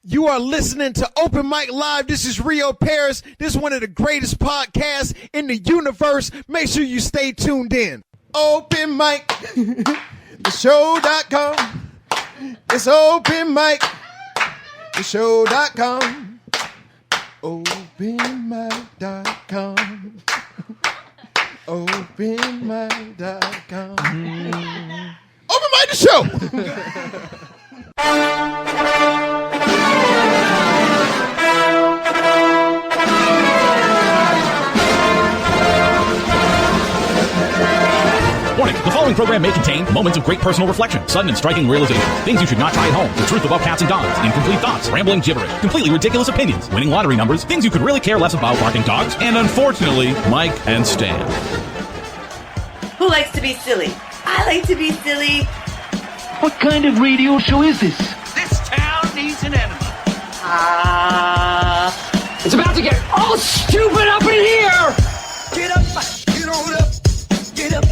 You are listening to Open Mic Live. This is Rio Paris. This is one of the greatest podcasts in the universe. Make sure you stay tuned in. Open Mic, the show.com. It's Open Mic, the show.com. OpenMic.com. OpenMic.com. Open Mic, the show. Warning, the following program may contain moments of great personal reflection, sudden and striking realization, things you should not try at home, the truth about cats and dogs, incomplete thoughts, rambling gibberish, completely ridiculous opinions, winning lottery numbers, things you could really care less about, barking dogs, and unfortunately, Mike and Stan. Who likes to be silly? I like to be silly. What kind of radio show is this? This town needs an enema. It's about to get all stupid up in here! Get up, get on up, get up.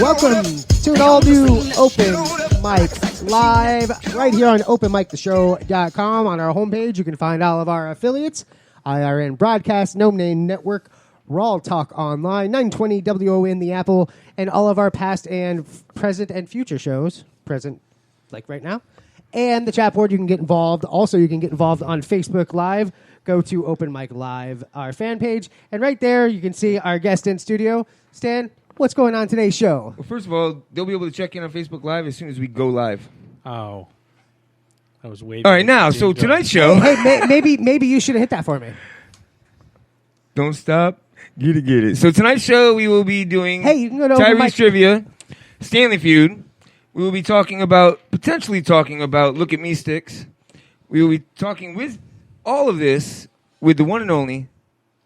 Welcome to an all-new Open Mic Live, right here on OpenMicTheShow.com. On our homepage, you can find all of our affiliates, IRN Broadcast, No Name Network, Raw Talk Online, 920 WON The Apple, and all of our past and present and future shows, present like right now, and the chat board. You can get involved. Also, you can get involved on Facebook Live. Go to Open Mic Live, our fan page, and right there you can see our guest in studio. Stan, what's going on today's show? Well, first of all, they'll be able to check in on Facebook Live as soon as we go live. Oh. I was waiting. All right, now, so tonight's show... Hey, maybe you should have hit that for me. Don't stop. Get it. So tonight's show, we will be doing Tyree's Trivia, Stanley Feud. We will be potentially talking about Look at Me Sticks. We will be talking with all of this with the one and only,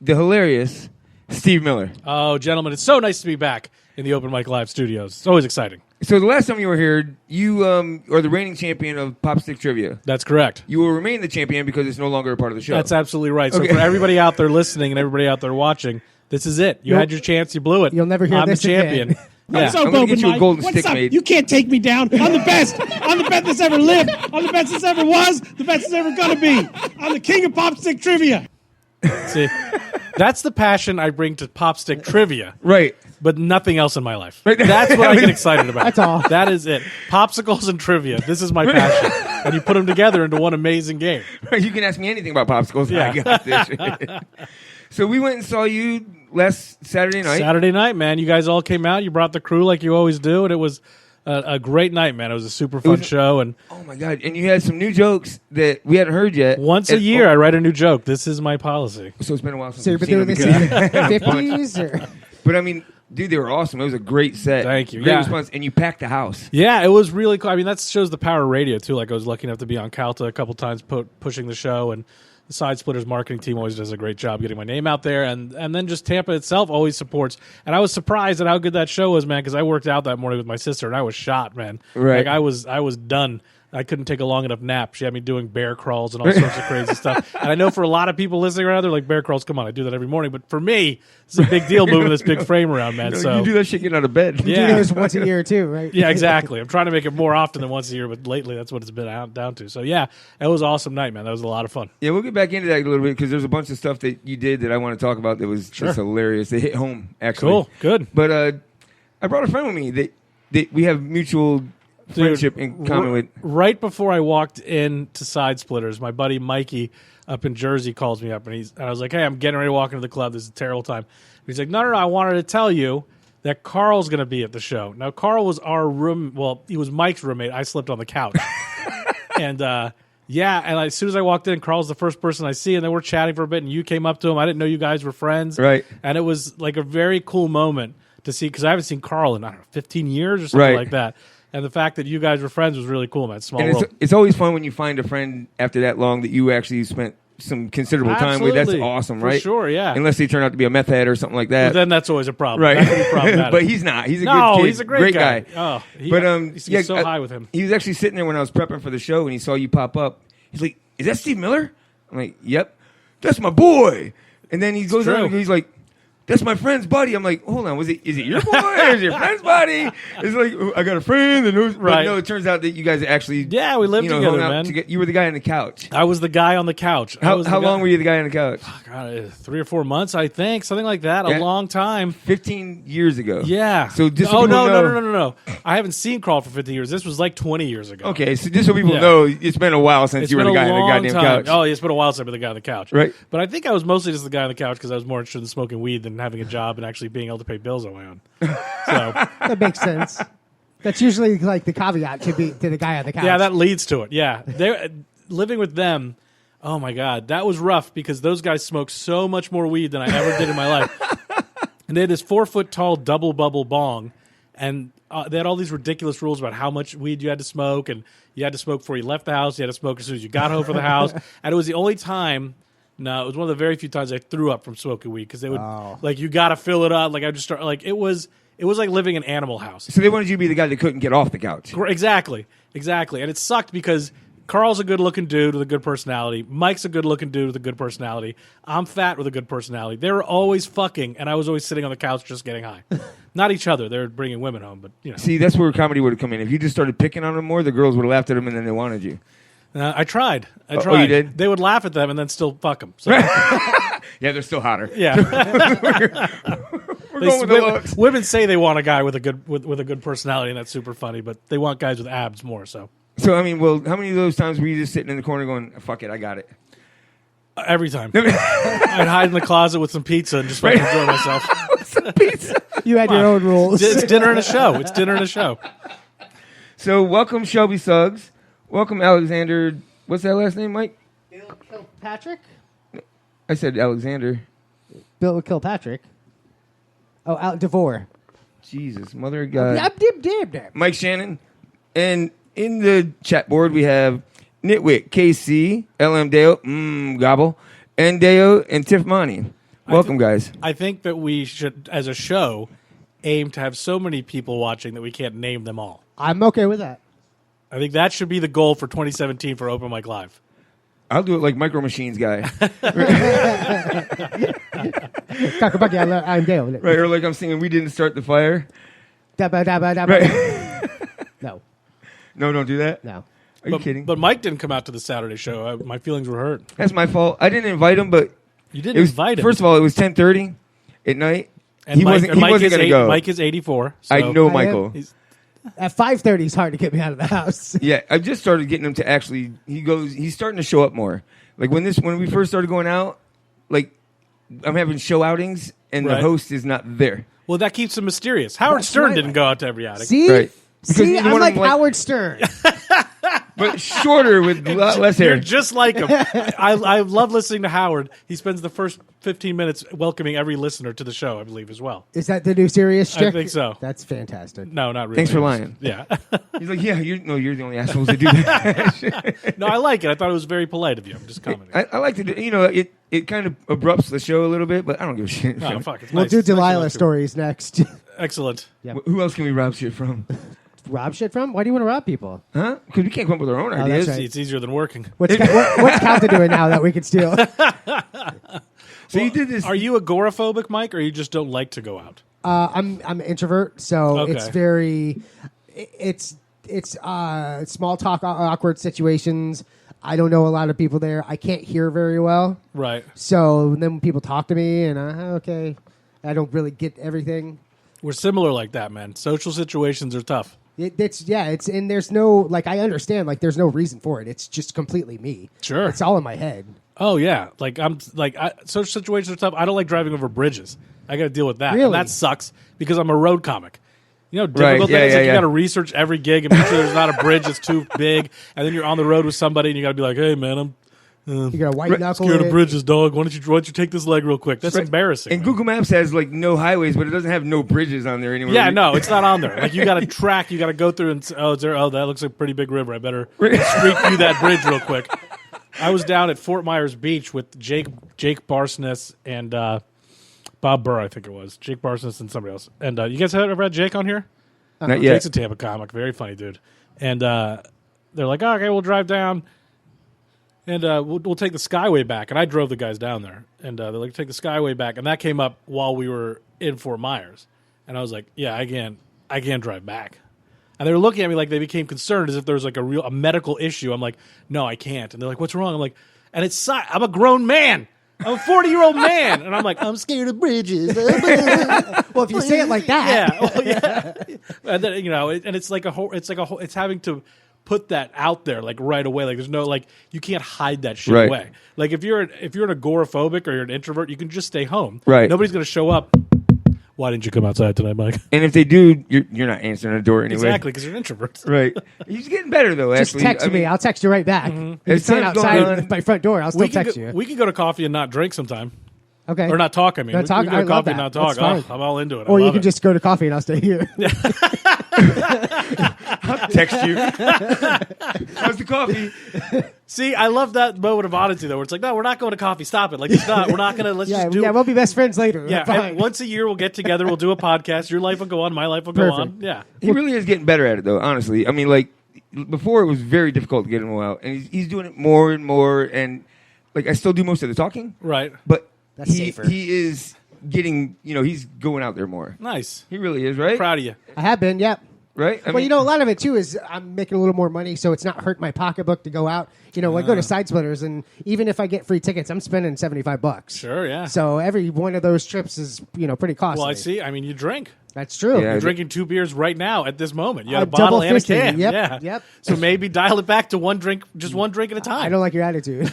the hilarious Steve Miller. Oh, gentlemen, it's so nice to be back in the Open Mic Live studios. It's always exciting. So the last time you were here, you are the reigning champion of Pop Stick Trivia. That's correct. You will remain the champion because it's no longer a part of the show. That's absolutely right. Okay. So for everybody out there listening and everybody out there watching, this is it. You had your chance. You blew it. You'll never hear this I'm the champion. again. Yeah. I'm going to get you a golden stick up? made. You can't take me down. I'm the best. I'm the best that's ever lived. I'm the best that's ever was. The best that's ever going to be. I'm the king of pop stick trivia. See, that's the passion I bring to pop stick trivia. Right. But nothing else in my life. Right. That's what I get excited about. That's all. That is it. Popsicles and trivia. This is my passion. And you put them together into one amazing game. You can ask me anything about popsicles. Yeah. I got this. So we went and saw you last Saturday night. Saturday night, man. You guys all came out. You brought the crew like you always do, and it was a great night, man. It was a super fun show. And oh my god! And you had some new jokes that we hadn't heard yet. Once a year, I write a new joke. This is my policy. So it's been a while since So you've we've been doing seen this them in the because- 50s? Or? But I mean, dude, they were awesome. It was a great set. Thank you. Great Yeah. response, and you packed the house. Yeah, it was really cool. I mean, that shows the power of radio, too. Like, I was lucky enough to be on Calta a couple times pushing the show, and the Side Splitters marketing team always does a great job getting my name out there, and then just Tampa itself always supports. And I was surprised at how good that show was, man, because I worked out that morning with my sister, and I was shot, man. Right. Like, I was done. I couldn't take a long enough nap. She had me doing bear crawls and all sorts of crazy stuff. And I know for a lot of people listening around, they're like, bear crawls, come on, I do that every morning. But for me, it's a big deal moving this big frame around, man. You So do that shit getting out of bed. You do those once a year, too, right? yeah, exactly. I'm trying to make it more often than once a year, but lately that's what it's been down to. So, yeah, it was an awesome night, man. That was a lot of fun. Yeah, we'll get back into that a little bit because there's a bunch of stuff that you did that I want to talk about that was just hilarious. They hit home, actually. Cool, good. But I brought a friend with me that we have mutual friendship in common with. Right before I walked into Side Splitters, my buddy Mikey up in Jersey calls me up, and I was like, hey, I'm getting ready to walk into the club. This is a terrible time. He's like, no, I wanted to tell you that Carl's going to be at the show. Now, Carl was he was Mike's roommate. I slept on the couch. And, and as soon as I walked in, Carl's the first person I see, and then we're chatting for a bit, and you came up to him. I didn't know you guys were friends. Right. And it was like a very cool moment to see, because I haven't seen Carl in, 15 years or something like that. And the fact that you guys were friends was really cool, man. Small world. It's always fun when you find a friend after that long that you actually spent some considerable time with. That's awesome, right? For sure, yeah. Unless they turn out to be a meth head or something like that. But then that's always a problem. Right. That can be problematic. But he's not. He's a good kid. He's a great guy. Oh, he's so high with him. He was actually sitting there when I was prepping for the show, and he saw you pop up. He's like, is that Steve Miller? I'm like, yep. That's my boy. And then he goes on and he's like, that's my friend's buddy. I'm like, hold on, is it your boy or is it your friend's buddy? It's like, oh, I got a friend. And but Right. no, it turns out that you guys actually, Yeah, we lived together, hung out man. you were the guy on the couch. I was the guy on the couch. How long were you the guy on the couch? God, 3 or 4 months, I think, something like that. Yeah. A long time. 15 years ago. Yeah. So just so oh people know, no! I haven't seen Carl for 15 years. This was like 20 years ago. Okay, so just so people Yeah. know, it's been a while since It's you were been the a guy on the long goddamn time. couch. Oh, it's been a while since I've been the guy on the couch. Right. But I think I was mostly just the guy on the couch because I was more interested in smoking weed than having a job and actually being able to pay bills on my own. So That makes sense. That's usually like the caveat to the guy on the couch. yeah, that leads to it. Yeah, living with them. Oh my God, that was rough because those guys smoked so much more weed than I ever did in my life. And they had this 4-foot tall double bubble bong, and they had all these ridiculous rules about how much weed you had to smoke, and you had to smoke before you left the house. You had to smoke as soon as you got home from the house, and it was the only time. No, it was one of the very few times I threw up from smoking weed because they would like you got to fill it up. Like I just start like it was like living in Animal House. So they wanted you to be the guy that couldn't get off the couch. Exactly, and it sucked because Carl's a good-looking dude with a good personality. Mike's a good-looking dude with a good personality. I'm fat with a good personality. They were always fucking, and I was always sitting on the couch just getting high. Not each other. They were bringing women home, but you know. See, that's where comedy would have come in. If you just started picking on them more, the girls would have laughed at them and then they wanted you. I tried. Oh, you did? They would laugh at them and then still fuck them. So. Yeah, they're still hotter. Yeah. We're going with the looks. Women say they want a guy with a good personality, and that's super funny, but they want guys with abs more, so. So, I mean, well, how many of those times were you just sitting in the corner going, fuck it, I got it? Every time. I'd hide in the closet with some pizza and just fucking enjoy myself. Some pizza. You had your own rules. It's dinner and a show. It's dinner and a show. So, welcome Shelby Suggs. Welcome Alexander. What's that last name, Mike? Bill Kilpatrick? I said Alexander. Bill Kilpatrick. Oh, DeVore. Jesus, mother of God. Dib. Mike Shannon. And in the chat board, we have Nitwit, KC, LM Deo, Gobble, and Deo, and Tiff Monty. Welcome, guys. I think that we should, as a show, aim to have so many people watching that we can't name them all. I'm okay with that. I think that should be the goal for 2017 for Open Mic Live. I'll do it like Micro Machines guy. I'm Dale. Right, or like I'm singing, we didn't start the fire. Right. No. No, don't do that. No. Are you kidding? But Mike didn't come out to the Saturday show. My feelings were hurt. That's my fault. I didn't invite him, but You didn't invite him. First of all, it was 10:30 at night. And he wasn't going to go. Mike is 84. So I know Michael. At 5:30, it's hard to get me out of the house. Yeah, I just started getting him to actually. He's starting to show up more. Like when we first started going out, like I'm having show outings and the host is not there. Well, that keeps him mysterious. Howard Stern didn't go out to every outing. See? Right. See, you I'm want like him, Howard Stern. but shorter with a lot less hair. You're just like him. I love listening to Howard. He spends the first 15 minutes welcoming every listener to the show, I believe, as well. Is that the new serious I shtick? think so. That's fantastic. No, not really. Thanks for lying. Yeah. He's like, yeah, you're the only assholes that do that. No, I like it. I thought it was very polite of you. I'm just commenting. I like to do, it kind of abrupts the show a little bit, but I don't give a shit. No, fuck. It's We'll nice. do It's nice to Delilah listen to. stories next. Excellent. Who else can we rob shit from? Rob shit from? Why do you want to rob people? Huh? Because we can't come up with our own that's ideas. right. It's easier than working. What's Calta doing now that we could steal? So you did this. Are you agoraphobic, Mike, or you just don't like to go out? I'm an introvert, so Okay. it's very it's small talk, awkward situations. I don't know a lot of people there. I can't hear very well, Right. so then when people talk to me, and okay, I don't really get everything. We're similar like that, man. Social situations are tough. And there's no I understand there's no reason for it. It's just completely me. Sure. It's all in my head. Oh yeah, social situations are tough. I don't like driving over bridges. I got to deal with that. Really? And that sucks because I'm a road comic. You know, Right, difficult yeah, things yeah, you yeah. got to research every gig and make sure there's not a bridge that's too big, and then you're on the road with somebody and you got to be like, "Hey, man, I'm You got a white knuckle. scared of it. bridges, dog. Why don't you take this leg real quick?" That's Right. embarrassing. And man. Google Maps has no highways, but it doesn't have no bridges on there anymore. Yeah, no, it's not on there. Like you got to track, you got to go through and that looks like a pretty big river. I better streak through that bridge real quick. I was down at Fort Myers Beach with Jake Barsness and Bob Burr, I think it was. Jake Barsness and somebody else. And you guys ever had Jake on here? Not yet. Jake's a Tampa comic, very funny dude. And they're like, okay, we'll drive down. And we'll take the Skyway back. And I drove the guys down there. And they're like, take the Skyway back. And that came up while we were in Fort Myers. And I was like, yeah, I can't drive back. And they were looking at me like they became concerned as if there was like a medical issue. I'm like, no, I can't. And they're like, what's wrong? I'm like, and I'm a grown man. I'm a 40-year-old man. And I'm like, I'm scared of bridges. Well, if you say it like that. Yeah. Well, yeah. And then, and it's like it's having to put that out there like right away. Like there's no like you can't hide that shit away. Like if you're an agoraphobic or you're an introvert, you can just stay home. Right. Nobody's gonna show up. Why didn't you come outside tonight, Mike? And if they do, you're not answering the door anyway. Exactly, because you're an introvert. Right. He's getting better though. Just actually, text me. I'll text you right back. If you stand outside my front door, I'll still text you. We can go to coffee and not drink sometime. Okay. Or not talk, I mean. No, We talk. can go I to love coffee and that. not talk. That's fine. I'm all into it. Or I you love can it. just go to coffee and I'll stay here. I'll text you. How's the coffee? See, I love that moment of honesty, though, where it's like, no, we're not going to coffee. Stop it. Like, it's not. We're not going to. Let's just do it. We'll be best friends later. Yeah, Fine. and once a year we'll get together. We'll do a podcast. Your life will go on. My life will go Perfect. on. Yeah. He really is getting better at it, though. Honestly, I mean, like before, it was very difficult to get him out, and he's doing it more and more. And like, I still do most of the talking, Right. but That's safer. he is getting, he's going out there more. Nice. He really is, right? Proud of you. I have been, yep. Right? I Well, mean, a lot of it, too, is I'm making a little more money, so it's not hurting my pocketbook to go out. I go to Side Splitters, and even if I get free tickets, I'm spending $75. Sure, yeah. So every one of those trips is, pretty costly. Well, I see. I mean, you drink. That's true. Yeah. You're drinking 2 beers right now at this moment. You got a Double bottle and a fisting. can. Yep, Yeah. yep. So maybe dial it back to one drink at a time. I don't like your attitude.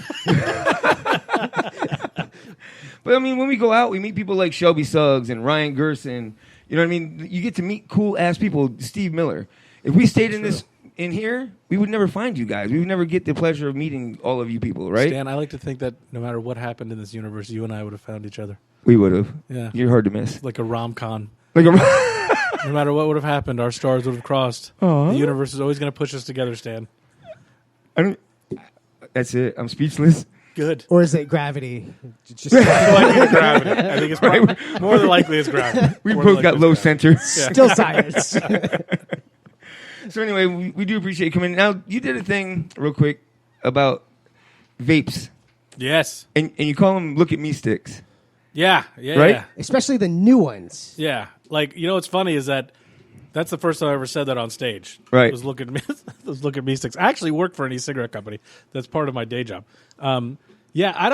But I mean, when we go out, we meet people like Shelby Suggs and Ryan Gerson. You know what I mean? You get to meet cool ass people. Steve Miller. If we stayed in here, we would never find you guys. We would never get the pleasure of meeting all of you people, right? Stan, I like to think that no matter what happened in this universe, you and I would have found each other. We would have. Yeah. You're hard to miss. Like a rom-com. Like No matter what would have happened, our stars would have crossed. The universe is always going to push us together, Stan. That's it. I'm speechless. Good. Or is it gravity? Just Likely it's gravity. I think it's probably, more than likely it's gravity. We More both than got likely low it's center. gravity. still science. So anyway, we do appreciate you coming. Now, you did a thing real quick about vapes. Yes. And you call them look at me sticks. Yeah. Right? Yeah. Especially the new ones. Yeah. Like, what's funny is that's the first time I ever said that on stage. Right. Those look at me sticks. I actually work for an e-cigarette company. That's part of my day job. Yeah, I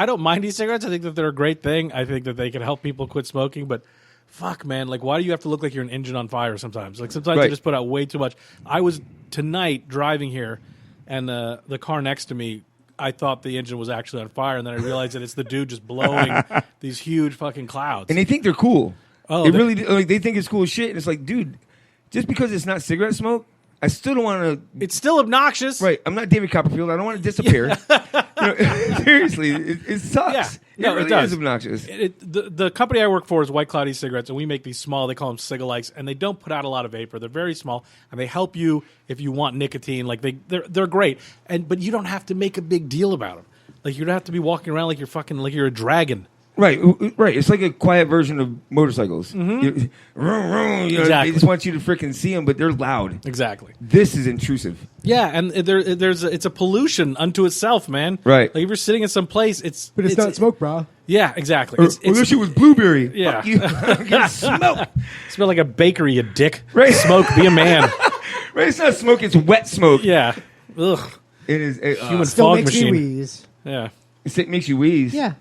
don't mind e-cigarettes. I think that they're a great thing. I think that they can help people quit smoking, but fuck, man, like, why do you have to look like you're an engine on fire sometimes? Like, sometimes Right. you just put out way too much. I was tonight driving here, and the car next to me, I thought the engine was actually on fire, and then I realized that it's the dude just blowing these huge fucking clouds. And they think they're cool. Oh, they really like, they think it's cool as shit. And it's like, dude, just because it's not cigarette smoke, I still don't want to. It's still obnoxious. Right. I'm not David Copperfield. I don't want to disappear. Seriously, it sucks. Yeah. It No, really it does. is obnoxious. The company I work for is White Cloud e-cigarettes, and we make these small. They call them cigalikes, and they don't put out a lot of vapor. They're very small, and they help you if you want nicotine. Like they're great, but you don't have to make a big deal about them. Like you don't have to be walking around like you're a dragon. Right. It's like a quiet version of motorcycles. Mm-hmm. They just want you to freaking see them, but they're loud. Exactly. This is intrusive. Yeah, and it's a pollution unto itself, man. Right. Like if you're sitting in some place, it's not smoke, bro. Yeah, exactly. Unless it was blueberry. Yeah. Fuck you. I'm getting smoke. Smell like a bakery, you dick. Right. Smoke. Be a man. Right. It's not smoke. It's wet smoke. Yeah. Ugh. It is. Human Still fog makes machine. me wheeze. Yeah. It makes you wheeze. Yeah.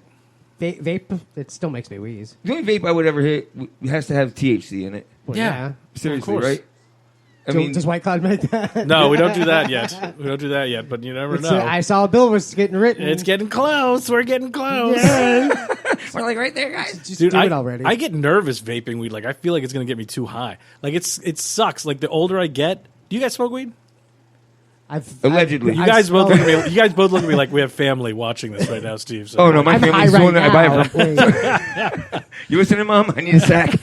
Vape, it still makes me wheeze. The only vape I would ever hit has to have THC in it. Well, Yeah. Seriously, course. right? I mean, does White Cloud make that? No, we don't do that yet. We don't do that yet, but you never know. I saw a bill was getting written. It's getting close. We're getting close. Yeah. we're like right there, guys. Just Dude, do it already. I get nervous vaping weed. Like I feel like it's gonna get me too high. Like it sucks. Like the older I get. Do you guys smoke weed? Allegedly. You guys both look at me. You guys both look at me like we have family watching this right now, Steve. So Oh no, my I'm family's high the one that I buy now. it from. You listening, Mom? I need a sack.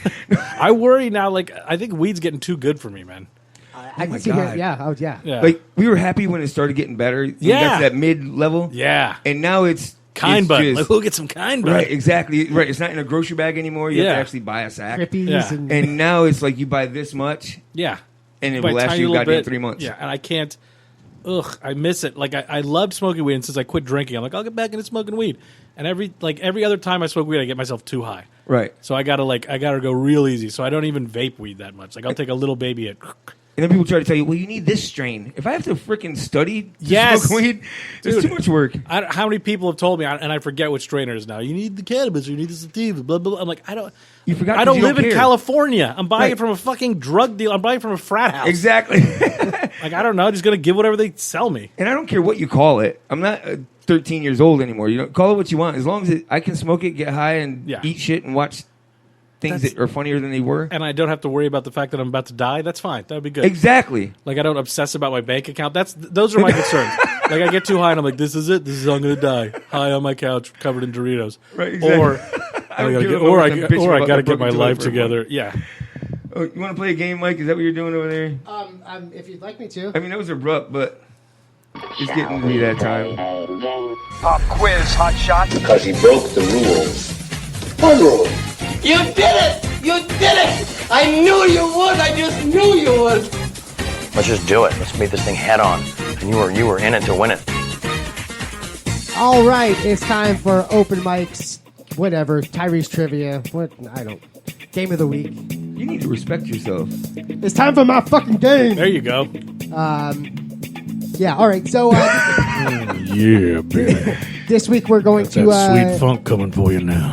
I worry now. Like I think weed's getting too good for me, man. I my can see God. it. Yeah. Oh, yeah. Yeah. Like we were happy when it started getting better. When we got Yeah. to that mid level. Yeah. And now it's Kind bud. just- Like, we'll get some kind bud. Right, exactly. Right, it's not in a grocery bag anymore. You have Yeah. to actually buy a sack. Trippies Yeah. and And now it's like you buy this much, Yeah. and it By will a last tiny you little goddamn bit. 3 months. Yeah, and I can't. ugh, I miss it. Like I loved smoking weed, and since I quit drinking, I'm like, I'll get back into smoking weed. And every other time I smoke weed, I get myself too high. Right. So I gotta go real easy. So I don't even vape weed that much. Like I'll take a little baby hit. And then people try to tell you, well, you need this strain. If I have to freaking study to Yes. smoke weed, it's too much work. How many people have told me, and I forget which strain it is now. You need the cannabis, or you need the sativa, blah, blah, blah. I'm like, I don't. You forgot. I don't you live in care. California. I'm buying Right. it from a fucking drug deal. I'm buying it from a frat house. Exactly. Like, I don't know. I'm just going to give whatever they sell me. And I don't care what you call it. I'm not 13 years old anymore. You know, call it what you want. As long as I can smoke it, get high, and eat shit and watch things that are funnier than they were. And I don't have to worry about the fact that I'm about to die. That's fine. That would be good. Exactly. Like, I don't obsess about my bank account. Those are my concerns. Like, I get too high and I'm like, this is it. This is how I'm going to die. High on my couch, covered in Doritos. Right, exactly. Or I got to get my life together. Yeah. Oh, you want to play a game, Mike? Is that what you're doing over there? If you'd like me to. I mean, that was abrupt, but it's getting to be that time. Pop quiz, hot shot. Because he broke the rules. What rule? You did it! You did it! I knew you would! I just knew you would! Let's just do it. Let's meet this thing head on. And you were in it to win it. All right, it's time for open mics. Whatever, Tyree's trivia. Game of the week. You need to respect yourself. It's time for my fucking game. There you go. Yeah. All right. So. Yeah, baby. This week we're going to. Sweet funk coming for you now.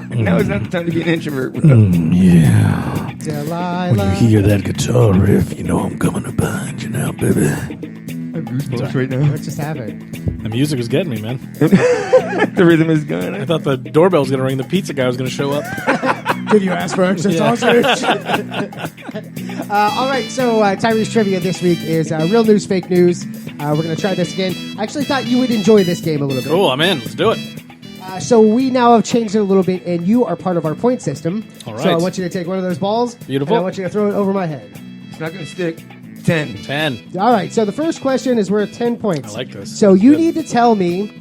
Now is not the time to be an introvert. Yeah. Delilah. When you hear that guitar riff, you know I'm coming up behind you now, baby. I have goosebumps right now. Let's just have it. The music was getting me, man. The rhythm is gone. I thought the doorbell was going to ring. The pizza guy was going to show up. Did you ask for extra sausage? All right, so Tyree's trivia this week is real news, fake news. We're going to try this again. I actually thought you would enjoy this game a little bit. Cool, I'm in. Let's do it. So we now have changed it a little bit, and you are part of our point system. All right. So I want you to take one of those balls. Beautiful. And I want you to throw it over my head. It's not going to stick. 10. All right, so the first question is worth 10 points. I like this. So you need to tell me,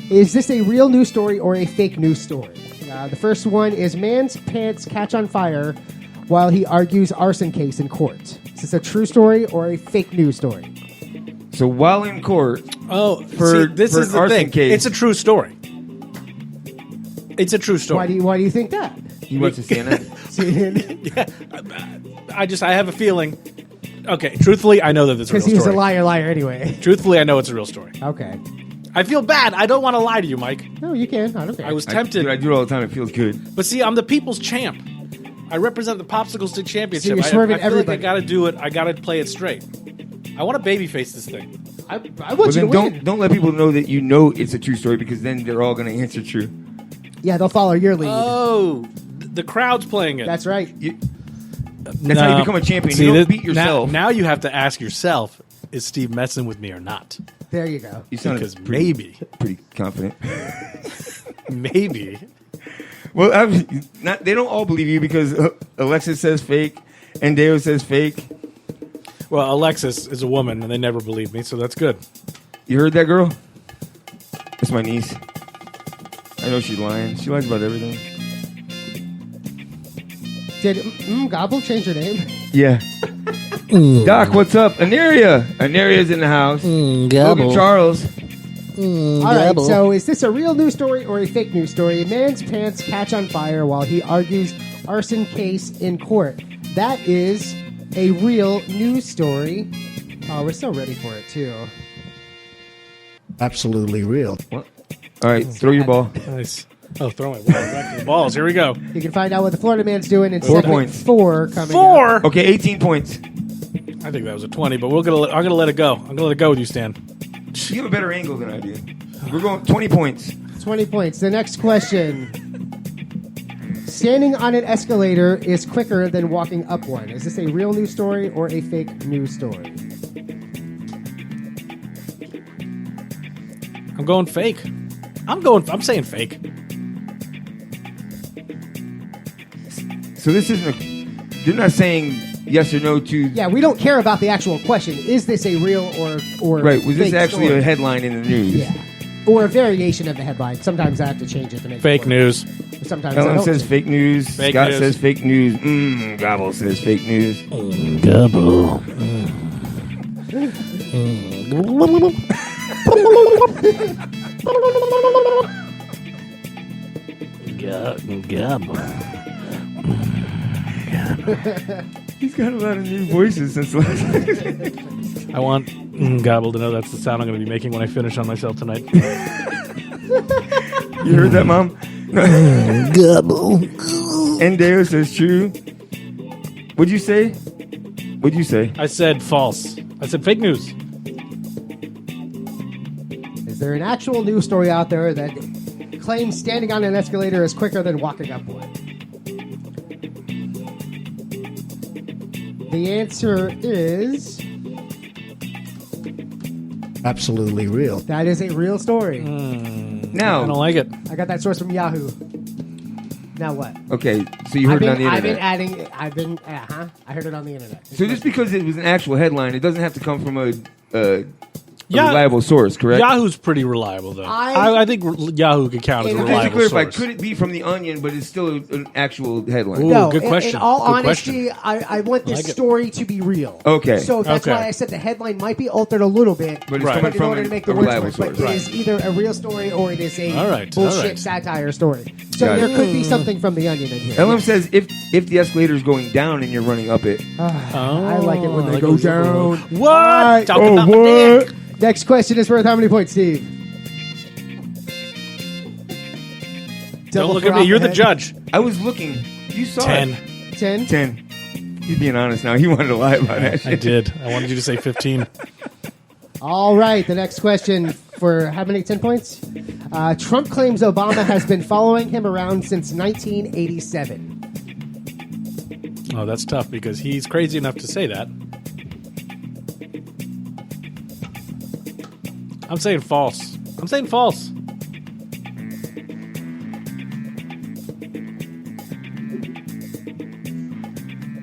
is this a real news story or a fake news story? The first one is man's pants catch on fire while he argues arson case in court. Is this a true story or a fake news story? So while in court, this is the thing. Case, it's a true story. It's a true story. Why do you think that? You went to CNN. Yeah, I have a feeling. Okay, truthfully, I know that it's a real story. Because he was a liar anyway. Truthfully, I know it's a real story. Okay. I feel bad. I don't want to lie to you, Mike. No, you can. I don't care. I was tempted. I do it all the time. It feels good. But see, I'm the people's champ. I represent the Popsicle Stick Championship. So you're swerving I feel everybody. like I got to do it. I got to play it straight. I want to babyface this thing. I want you to win. Don't let people know that you know it's a true story, because then they're all going to answer true. Yeah, they'll follow your lead. Oh, the crowd's playing it. That's right. That's how you become a champion. You don't beat yourself. Now you have to ask yourself, is Steve messing with me or not? There you go. You sound Because maybe. pretty confident. Maybe. Well, they don't all believe you, because Alexis says fake and Deo says fake. Well, Alexis is a woman, and they never believe me, so that's good. You heard that, girl? That's my niece. I know she's lying. She lies about everything. Did Gobble change her name? Yeah. Doc, what's up? Aneria. Aneria's in the house. Logan Charles. All right, so is this a real news story or a fake news story? A man's pants catch on fire while he argues arson case in court. That is a real news story. Oh, we're so ready for it, too. Absolutely real. What? All right, throw your ball. Nice. Oh, throw my ball back to the balls. Here we go. You can find out what the Florida man's doing in 4 segment points. 4 coming Four? up. Okay, 18 points. I think that was a 20, but I'm going to let it go. I'm going to let it go with you, Stan. You have a better angle than I do. We're going 20 points. 20 points. The next question. Standing on an escalator is quicker than walking up one. Is this a real news story or a fake news story? I'm going fake. I'm saying fake. So this isn't you're not saying yes or no to... Yeah, we don't care about the actual question. Is this a real or Right, was this fake actually story? a headline in the news? Yeah. Or a variation of the headline. Sometimes I have to change it to make Fake it work. news. Sometimes I Ellen don't. says fake news. Fake Scott news. says fake news. Gobble says fake news. Gobble. Gobble. He's got a lot of new voices since last night. I want Gobble to know that's the sound I'm going to be making when I finish on myself tonight. You heard that, Mom? Gobble. Endeo says true. What'd you say? What'd you say? I said false. I said fake news. Is there an actual news story out there that claims standing on an escalator is quicker than walking up one? The answer is Absolutely real. that is a real story. Now, I don't like it. I got that source from Yahoo. Now what? okay, so you heard it on the I heard it on the internet. So just because it was an actual headline, it doesn't have to come from a Yeah. reliable source, correct? Yahoo's pretty reliable, though. I think Yahoo could count as a Just to reliable clarify, source. could it be from the Onion, but it's still an actual headline? Ooh, No, good question. In all Good honesty, I want this like it. story to be real. Okay. So that's Okay. why I said the headline might be altered a little bit, But it's Right. coming in from order to make the a words reliable work. But source. it is either a real story or it is a All right, bullshit all right. satire story. So Got there it. could be something from the Onion in here. LM says if the escalator is going down and you're running up it. I like it when they like go it. down. What? All right. Talking about my dick. Next question is worth how many points, Steve? Don't Double look for at me. off You're the head. judge. I was looking. You saw 10. it. 10? 10. He's being honest now. He wanted to lie about that shit. I did. I wanted you to say 15. All right, the next question for how many? 10 points? Trump claims Obama has been following him around since 1987. Oh, that's tough because he's crazy enough to say that. I'm saying false. I'm saying false.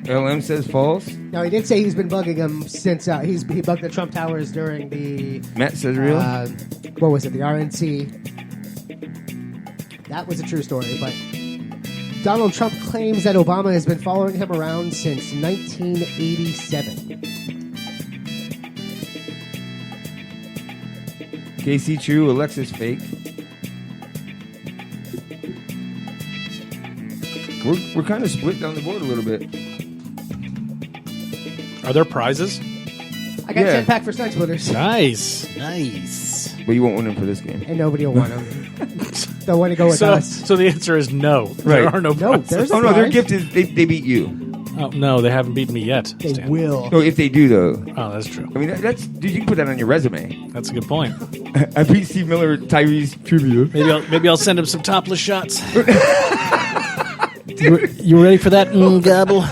LM says false. Now, he did say he's been bugging him since he bugged the Trump Towers during the... Matt says real. What was it? The RNC. That was a true story, but Donald Trump claims that Obama has been following him around since 1987. KC true. Alexis fake. We're kind of split down the board a little bit. Are there prizes? I got Yeah. 10 pack for Side Splitters. Nice. But you won't win them for this game. And nobody will want them. They'll want to go with us. So the answer is no. There Right. are no No, prizes. there's Oh no, their prize. gift is they beat you. Oh, no, they haven't beaten me yet. They Stan. will. No, if they do though. Oh, that's true. I mean that's dude. You can put that on your resume. That's a good point. I beat Steve Miller at Tyree's trivia. Maybe I'll send him some topless shots. You ready for that? Gobble.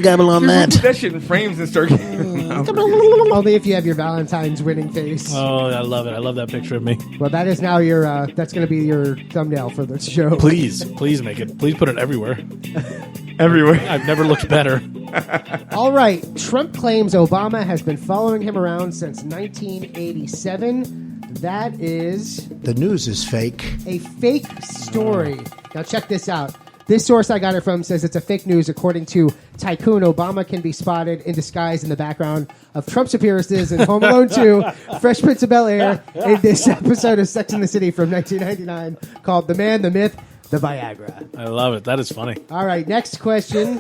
Gobble on Dude, we'll put that shit in frames and start. Only if you have your Valentine's winning face. Oh, I love it. I love that picture of me. Well, that is now your. That's going to be your thumbnail for this show. Please make it. Please put it everywhere. Everywhere. I've never looked better. All right. Trump claims Obama has been following him around since 1987. That is The news is fake. a fake story. Now check this out. This source I got it from says it's a fake news. According to Tycoon, Obama can be spotted in disguise in the background of Trump's appearances in Home Alone 2, Fresh Prince of Bel-Air, in this episode of Sex and the City from 1999 called The Man, the Myth, the Viagra. I love it. That is funny. All right, next question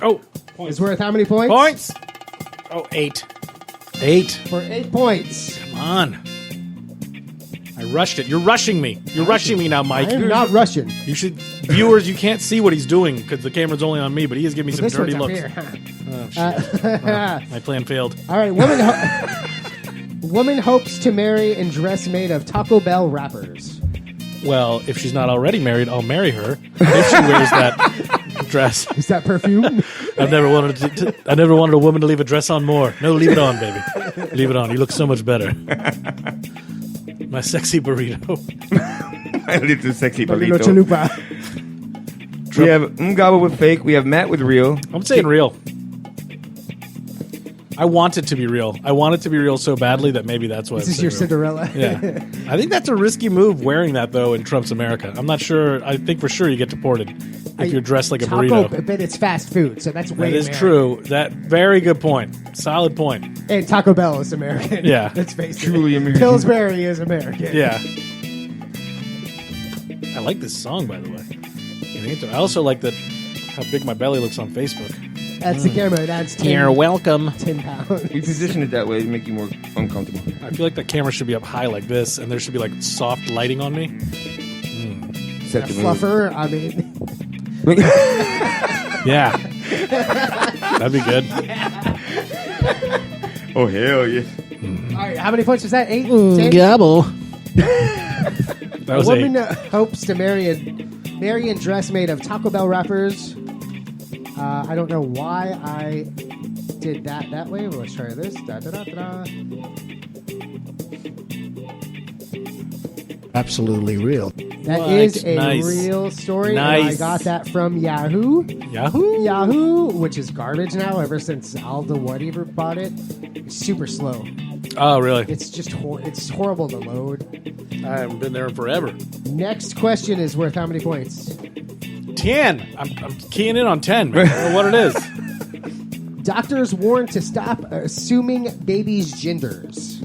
Oh, is worth how many points? points. Oh, 8. 8. For 8 points. Come on. I rushed it. You're rushing me. You're rushing me now, Mike. I am not Russian. You should, viewers. You can't see what he's doing because the camera's only on me. But he is giving me some This dirty one's looks. up here. Oh, shit. My plan failed. All right, woman hopes to marry in dress made of Taco Bell wrappers. Well, if she's not already married, I'll marry her if she wears that dress. Is that perfume? I never wanted a woman to leave a dress on more. No, leave it on, baby. Leave it on. You look so much better. My sexy burrito. I lived a sexy Burrito burrito. chalupa. We have Ngaba with fake. We have Matt with real. I'm saying real. I want it to be real. I want it to be real so badly that maybe that's what This is your Cinderella. Yeah. I think that's a risky move wearing that, though, in Trump's America. I'm not sure. I think for sure you get deported if you're dressed like a burrito. But it's fast food, so that's way That is American. true. That very good point. Solid point. And Taco Bell is American. Yeah. Let's face it. Truly American. Pillsbury is American. Yeah. I like this song, by the way. I also like that how big my belly looks on Facebook. That's the camera. That's 10, You're welcome. 10 pounds. We position it that way to make you more uncomfortable. I feel like the camera should be up high like this, and there should be like soft lighting on me. Set the mood. Fluffer, I mean. Yeah. That'd be good. Oh, hell yeah. All right, how many points was that? 8? 10? Gobble. That A was woman 8. hopes to marry a dress made of Taco Bell wrappers. I don't know why I did that way. Let's try this. Absolutely real. That What? is a Nice. real story. Nice. And I got that from Yahoo. Yahoo? Which is garbage now ever since Alda whatever bought it. It's super slow. Oh, really? It's just it's horrible to load. I haven't been there in forever. Next question is worth how many points? 10. I'm keying in on 10, man. I don't know what it is. Doctors warned to stop assuming babies' genders.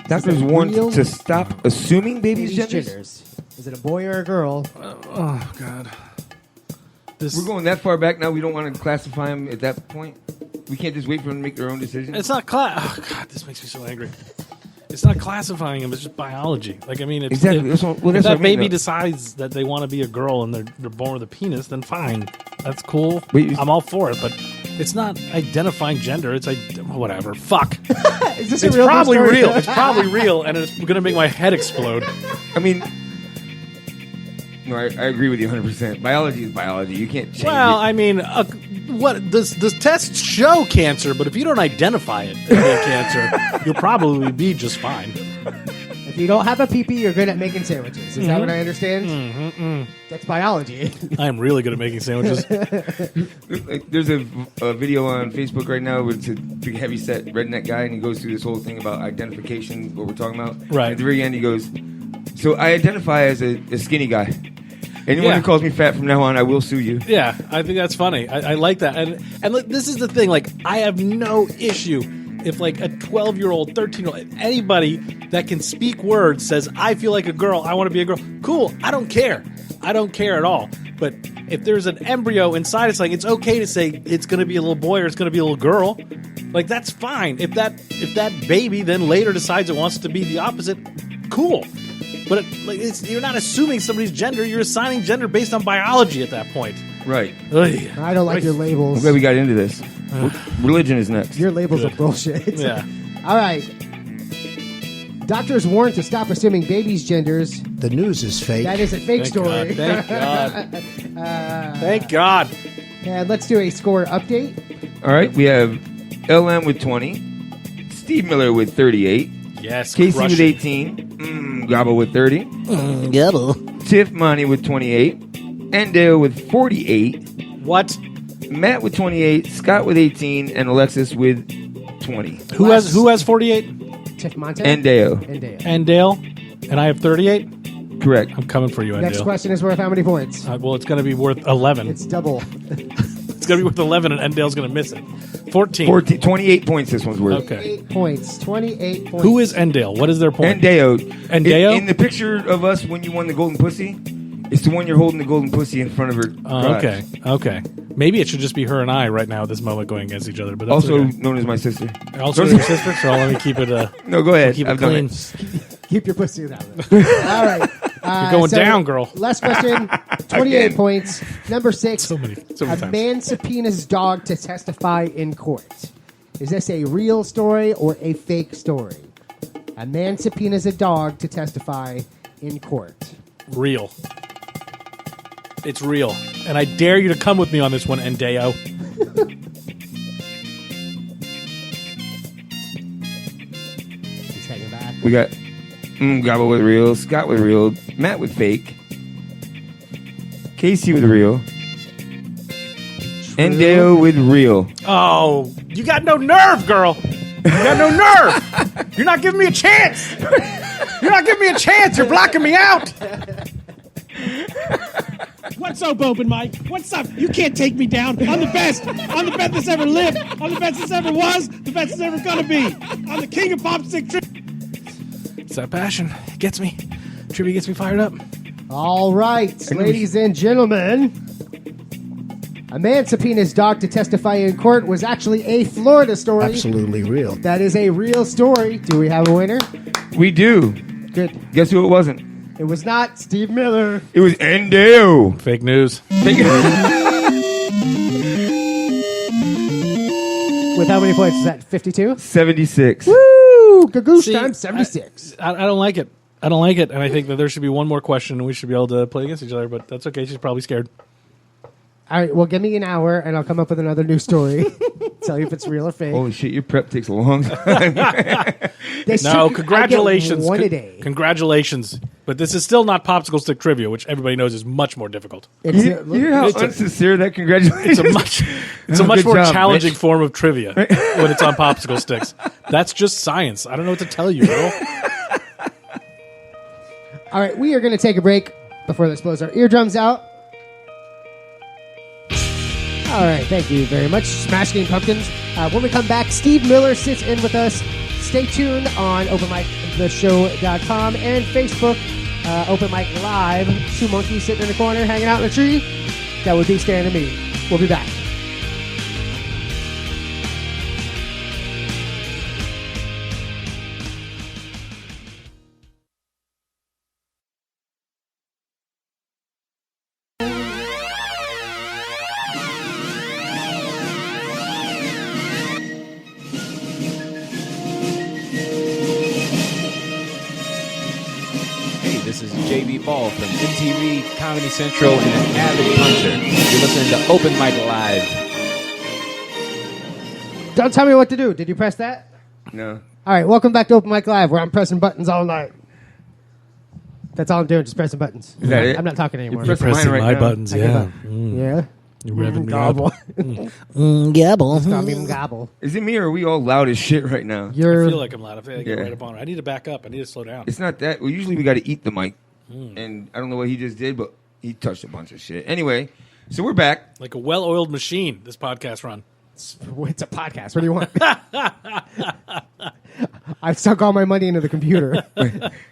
Doctors warned to stop assuming babies' genders? Is it a boy or a girl? Oh, God. We're going that far back now. We don't want to classify them at that point. We can't just wait for them to make their own decision. It's not Oh, God, this makes me so angry. It's not classifying them. It's just biology. Like, I mean, if, Exactly. if, That's if what I that mean, baby though. decides that they want to be a girl and they're born with a penis, then fine. That's cool. Wait, I'm all for it. But it's not identifying gender. It's whatever. Fuck. Is this It's a real probably story? real. It's probably real, and it's going to make my head explode. I mean, no, I agree with you 100%. Biology is biology. You can't change Well, it. I mean, what does tests show cancer? But if you don't identify it as being cancer, you'll probably be just fine. If you don't have a pee-pee, you're good at making sandwiches. Is that what I understand? That's biology. I am really good at making sandwiches. There's a video on Facebook right now where it's a big heavy-set redneck guy, and he goes through this whole thing about identification, what we're talking about. Right. At the very end, he goes, so I identify as a skinny guy. Anyone who calls me fat from now on, I will sue you. Yeah, I think that's funny. I like that. And look, this is the thing. Like, I have no issue if, like, a 12-year-old, 13-year-old, anybody that can speak words says, I feel like a girl, I want to be a girl. Cool. I don't care. I don't care at all. But if there's an embryo inside, it's like, it's okay to say it's going to be a little boy or it's going to be a little girl. Like, that's fine. If that baby then later decides it wants to be the opposite, cool. But you're not assuming somebody's gender. You're assigning gender based on biology at that point. Right. Ugh. I don't like your labels. I'm glad we got into this. Religion is next. Your labels are bullshit. Yeah. All right. Doctors warned to stop assuming babies' genders. The news is fake. That is a fake Thank story. God. Thank God. Thank God. And let's do a score update. All right, we have LM with 20, Steve Miller with 38, Yes. Casey crush with it. 18, Gabo with 30, Gobble. Tiff Monty with 28, Endale with 48, What? Matt with 28, Scott with 18, and Alexis with 20. Who has 48? Tiff Monte. Endale. And Dale. And Dale. And I have 38. Correct. I'm coming for you, Next Endale. question is worth how many points? Well, it's going to be worth 11. It's double. It's going to be worth 11, and Endale's going to miss it. 14. 28 points this one's worth. Okay. 8 points. 28 points. Who is Endale? What is their point? Endale. Endale? In the picture of us when you won the golden pussy, it's the one you're holding the golden pussy in front of her. Okay. Okay. Maybe it should just be her and I right now at this moment going against each other. But that's Also okay. known as my sister. Also your sister, so let me keep it. No, go ahead. Keep it I've done clean. it. Keep your pussy that way. All right. You're going down, girl. Last question. 28 points. Number 6. So many A times. man subpoenas dog to testify in court. Is this a real story or a fake story? A man subpoenas a dog to testify in court. Real. It's real. And I dare you to come with me on this one, Endeo. He's hanging back. We got Gabo with real, Scott with real, Matt with fake, Casey with real, Endale with real. Oh, You got no nerve, girl. You got no nerve. You're not giving me a chance. You're not giving me a chance. You're blocking me out. What's up, Open Mike? What's up? You can't take me down. I'm the best. I'm the best that's ever lived. I'm the best that's ever was. The best that's ever gonna be. I'm the king of pop stick trivia. It's that passion. It gets me. Trivia gets me fired up. All right, ladies and gentlemen. A man subpoenaed his dog to testify in court was actually a Florida story. Absolutely real. That is a real story. Do we have a winner? We do. Good. Guess who it wasn't? It was not Steve Miller. It was Endo. Fake news. With how many points? Is that 52? 76. Woo! Gagoosh time 76. I don't like it. I don't like it. And I think that there should be one more question and we should be able to play against each other. But that's okay. She's probably scared. All right, well, give me an hour, and I'll come up with another new story. Tell you if it's real or fake. Holy shit, your prep takes a long time. Congratulations. One a day. Congratulations. But this is still not popsicle stick trivia, which everybody knows is much more difficult. You hear how unsincere that congratulations? It's a much more challenging form of trivia when it's on popsicle sticks. That's just science. I don't know what to tell you, girl. All right, we are going to take a break before this blows our eardrums out. All right, thank you very much. Smashing Pumpkins. When we come back, Steve Miller sits in with us. Stay tuned on OpenMicTheShow.com and Facebook, Open Mic Live. Two monkeys sitting in the corner, hanging out in a tree. That would be Stan and me. We'll be back. This is JB Ball from MTV Comedy Central and an avid puncher. You're listening to Open Mic Live. Don't tell me what to do. Did you press that? No. All right, welcome back to Open Mic Live, where I'm pressing buttons all night. That's all I'm doing, just pressing buttons. Is that it? I'm not talking anymore. You're pressing my buttons, yeah. Yeah. You're revving me Gobble. up. Gobble. It's got me gobble. Is it me or are we all loud as shit right now? I feel like I'm loud. I feel like I get Yeah. right up on it. I need to back up. I need to slow down. It's not that. Well, usually we got to eat the mic. And I don't know what he just did, but he touched a bunch of shit. Anyway, so we're back. Like a well-oiled machine, this podcast run. It's a podcast. What do you want? I've sunk all my money into the computer.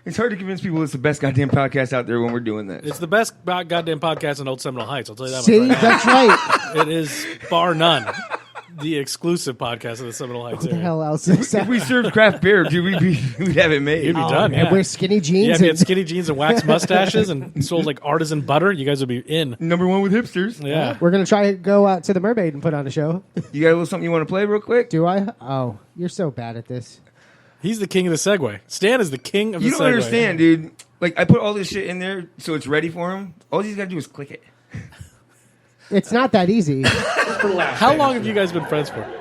It's hard to convince people it's the best goddamn podcast out there when we're doing that. It's the best goddamn podcast in Old Seminole Heights. I'll tell you that. See, that's right. It is, bar none, the exclusive podcast of the Seminole Heights What the area. hell else is that? If we served craft beer, dude, we'd have it made. You'd be done, And yeah. wear skinny jeans. Yeah, if you had and- skinny jeans and waxed mustaches and sold like artisan butter, you guys would be in. Number one with hipsters. Yeah. We're going to try to go out to the Mermaid and put on a show. You got a little something you want to play real quick? Do I? Oh, you're so bad at this. He's the king of the Segway. Stan is the king of the You Segway. don't understand, dude. Like, I put all this shit in there so it's ready for him. All he's got to do is click it. It's not that easy. How long have you guys been friends for?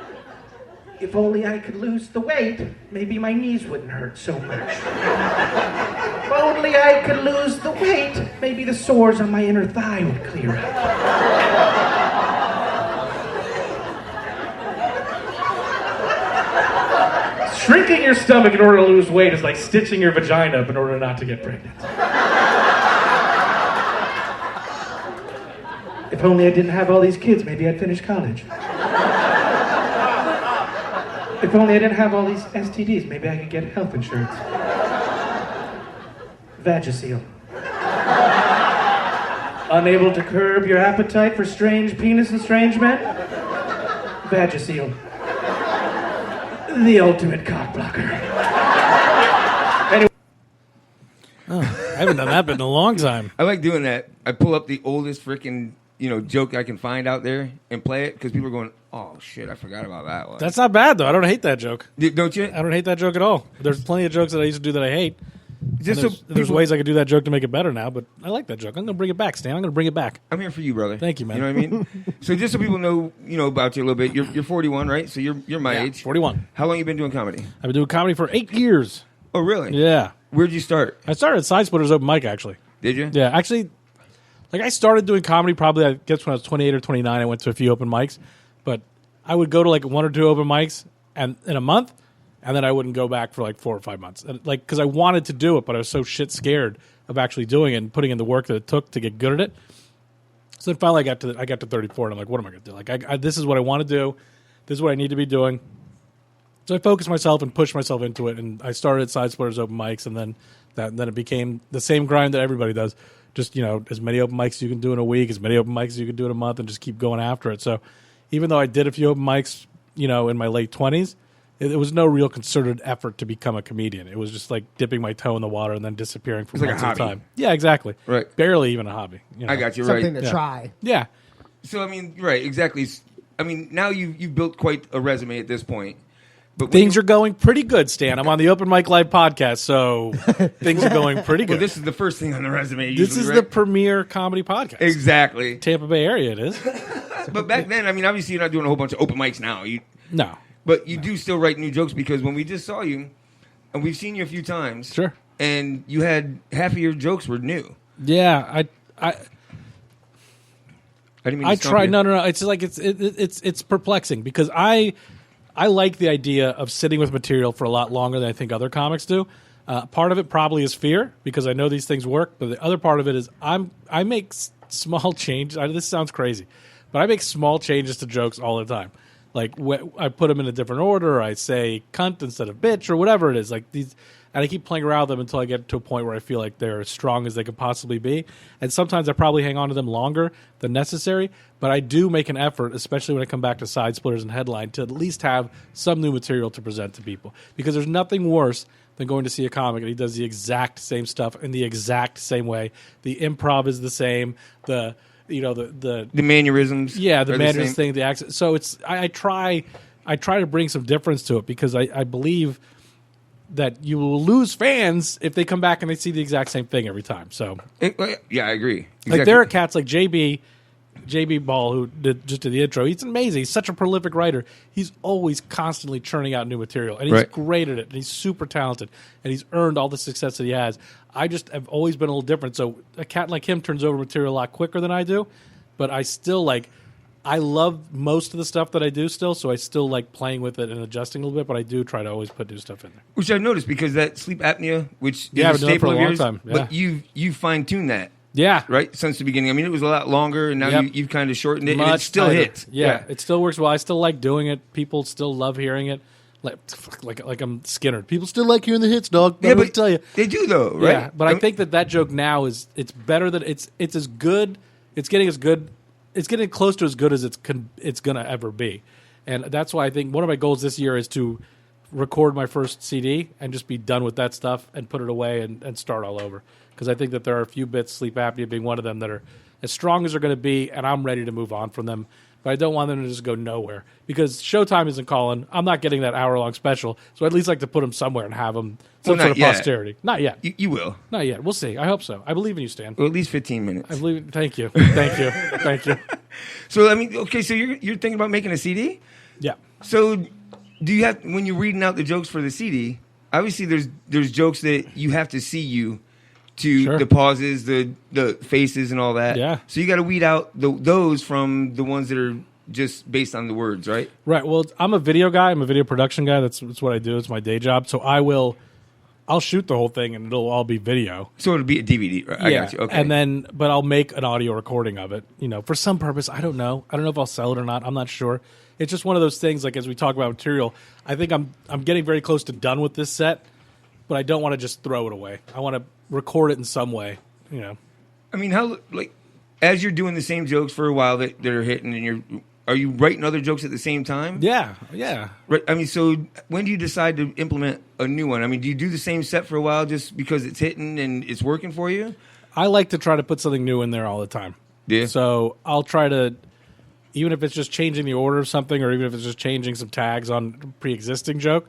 If only I could lose the weight, maybe my knees wouldn't hurt so much. If only I could lose the weight, maybe the sores on my inner thigh would clear up. Shrinking your stomach in order to lose weight is like stitching your vagina up in order not to get pregnant. If only I didn't have all these kids, maybe I'd finish college. If only I didn't have all these STDs, maybe I could get health insurance. Vagisil. Unable to curb your appetite for strange penis and strange men? Vagisil. The ultimate cock blocker. Anyway. Oh, I haven't done that bit in a long time. I like doing that. I pull up the oldest freaking, joke I can find out there and play it because people are going, oh, shit, I forgot about that one. That's not bad, though. I don't hate that joke. Don't you? I don't hate that joke at all. There's plenty of jokes that I used to do that I hate. Just There's, so there's people- ways I could do that joke to make it better now, but I like that joke. I'm going to bring it back, Stan. I'm going to bring it back. I'm here for you, brother. Thank you, man. You know what I mean? So just so people know, about you a little bit, you're 41, right? So you're my age. 41. How long you been doing comedy? I've been doing comedy for 8 years. Oh, really? Yeah. Where'd you start? I started at Side Splitters Open Mic, actually. Did you? Yeah, actually, I started doing comedy probably, I guess, when I was 28 or 29. I went to a few open mics, but I would go to like 1 or 2 open mics and in a month, and then I wouldn't go back for like 4 or 5 months. And, like, because I wanted to do it, but I was so shit scared of actually doing it and putting in the work that it took to get good at it. So then finally I got to 34, and I'm like, what am I going to do? Like, this is what I want to do. This is what I need to be doing. So I focused myself and pushed myself into it, and I started at Side Splitters open mics, and then it became the same grind that everybody does. Just, you know, as many open mics as you can do in a week, as many open mics as you can do in a month, and just keep going after it. So even though I did a few open mics, you know, in my late 20s, it was no real concerted effort to become a comedian. It was just like dipping my toe in the water and then disappearing for months at a time. Yeah, exactly. Right. Barely even a hobby. You know? I got you, Something right. to try. Yeah. So, I mean, right, exactly. I mean, now you've built quite a resume at this point. But things are going pretty good, Stan. I'm on the Open Mic Live podcast, so things are going pretty good. Well, this is the first thing on the resume usually, This is right? the premier comedy podcast. Exactly. Tampa Bay area it is. But back then, I mean, obviously you're not doing a whole bunch of open mics now. No. But you do still write new jokes, because when we just saw you, and we've seen you a few times. Sure. And you had half of your jokes were new. Yeah, I didn't mean to stump try. you. No. It's like it's perplexing because I like the idea of sitting with material for a lot longer than I think other comics do. Part of it probably is fear because I know these things work, but the other part of it is I make small changes. This sounds crazy, but I make small changes to jokes all the time. Like I put them in a different order. Or I say cunt instead of bitch or whatever it is. Like these. And I keep playing around with them until I get to a point where I feel like they're as strong as they could possibly be. And sometimes I probably hang on to them longer than necessary. But I do make an effort, especially when I come back to Side Splitters and Headline, to at least have some new material to present to people. Because there's nothing worse than going to see a comic and he does the exact same stuff in the exact same way. The improv is the same. The mannerisms. Yeah, the mannerisms same. thing, the accent. So it's I try to bring some difference to it because I believe that you will lose fans if they come back and they see the exact same thing every time. So yeah, I agree. Exactly. Like there are cats like JB Ball who did the intro. He's amazing. He's such a prolific writer. He's always constantly churning out new material, and he's great at it. And he's super talented, and he's earned all the success that he has. I just have always been a little different. So a cat like him turns over material a lot quicker than I do, but I still like. I love most of the stuff that I do still, so I still like playing with it and adjusting a little bit, but I do try to always put new stuff in there. Which I've noticed because that sleep apnea, which Yeah, I've is been a doing it for staple a of long yours, time, yeah. but you fine-tuned that. Yeah. Right? Since the beginning. I mean, it was a lot longer, and now Yep. you've kind of shortened it, and Much it still tighter. hits. Yeah, it still works well. I still like doing it. People still love hearing it. Like I'm Skinner. People still like hearing the hits, dog. Yeah, but tell you. they do, though, right? Yeah, but I think that joke now it's better than it's as good. It's getting as good. It's getting close to as good as it's gonna ever be, and that's why I think one of my goals this year is to record my first CD and just be done with that stuff and put it away and start all over. Because I think that there are a few bits, sleep apnea being one of them, that are as strong as they're going to be, and I'm ready to move on from them. But I don't want them to just go nowhere because Showtime isn't calling. I'm not getting that hour-long special, so I'd at least like to put them somewhere and have them some sort of posterity. Not yet. You will. Not yet. We'll see. I hope so. I believe in you, Stan. Well, at least 15 minutes. I believe. Thank you. Thank you. Thank you. So, I mean, okay, so you're thinking about making a CD? Yeah. So, do you have, when you're reading out the jokes for the CD, obviously there's jokes that you have to see you to the pauses, the faces, and all that. Yeah. So you got to weed out those from the ones that are just based on the words, right? Right. Well, I'm a video guy. I'm a video production guy. That's what I do. It's my day job. So I'll shoot the whole thing and it'll all be video. So it'll be a DVD, right? I got you. Okay. And then, but I'll make an audio recording of it, for some purpose. I don't know. I don't know if I'll sell it or not. I'm not sure. It's just one of those things, like as we talk about material, I think I'm getting very close to done with this set, but I don't want to just throw it away. I want to record it in some way, I mean, how, like, as you're doing the same jokes for a while that are hitting, and are you writing other jokes at the same time? Yeah. Right. I mean, so when do you decide to implement a new one? I mean, do you do the same set for a while just because it's hitting and it's working for you? I like to try to put something new in there all the time. Yeah. So I'll try to, even if it's just changing the order of something, or even if it's just changing some tags on a pre-existing joke,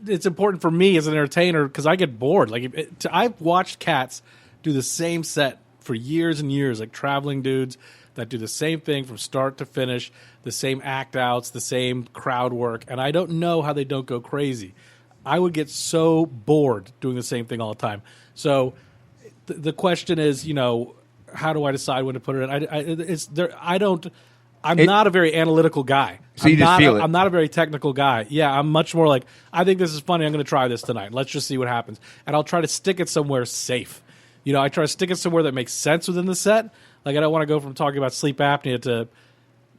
it's important for me as an entertainer because I get bored. Like I've watched cats do the same set for years and years, like traveling dudes that do the same thing from start to finish, the same act outs, the same crowd work, and I don't know how they don't go crazy. I would get so bored doing the same thing all the time. So the question is, how do I decide when to put it in? I'm not a very analytical guy. So you just feel it. I'm not a very technical guy. Yeah, I'm much more like, I think this is funny. I'm going to try this tonight. Let's just see what happens. And I'll try to stick it somewhere safe. You know, I try to stick it somewhere that makes sense within the set. Like, I don't want to go from talking about sleep apnea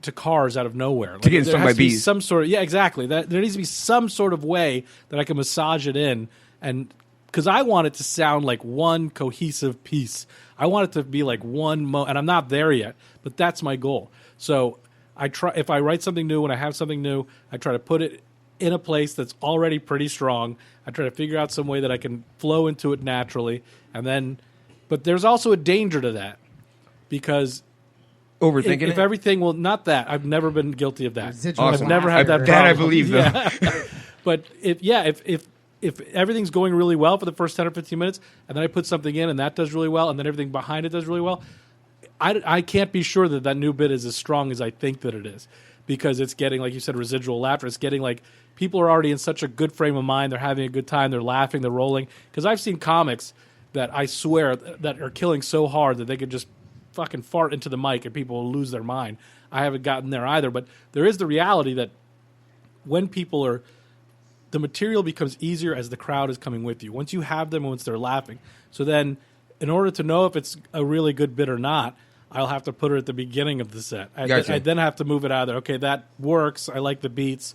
to cars out of nowhere. Like, to get stung by bees. Some sort of, yeah, exactly. There needs to be some sort of way that I can massage it in, and because I want it to sound like one cohesive piece. I want it to be like one and I'm not there yet, but that's my goal. So I try, if I write something new and I have something new, I try to put it in a place that's already pretty strong. I try to figure out some way that I can flow into it naturally, and then, but there's also a danger to that, because overthinking if everything, well, not that. I've never been guilty of that. Awesome. I've never had that problem. That I believe, though. Yeah. But if everything's going really well for the first 10 or 15 minutes, and then I put something in and that does really well, and then everything behind it does really well, I can't be sure that new bit is as strong as I think that it is, because it's getting, like you said, residual laughter. It's getting like people are already in such a good frame of mind. They're having a good time. They're laughing. They're rolling. Because I've seen comics that I swear that are killing so hard that they could just fucking fart into the mic and people will lose their mind. I haven't gotten there either, but there is the reality that when people are, the material becomes easier as the crowd is coming with you. Once you have them, once they're laughing. So then, in order to know if it's a really good bit or not, I'll have to put it at the beginning of the set. I then have to move it out of there. Okay, that works. I like the beats.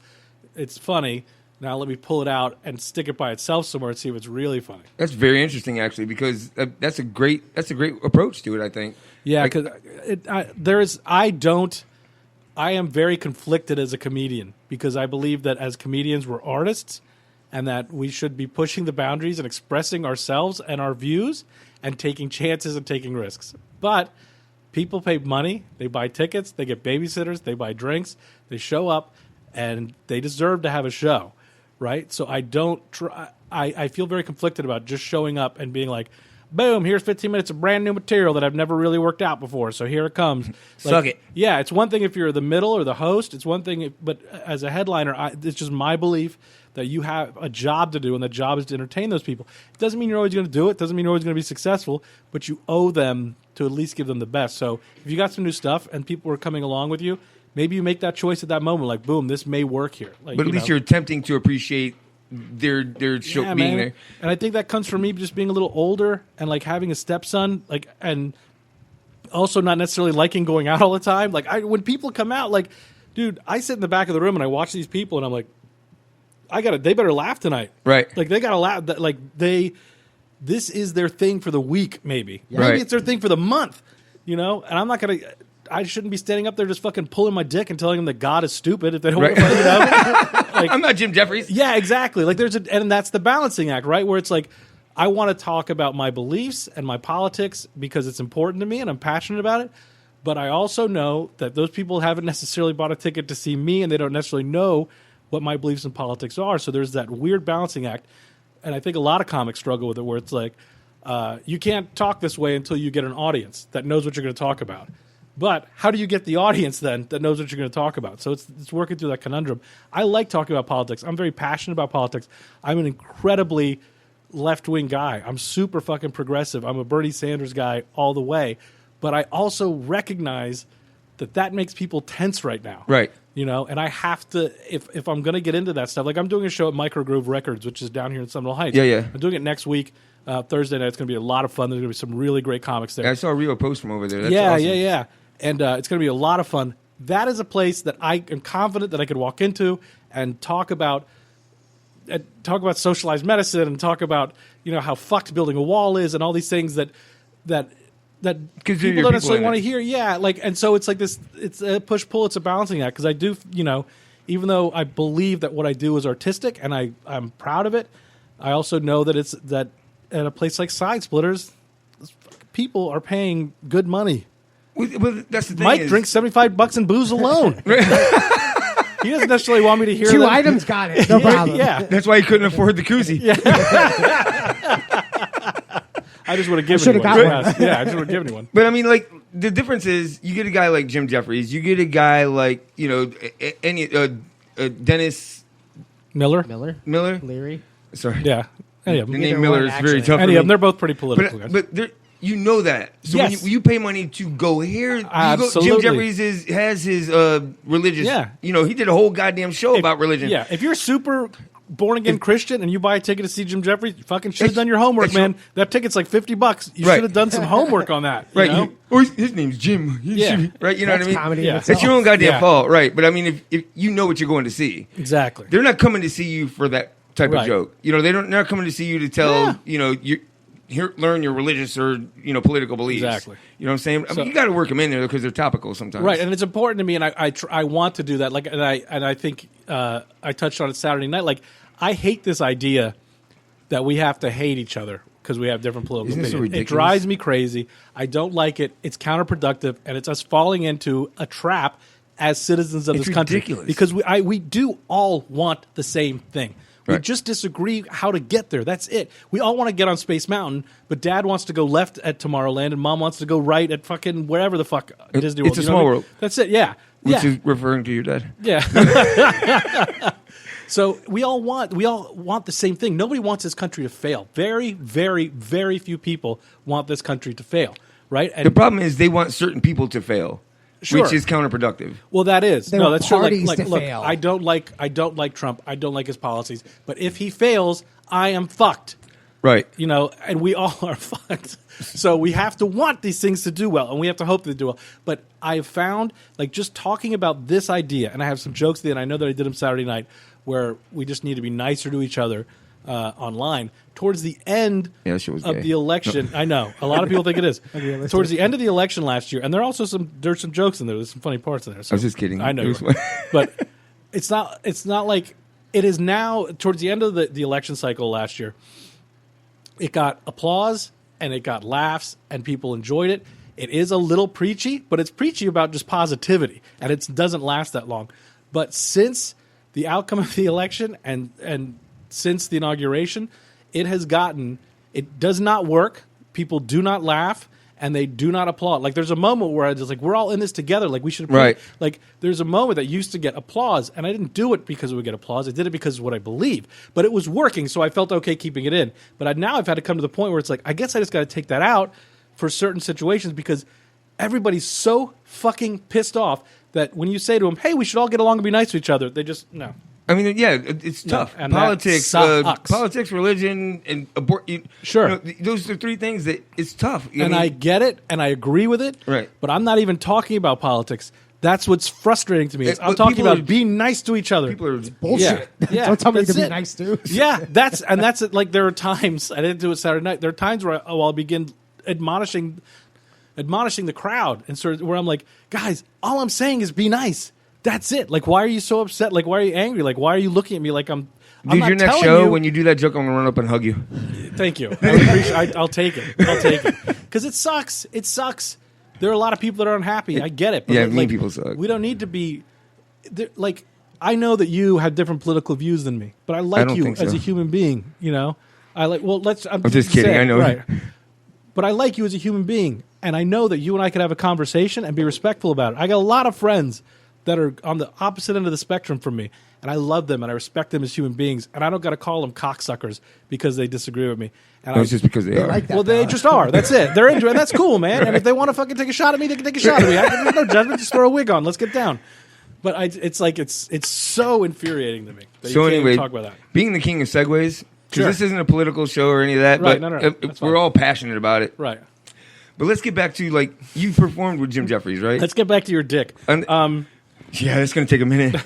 It's funny. Now let me pull it out and stick it by itself somewhere and see if it's really funny. That's very interesting, actually, because that's a great approach to it, I think. Yeah, because I am very conflicted as a comedian, because I believe that as comedians we're artists and that we should be pushing the boundaries and expressing ourselves and our views and taking chances and taking risks. But people pay money, they buy tickets, they get babysitters, they buy drinks, they show up, and they deserve to have a show, right? So I I feel very conflicted about just showing up and being like, boom, here's 15 minutes of brand new material that I've never really worked out before, so here it comes. Suck it. Yeah, it's one thing if you're the middle or the host. It's one thing, but as a headliner, it's just my belief that you have a job to do, and the job is to entertain those people. It doesn't mean you're always going to do it. It doesn't mean you're always going to be successful, but you owe them to at least give them the best. So if you got some new stuff and people are coming along with you, maybe you make that choice at that moment, like, boom, this may work here. Like, but at least you're attempting to appreciate their show being there. And I think that comes from me just being a little older and like having a stepson, like, and also not necessarily liking going out all the time. Like, when people come out, like, dude, I sit in the back of the room and I watch these people and I'm like, they better laugh tonight. Right. Like, they gotta laugh. Like, this is their thing for the week, maybe. Right. Maybe it's their thing for the month, you know? And I shouldn't be standing up there just fucking pulling my dick and telling them that God is stupid if they don't want to, you know? Like, I'm not Jim Jeffries. Yeah, exactly. Like, and that's the balancing act, right? Where it's like, I want to talk about my beliefs and my politics because it's important to me and I'm passionate about it. But I also know that those people haven't necessarily bought a ticket to see me and they don't necessarily know what my beliefs in politics are. So there's that weird balancing act. And I think a lot of comics struggle with it, where it's like, you can't talk this way until you get an audience that knows what you're going to talk about. But how do you get the audience then that knows what you're going to talk about? So it's working through that conundrum. I like talking about politics. I'm very passionate about politics. I'm an incredibly left-wing guy. I'm super fucking progressive. I'm a Bernie Sanders guy all the way. But I also recognize that makes people tense right now. Right. You know, and I have to, if I'm going to get into that stuff, like I'm doing a show at Microgroove Records, which is down here in Seminole Heights. Yeah. I'm doing it next week, Thursday night. It's going to be a lot of fun. There's going to be some really great comics there. I saw a Rio post from over there. That's yeah, awesome. yeah. And it's going to be a lot of fun. That is a place that I am confident that I could walk into and talk about socialized medicine and talk about, you know, how fucked building a wall is and all these things that people don't necessarily want to hear. Yeah, like, and so it's like this. It's a push-pull. It's a balancing act, because I do, you know, even though I believe that what I do is artistic and I'm proud of it, I also know that it's that at a place like Side Splitters, people are paying good money. Well, that's the thing. Mike drinks $75 in booze alone. He doesn't necessarily want me to hear Two that. items, got it. No problem. Yeah. That's why he couldn't afford the koozie. Yeah. I just would have given you one. Yeah, I just would have given you one. But I mean, like, the difference is you get a guy like Jim Jeffries, you get a guy like, you know, Dennis Miller. Leary. Sorry. Yeah. Any of them. The name Miller is very tough. Any of them. They're both pretty political. But You know that. So Yes. when you pay money to go here, Jim Absolutely. Jeffries has his religious. Yeah. You know, he did a whole goddamn show about religion. Yeah, if you're super born again Christian and you buy a ticket to see Jim Jeffries, you fucking should have done your homework, man. That ticket's like $50. You Right. should have done some homework on that. Right. You know? His name's Jim. Yeah. Right. You know what I mean? comedy in Yeah. itself. That's your own goddamn Yeah. fault. Right. But I mean, if you know what you're going to see, Exactly. they're not coming to see you for that type Right. of joke. You know, they're not coming to see you to tell, learn your religious or, political beliefs. Exactly. You know what I'm saying? I So- mean, you got to work them in there because they're topical sometimes. Right, and it's important to me, and I want to do that. Like, and I think I touched on it Saturday night. Like, I hate this idea that we have to hate each other because we have different political Isn't it so opinions. It ridiculous? drives me crazy. I don't like it. It's counterproductive, and it's us falling into a trap as citizens of It's this country. ridiculous. Because we do all want the same thing. We Right. just disagree how to get there. That's it. We all want to get on Space Mountain, but Dad wants to go left at Tomorrowland, and Mom wants to go right at fucking wherever the fuck Disney World. It's a You know small what I mean? world. That's it. Yeah. Which yeah. is referring to your dad. Yeah. So we all want the same thing. Nobody wants this country to fail. Very, very, very few people want this country to fail, right? And The problem is they want certain people to fail, Sure. which is counterproductive. well, that is There no, are that's true. parties Like, to look, fail. I don't like Trump. I don't like his policies. But if he fails, I am fucked. Right. You know, and we all are fucked. So we have to want these things to do well, and we have to hope they do well. But I've found, like, just talking about this idea, and I have some jokes there, and I know that I did them Saturday night, where we just need to be nicer to each other online. Towards the end Yeah, that shit was of gay. the election, I know a lot of people think it is. Towards the end of the election last year, and there's some jokes in there. There's some funny parts in there. So I was just kidding. I know, It was you were. funny. But it's not like it is now. Towards the end of the election cycle last year, it got applause and it got laughs and people enjoyed it. It is a little preachy, but it's preachy about just positivity, and it doesn't last that long. But since the outcome of the election and since the inauguration, it does not work. People do not laugh and they do not applaud. Like, there's a moment where I just like, we're all in this together. Like, we should Right. Like, there's a moment that used to get applause, and I didn't do it because it would get applause. I did it because of what I believe. But it was working, so I felt okay keeping it in. But now I've had to come to the point where it's like, I guess I just got to take that out for certain situations because everybody's so fucking pissed off that when you say to them, hey, we should all get along and be nice to each other, they just, no. I mean, yeah, it's tough. and that Politics, sucks. politics, religion, and abortion. Sure. Those are three things that it's tough. I get it, and I agree with it. Right. But I'm not even talking about politics. That's what's frustrating to me. I'm But talking people about are- being nice to each other. People are Bullshit. Yeah. Don't tell me to that's be it. nice to. Yeah, that's it. Like, there are times I didn't do it Saturday night. There are times where I'll begin admonishing the crowd, and sort of where I'm like, guys, all I'm saying is be nice. That's it. Like, why are you so upset? Like, why are you angry? Like, why are you looking at me like I'm Dude, not your next telling show, you- when you do that joke, I'm going to run up and hug you. Thank you. I would appreciate. I'll take it. I'll take it because it sucks. It sucks. There are a lot of people that are unhappy. I get it. But Yeah, like, mean people suck. We don't need to be like. I know that you have different political views than me, but I like don't you think as so. a human being. You know, I like. Well, I'm just kidding. saying, I know. right? But I like you as a human being, and I know that you and I could have a conversation and be respectful about it. I got a lot of friends that are on the opposite end of the spectrum from me, and I love them and I respect them as human beings, and I don't got to call them cocksuckers because they disagree with me. And It's just because they are. like that. well, they just are. That's it. They're into it. And that's cool, man. And if they want to fucking take a shot at me, they can take a shot at me. There's no judgment. Just throw a wig on. Let's get down. But it's like it's so infuriating to me that you So can't anyway, even talk about that. being the king of segues, because Sure. this isn't a political show or any of that, Right, but no, that's fine. we're all passionate about it. Right. But let's get back to, like, you performed with Jim Jeffries, right? Let's get back to your dick. Yeah, it's going to take a minute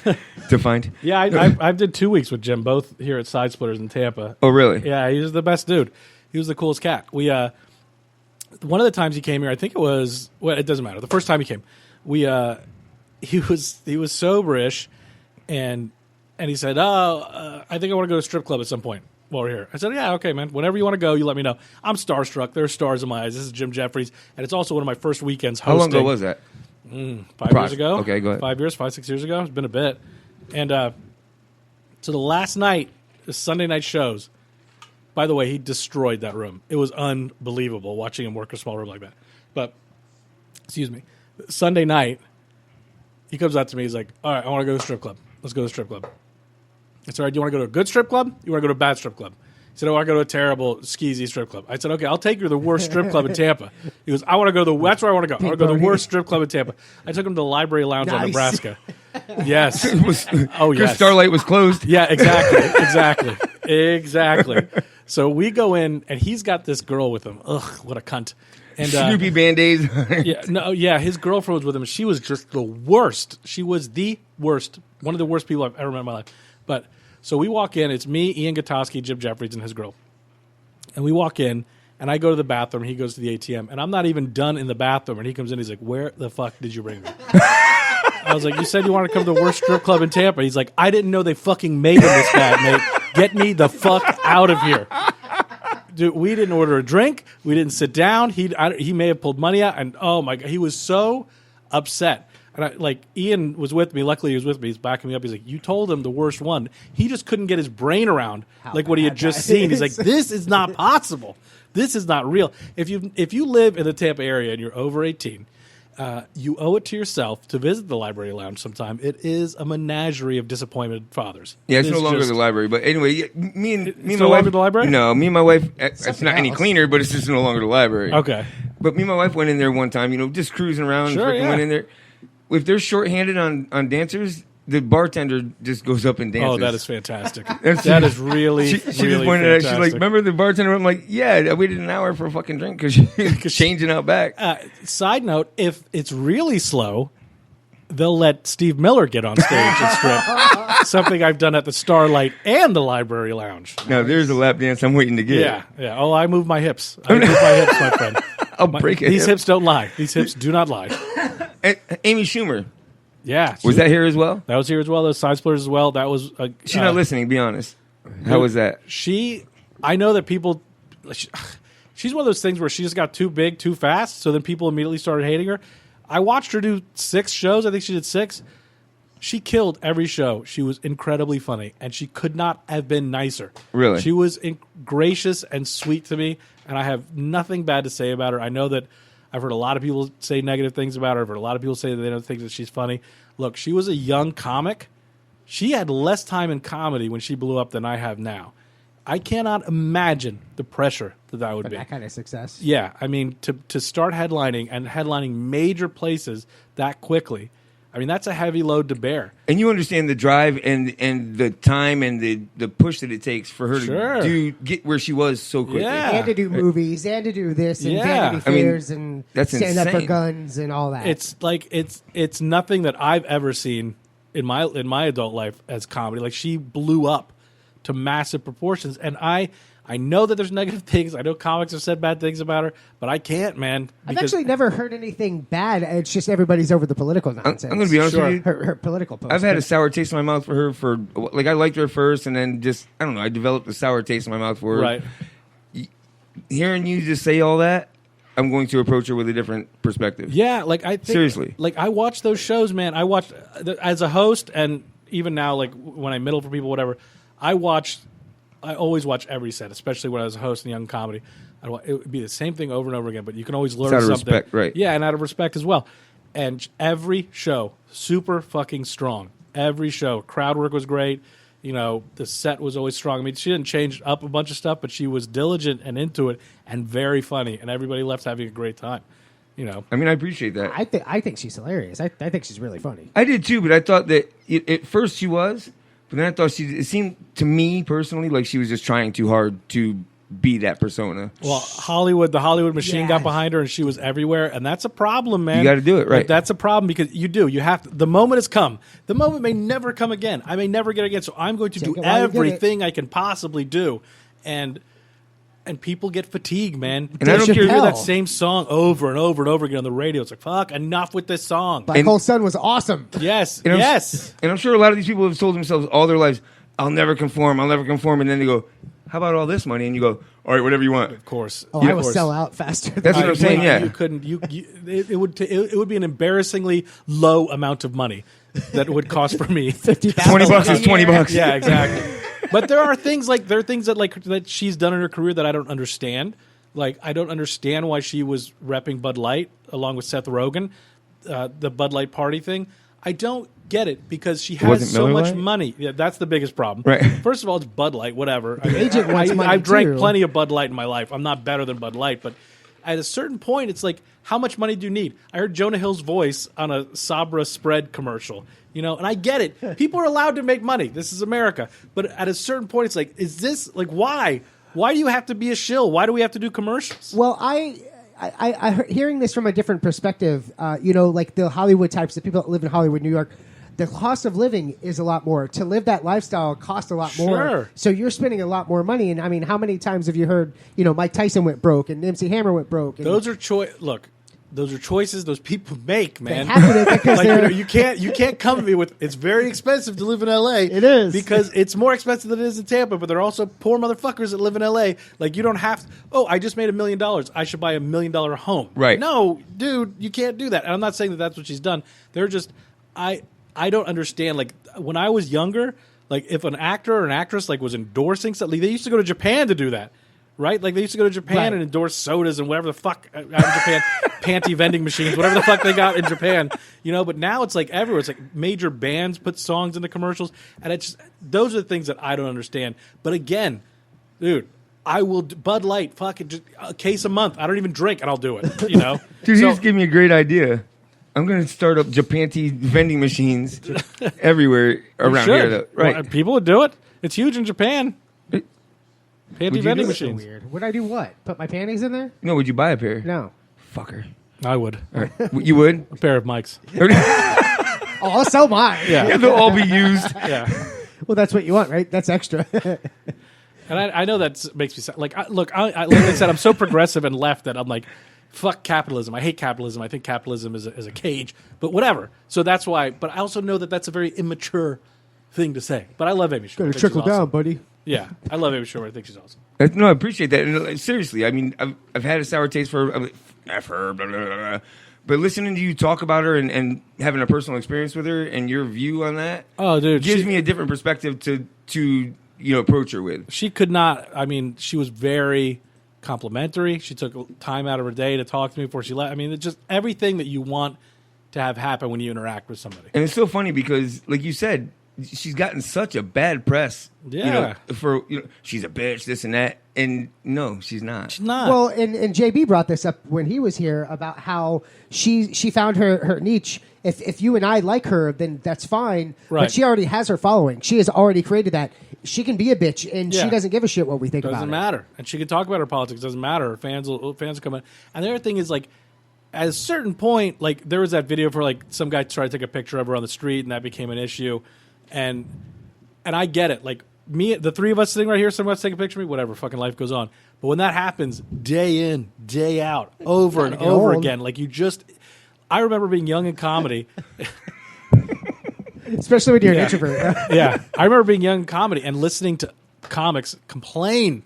to find. Yeah, I did 2 weeks with Jim, both here at Side Splitters in Tampa. Oh, really? Yeah, he was the best dude. He was the coolest cat. We one of the times he came here, I think it was. Well, it doesn't matter. The first time he came, he was soberish, and he said, "Oh, I think I want to go to a strip club at some point while we're here." I said, "Yeah, okay, man. Whenever you want to go, you let me know." I'm starstruck. There are stars in my eyes. This is Jim Jeffries, and it's also one of my first weekends hosting. How long ago was that? 5 years ago. Okay, go ahead. 5 years, 6 years ago. It's been a bit. And so the last night, the Sunday night shows, by the way, he destroyed that room. It was unbelievable watching him work a small room like that. But, excuse me, Sunday night, he comes out to me. He's like, all right, I want to go to a strip club. Let's go to a strip club. I said, all right, do you want to go to a good strip club? You want to go to a bad strip club? He said, I want to go to a terrible skeezy strip club. I said, okay, I'll take you to the worst strip club in Tampa. He goes, I want to go that's where I want to go. I want to go to the worst strip club in Tampa. I took him to the Library Lounge on Nebraska. Yes. Yes. Starlight was closed. Yeah, exactly. So we go in, and he's got this girl with him. Ugh, what a cunt. And Snoopy Band-Aids. His girlfriend was with him. She was just the worst. She was the worst. One of the worst people I've ever met in my life. But so we walk in. It's me, Ian Gutowski, Jim Jeffries, and his girl. And we walk in, and I go to the bathroom. He goes to the ATM, and I'm not even done in the bathroom. And he comes in. He's like, "Where the fuck did you bring me?" I was like, "You said you wanted to come to the worst strip club in Tampa." He's like, "I didn't know they fucking made him this bad, mate. Get me the fuck out of here." Dude, we didn't order a drink. We didn't sit down. He may have pulled money out, and oh my god, he was so upset. And Ian was with me. Luckily, he was with me. He's backing me up. He's like, "You told him the worst one." He just couldn't get his brain around what he had just seen. He's like, "This is not possible. This is not real." If you live in the Tampa area and you're over 18, you owe it to yourself to visit the Library Lounge sometime. It is a menagerie of disappointed fathers. Yeah, it's no longer the library. But anyway, me and my wife. The library? No, me and my wife. It's not any cleaner, but it's just no longer the library. Okay. But me and my wife went in there one time. Just cruising around. Sure, and went in there. If they're shorthanded on dancers, the bartender just goes up and dances. Oh, that is fantastic. That is really, she really just pointed fantastic. out. She's like, "Remember the bartender?" I'm like, "Yeah, I waited an hour for a fucking drink because she's changing out back." Side note: if it's really slow, they'll let Steve Miller get on stage and strip. Something I've done at the Starlight and the Library Lounge. Now there's a lap dance I'm waiting to get. Yeah. Oh, I move my hips. My friend. I'll break it. These hips don't lie. These hips do not lie. Amy Schumer. Yeah. Was that here as well? That was here as well. Those side splitters as well. That was... she's not listening, be honest. How was that? I know that people... She's one of those things where she just got too big too fast, so then people immediately started hating her. I watched her do 6 shows. I think she did 6. She killed every show. She was incredibly funny, and she could not have been nicer. Really? She was gracious and sweet to me, and I have nothing bad to say about her. I know that I've heard a lot of people say negative things about her. I've heard a lot of people say that they don't think that she's funny. Look, she was a young comic. She had less time in comedy when she blew up than I have now. I cannot imagine the pressure that would be. That kind of success. Yeah, I mean, to start headlining and headlining major places that quickly, I mean, that's a heavy load to bear. And you understand the drive and the time and the push that it takes for her to get where she was so quickly. Yeah. And to do movies and to do this and Vanity Fairs and that's stand insane. up for guns and all that. It's like it's nothing that I've ever seen in my adult life as comedy. Like, she blew up to massive proportions, and I know that there's negative things. I know comics have said bad things about her, but I can't, man. I've actually never heard anything bad. It's just everybody's over the political nonsense. I'm going to be honest with you. Her political post. I've had a sour taste in my mouth for her I liked her first, and then just, I don't know, I developed a sour taste in my mouth for her. Right. Hearing you just say all that, I'm going to approach her with a different perspective. Yeah, I think, seriously. I watch those shows, man. I watch as a host, and even now, when I middle for people, whatever, I always watch every set, especially when I was a host in Young Comedy. It would be the same thing over and over again, but you can always learn out of something. Respect, right? Yeah, and out of respect as well. And every show, super fucking strong. Every show, crowd work was great. The set was always strong. I mean, she didn't change up a bunch of stuff, but she was diligent and into it, and very funny. And everybody left having a great time. I mean, I appreciate that. I think she's hilarious. I think she's really funny. I did too, but I thought that at first she was. But then I thought it seemed to me personally like she was just trying too hard to be that persona. Well, the Hollywood machine got behind her, and she was everywhere, and that's a problem, man. You got to do it, right? That's a problem because you have to. The moment has come. The moment may never come again. I may never get it again. So I'm going to do everything I can possibly do, and people get fatigued, man. And I don't care. You hear that same song over and over and over again on the radio. It's like, fuck, enough with this song. Black Hole Sun was awesome. Yes, and yes. And I'm sure a lot of these people have told themselves all their lives, I'll never conform, and then they go, how about all this money? And you go, all right, whatever you want. Of course. I will sell out faster. That's what I'm saying, yeah. You couldn't. It would be an embarrassingly low amount of money that it would cost for me. $50 $20 is $20. Yeah, exactly. But there are things that she's done in her career that I don't understand. Like, I don't understand why she was repping Bud Light along with Seth Rogen, the Bud Light party thing. I don't get it because she wasn't has so Miller much Lite? money. Yeah, that's the biggest problem. Right. First of all, it's Bud Light, whatever. The agent wants money, I've drank too. plenty of Bud Light in my life. I'm not better than Bud Light, but at a certain point, it's like, how much money do you need? I heard Jonah Hill's voice on a Sabra spread commercial, and I get it. People are allowed to make money. This is America. But at a certain point, it's like, is this, like, why? Why do you have to be a shill? Why do we have to do commercials? Well, I hearing this from a different perspective, like the Hollywood types, the people that live in Hollywood, New York, the cost of living is a lot more. To live that lifestyle costs a lot more. Sure. So you're spending a lot more money. And I mean, how many times have you heard, Mike Tyson went broke and MC Hammer went broke? And Those are those are choices those people make, man. They have to make because you can't come to me with it's very expensive to live in LA. It is. Because it's more expensive than it is in Tampa, but there are also poor motherfuckers that live in LA. Like you don't have I just made $1 million. I should buy $1 million home. Right. No, dude, you can't do that. And I'm not saying that that's what she's done. They're just I don't understand. Like when I was younger, like if an actor or an actress like was endorsing something, they used to go to Japan to do that. Right? Like they used to go to Japan and endorse sodas and whatever the fuck out in Japan, panty vending machines, whatever the fuck they got in Japan, but now it's like everywhere. It's like major bands put songs in the commercials, and it's just, those are the things that I don't understand. But again, dude, I will Bud Light, fucking just a case a month. I don't even drink, and I'll do it. Dude, you just gave me a great idea. I'm going to start up Japanty vending machines everywhere around here. Though. Right? Well, people would do it. It's huge in Japan. Panty vending machines. So weird. Would I do what? Put my panties in there? No, would you buy a pair? No. Fucker. I would. All right. You would? A pair of mics. Oh, so mine. Yeah. They'll all be used. Yeah. Well, that's what you want, right? That's extra. And I know that makes me sound like, like I said, I'm so progressive and left that I'm like, fuck capitalism. I hate capitalism. I think capitalism is a cage, but whatever. So that's why. But I also know that that's a very immature thing to say. But I love Amy Schumer. Got to trickle down, buddy. Yeah, I love Amy Schumer. I think she's awesome. No, I appreciate that. And seriously, I mean, I've had a sour taste for her. F her, blah, blah, blah, blah. But listening to you talk about her and having a personal experience with her and your view on that, dude, gives me a different perspective to approach her with. She could not. I mean, she was very complimentary. She took time out of her day to talk to me before she left. I mean, it's just everything that you want to have happen when you interact with somebody. And it's so funny because, like you said, she's gotten such a bad press. Yeah. For she's a bitch, this and that. And no, she's not. She's not. Well, and JB brought this up when he was here about how she found her niche. If you and I like her, then that's fine. Right. But she already has her following. She has already created that. She can be a bitch, and she doesn't give a shit what we think about it. Doesn't matter. And she can talk about her politics. Doesn't matter. Her fans will come in. And the other thing is, like, at a certain point, like, there was that video for, like, some guy tried to take a picture of her on the street, and that became an issue. And I get it. Like, the three of us sitting right here, someone wants to take a picture of me, whatever, fucking life goes on. But when that happens, day in, day out, over and over again, like, I remember being young in comedy. Especially when you're an introvert. Yeah. I remember being young in comedy and listening to comics complain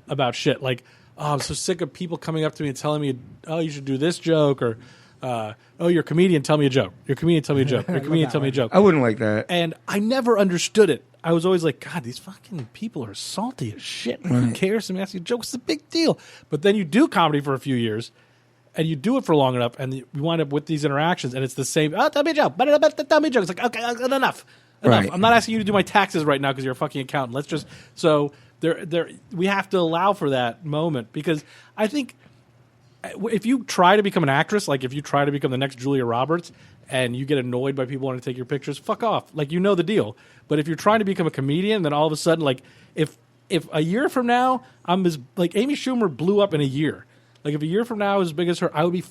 about shit. Like, oh, I'm so sick of people coming up to me and telling me, oh, you should do this joke, or, oh, you're a comedian, tell me a joke. You're a comedian, tell me a joke. You're a comedian, tell me a joke. I wouldn't like that. And I never understood it. I was always like, God, these fucking people are salty as shit. Like, who cares? I'm asking a joke. It's a big deal. But then you do comedy for a few years, and you do it for long enough, and you wind up with these interactions, and it's the same. Oh, tell me a joke. Tell me a joke. It's like, okay, enough. Right. I'm not asking you to do my taxes right now because you're a fucking accountant. Let's just we have to allow for that moment, because I think if you try to become an actress, like if you try to become the next Julia Roberts, and you get annoyed by people wanting to take your pictures, fuck off. Like, you know the deal. But if you're trying to become a comedian, then all of a sudden, like, if a year from now I'm as like Amy Schumer blew up in a year. Like, if a year from now I was as big as her, I would be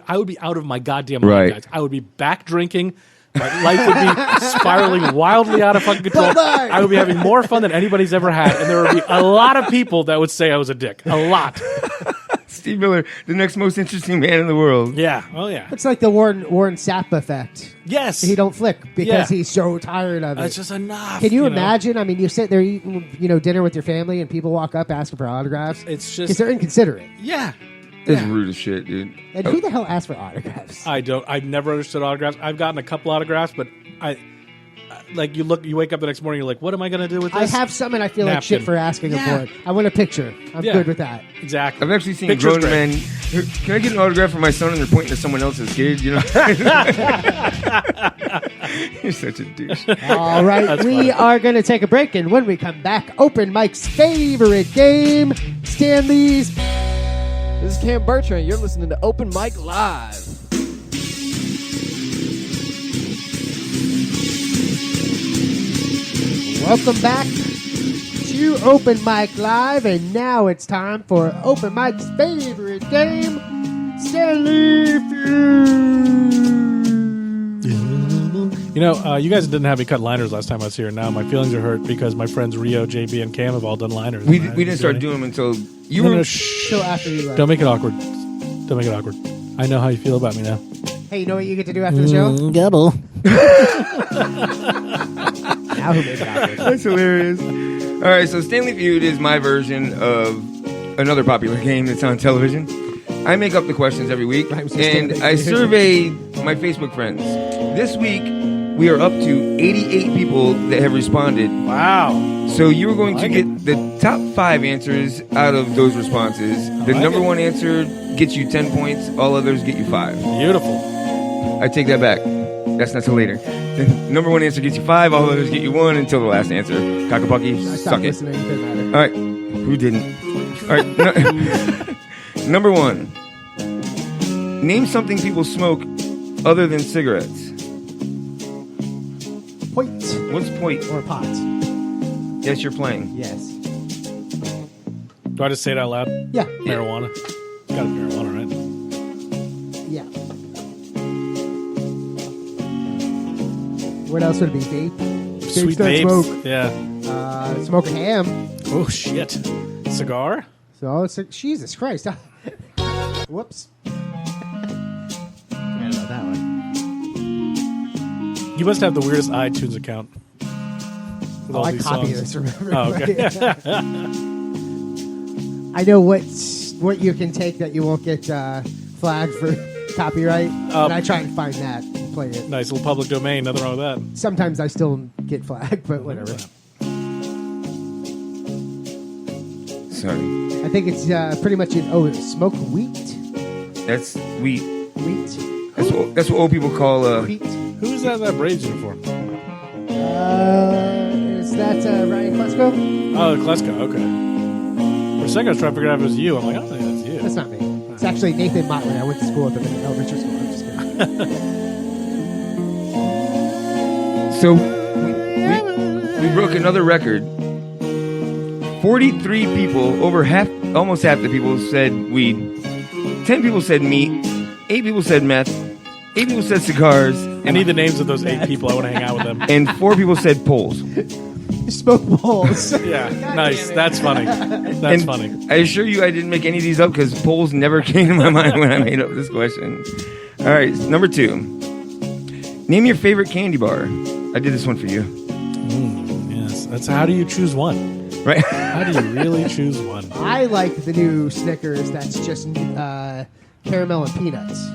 I would be out of my goddamn mind, guys. I would be back drinking. My life would be spiraling wildly out of fucking control. I would be having more fun than anybody's ever had, and there would be a lot of people that would say I was a dick. A lot. Steve Miller, the next most interesting man in the world. Yeah. Oh, yeah. It's like the Warren Sapp effect. Yes. He don't flick because he's so tired of it. It's just enough. Can you imagine? I mean, you sit there eating, dinner with your family, and people walk up asking for autographs. It's just because they're inconsiderate. Yeah. It's rude as shit, dude. And who the hell asks for autographs? I've never understood autographs. I've gotten a couple autographs, but you wake up the next morning, you're like, what am I going to do with this? I have some, and I feel like shit for asking for it. I want a picture. I'm good with that. Exactly. I've actually seen Picture's grown men Can I get an autograph for my son? And they're pointing to someone else's kid. You know. You're such a douche. All right, we are going to take a break, and when we come back, Open Mike's favorite game, Stanley's. This is Cam Bertrand. You're listening to Open Mic Live. Welcome back to Open Mic Live, and now it's time for Open Mike's favorite game, Stanley Feud. You know, you guys didn't have me cut liners last time I was here. Now my feelings are hurt because my friends Rio, JB, and Cam have all done liners. We didn't start doing them until you were. Till after you left. Don't make it awkward. Don't make it awkward. I know how you feel about me now. Hey, you know what you get to do after the show? Gobble. Now who made it awkward? That's hilarious. All right, so Stanley Feud is my version of another popular game that's on television. I make up the questions every week, and I survey my Facebook friends. This week, we are up to 88 people that have responded. Wow. So you're going to get the top 5 answers out of those responses. The number one answer gets you 10 points. All others get you 5. Beautiful. I take that back. That's not till later. The number one answer gets you 5. All others get you 1 until the last answer. Cockabucky, suck it. All right. Who didn't? All right. Number 1. Name something people smoke other than cigarettes. Point. What's point? Or pot. Yes, you're playing. Yes. Do I just say it out loud? Yeah. Marijuana. It's got to be marijuana, right? Yeah. What else would it be? Vape? Sweet don't vapes. Smoke. Yeah. Smoke a ham. Oh, shit. Cigar? So it's like, Jesus Christ. Whoops. Forgot about that one. You must have the weirdest iTunes account. With all I these copy songs. this, remember? Oh, okay. I know what you can take that you won't get flagged for copyright. And I try and find that and play it. Nice little public domain. Nothing wrong with that. Sometimes I still get flagged, but whatever. Sorry. I think it's pretty much smoke wheat. That's wheat. Wheat. That's what old people call wheat. Who is that Braves uniform? Is that Ryan Klesko? Oh, Klesko. Okay. For a second, I was trying to figure out if it was you. I'm like, I don't think that's you. That's not me. It's actually Nathan Motley. I went to school at the elementary school. I'm just kidding. So we broke another record. 43 people, almost half the people said weed. 10 people said meat. 8 people said meth. 8 people said cigars. I need the names of those 8 people. I want to hang out with them. And 4 people said poles. Smoke poles. Yeah, nice. That's funny. That's funny. I assure you I didn't make any of these up because poles never came to my mind when I made up this question. All right, number 2. Name your favorite candy bar. I did this one for you. Yes, that's how do you choose one? Right. How do you really choose one? I like the new Snickers that's just caramel and peanuts.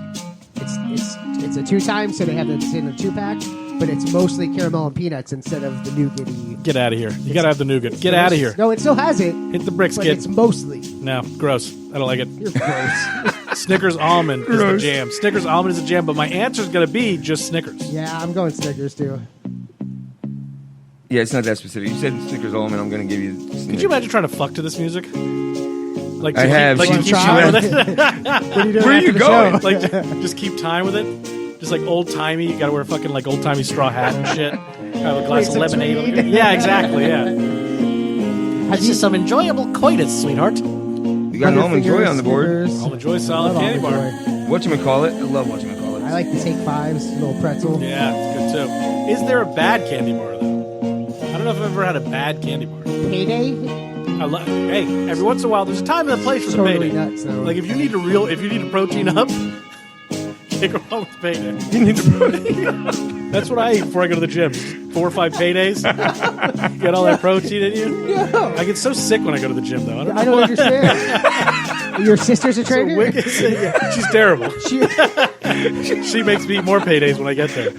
It's a 2-time, so they have it in a 2-pack, but it's mostly caramel and peanuts instead of the nougat-y. Get out of here. You got to have the nougat. Get out of here. No, it still has it. Hit the bricks, but kid. it's mostly. No, gross. I don't like it. You're gross. Snickers almond is the jam. Snickers almond is the jam, but my answer is going to be just Snickers. Yeah, I'm going Snickers, too. Yeah, it's not that specific. You said Snickers almond. I'm going to give you Snickers. Could you imagine trying to fuck to this music? Like I have. Like You keep try? time with it. What are you doing Where are after you the going? show? Like just keep time with it. Just like old timey. You got to wear fucking like old timey straw hat and shit. Have a glass of Wait, some lemonade. tweed? Yeah, exactly. Yeah. This is some enjoyable coitus, sweetheart. You got an almond joy on the board. Snickers. Almond Joy solid Love candy bar. Almond Joy. Whatchamacallit? I love whatchamacallit. I like the Take Fives, little pretzel. Yeah, it's good too. Is there a bad candy bar though? I don't know if I've ever had a bad candy bar. Payday? Hey, every once in a while, there's a time and a place for the Totally payday. nuts, though. Like if you need to protein up, can't go wrong with payday. You need to protein. That's what I eat before I go to the gym. 4 or 5 paydays. Get all that protein in you. No. I get so sick when I go to the gym, though. I don't understand. Your sister's a trainer? Wicked. Yeah, she's terrible. She makes me eat more paydays when I get there.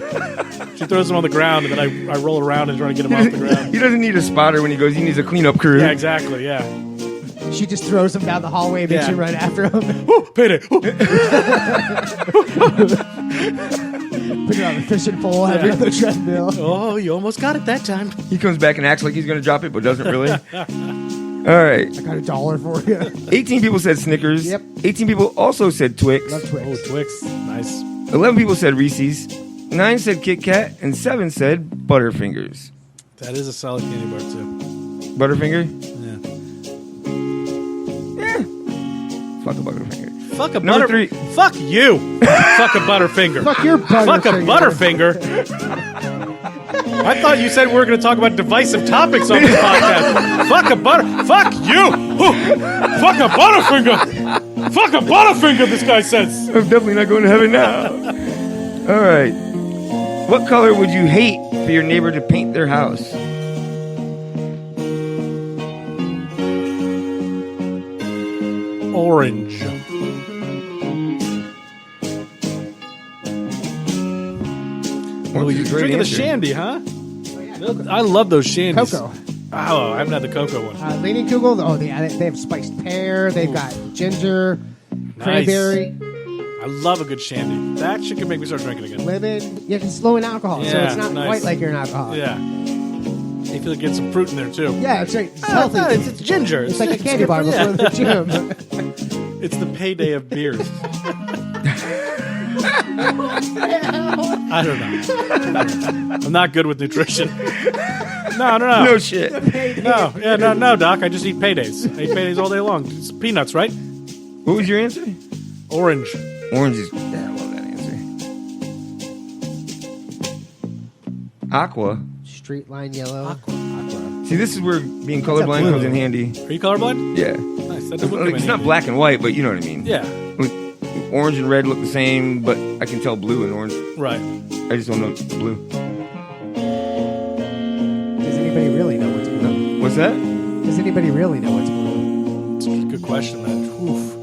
She throws them on the ground, and then I roll around and try to get them off the ground. He doesn't need a spotter when he goes. He needs a cleanup crew. Yeah, exactly. Yeah. She just throws him down the hallway and makes you run after him. Payday. Put it on the fishing pole, have it on the treadmill. Oh, you almost got it that time. He comes back and acts like he's going to drop it, but doesn't really. All right. I got $1 for you. 18 people said Snickers. Yep. 18 people also said Twix. Love Twix. Oh, Twix. Nice. 11 people said Reese's. 9 said Kit Kat. And 7 said Butterfingers. That is a solid candy bar, too. Butterfinger? Yeah. Fuck a Butterfinger. Fuck a Number 3. Fuck you. Fuck a Butterfinger. Fuck your Butterfinger. Fuck a Butterfinger. I thought you said we were going to talk about divisive topics on this podcast. Fuck you. Fuck a Butterfinger. Fuck a Butterfinger, this guy says. I'm definitely not going to heaven now. All right. What color would you hate for your neighbor to paint their house? Orange. Oh, you're drinking the shandy, huh? I love those shandies. Cocoa. Oh, I haven't had the cocoa one. Leaning Kugel. Oh, they have spiced pear. They've got ginger, cranberry, I love a good shandy. That shit can make me start drinking again. lemon. Yeah, it's low in alcohol, so Yeah, it's not nice. quite like you're an alcoholic. Yeah. You feel like get some fruit in there too. Yeah, it's right. It's healthy. No, it's ginger. It's like a candy good bar for- before yeah. the gym. It's the payday of beers. I don't know. I'm not good with nutrition. No. No shit. No, Doc. I just eat paydays. I eat paydays all day long. It's peanuts, right? What was your answer? Orange. Orange is... Yeah, I love that answer. Aqua. Street line yellow. Aqua. See, this is where being colorblind comes in handy. Are you colorblind? Yeah. Nice. That doesn't come in It's not handy. black and white, but you know what I mean. Yeah. Orange and red look the same, but I can tell blue and orange. Right. I just don't know blue. Does anybody really know what's blue? What's that? Does anybody really know what's blue? It's a good question, man. Oof.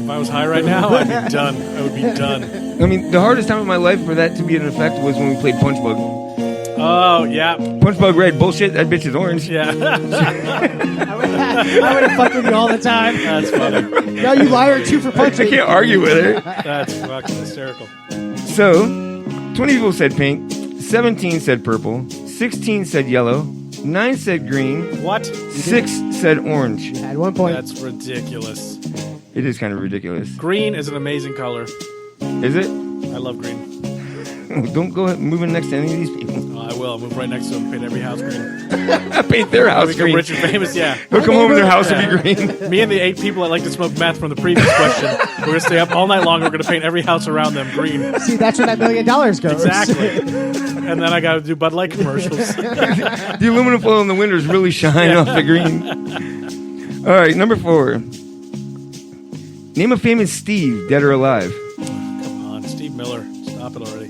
If I was high right now, I'd be done. I would be done. I mean, the hardest time of my life for that to be an effect was when we played Punch Bug. Oh, yeah. Punch Bug red. Bullshit. That bitch is orange. Yeah. I would have fucked with you all the time. That's funny. No, you liar too for punching. I can't argue with her. That's fucking hysterical. So, 20 people said pink. 17 said purple. 16 said yellow. 9 said green. What? 6 said orange. At 1 point. That's ridiculous. It is kind of ridiculous. Green is an amazing color. Is it? I love green. Don't go moving next to any of these people. Oh, I will. I'll move right next to them. Paint every house green. Paint their house Become green. rich and famous, yeah. They'll come over, their house will be green. Me and the 8 people that like to smoke meth from the previous question, we're going to stay up all night long. We're going to paint every house around them green. See, that's where that $1 million goes. Exactly. And then I got to do Bud Light commercials. The aluminum foil in the windows really shine off the green. All right, number 4. Name a famous Steve, dead or alive. Come on, Steve Miller. Stop it already.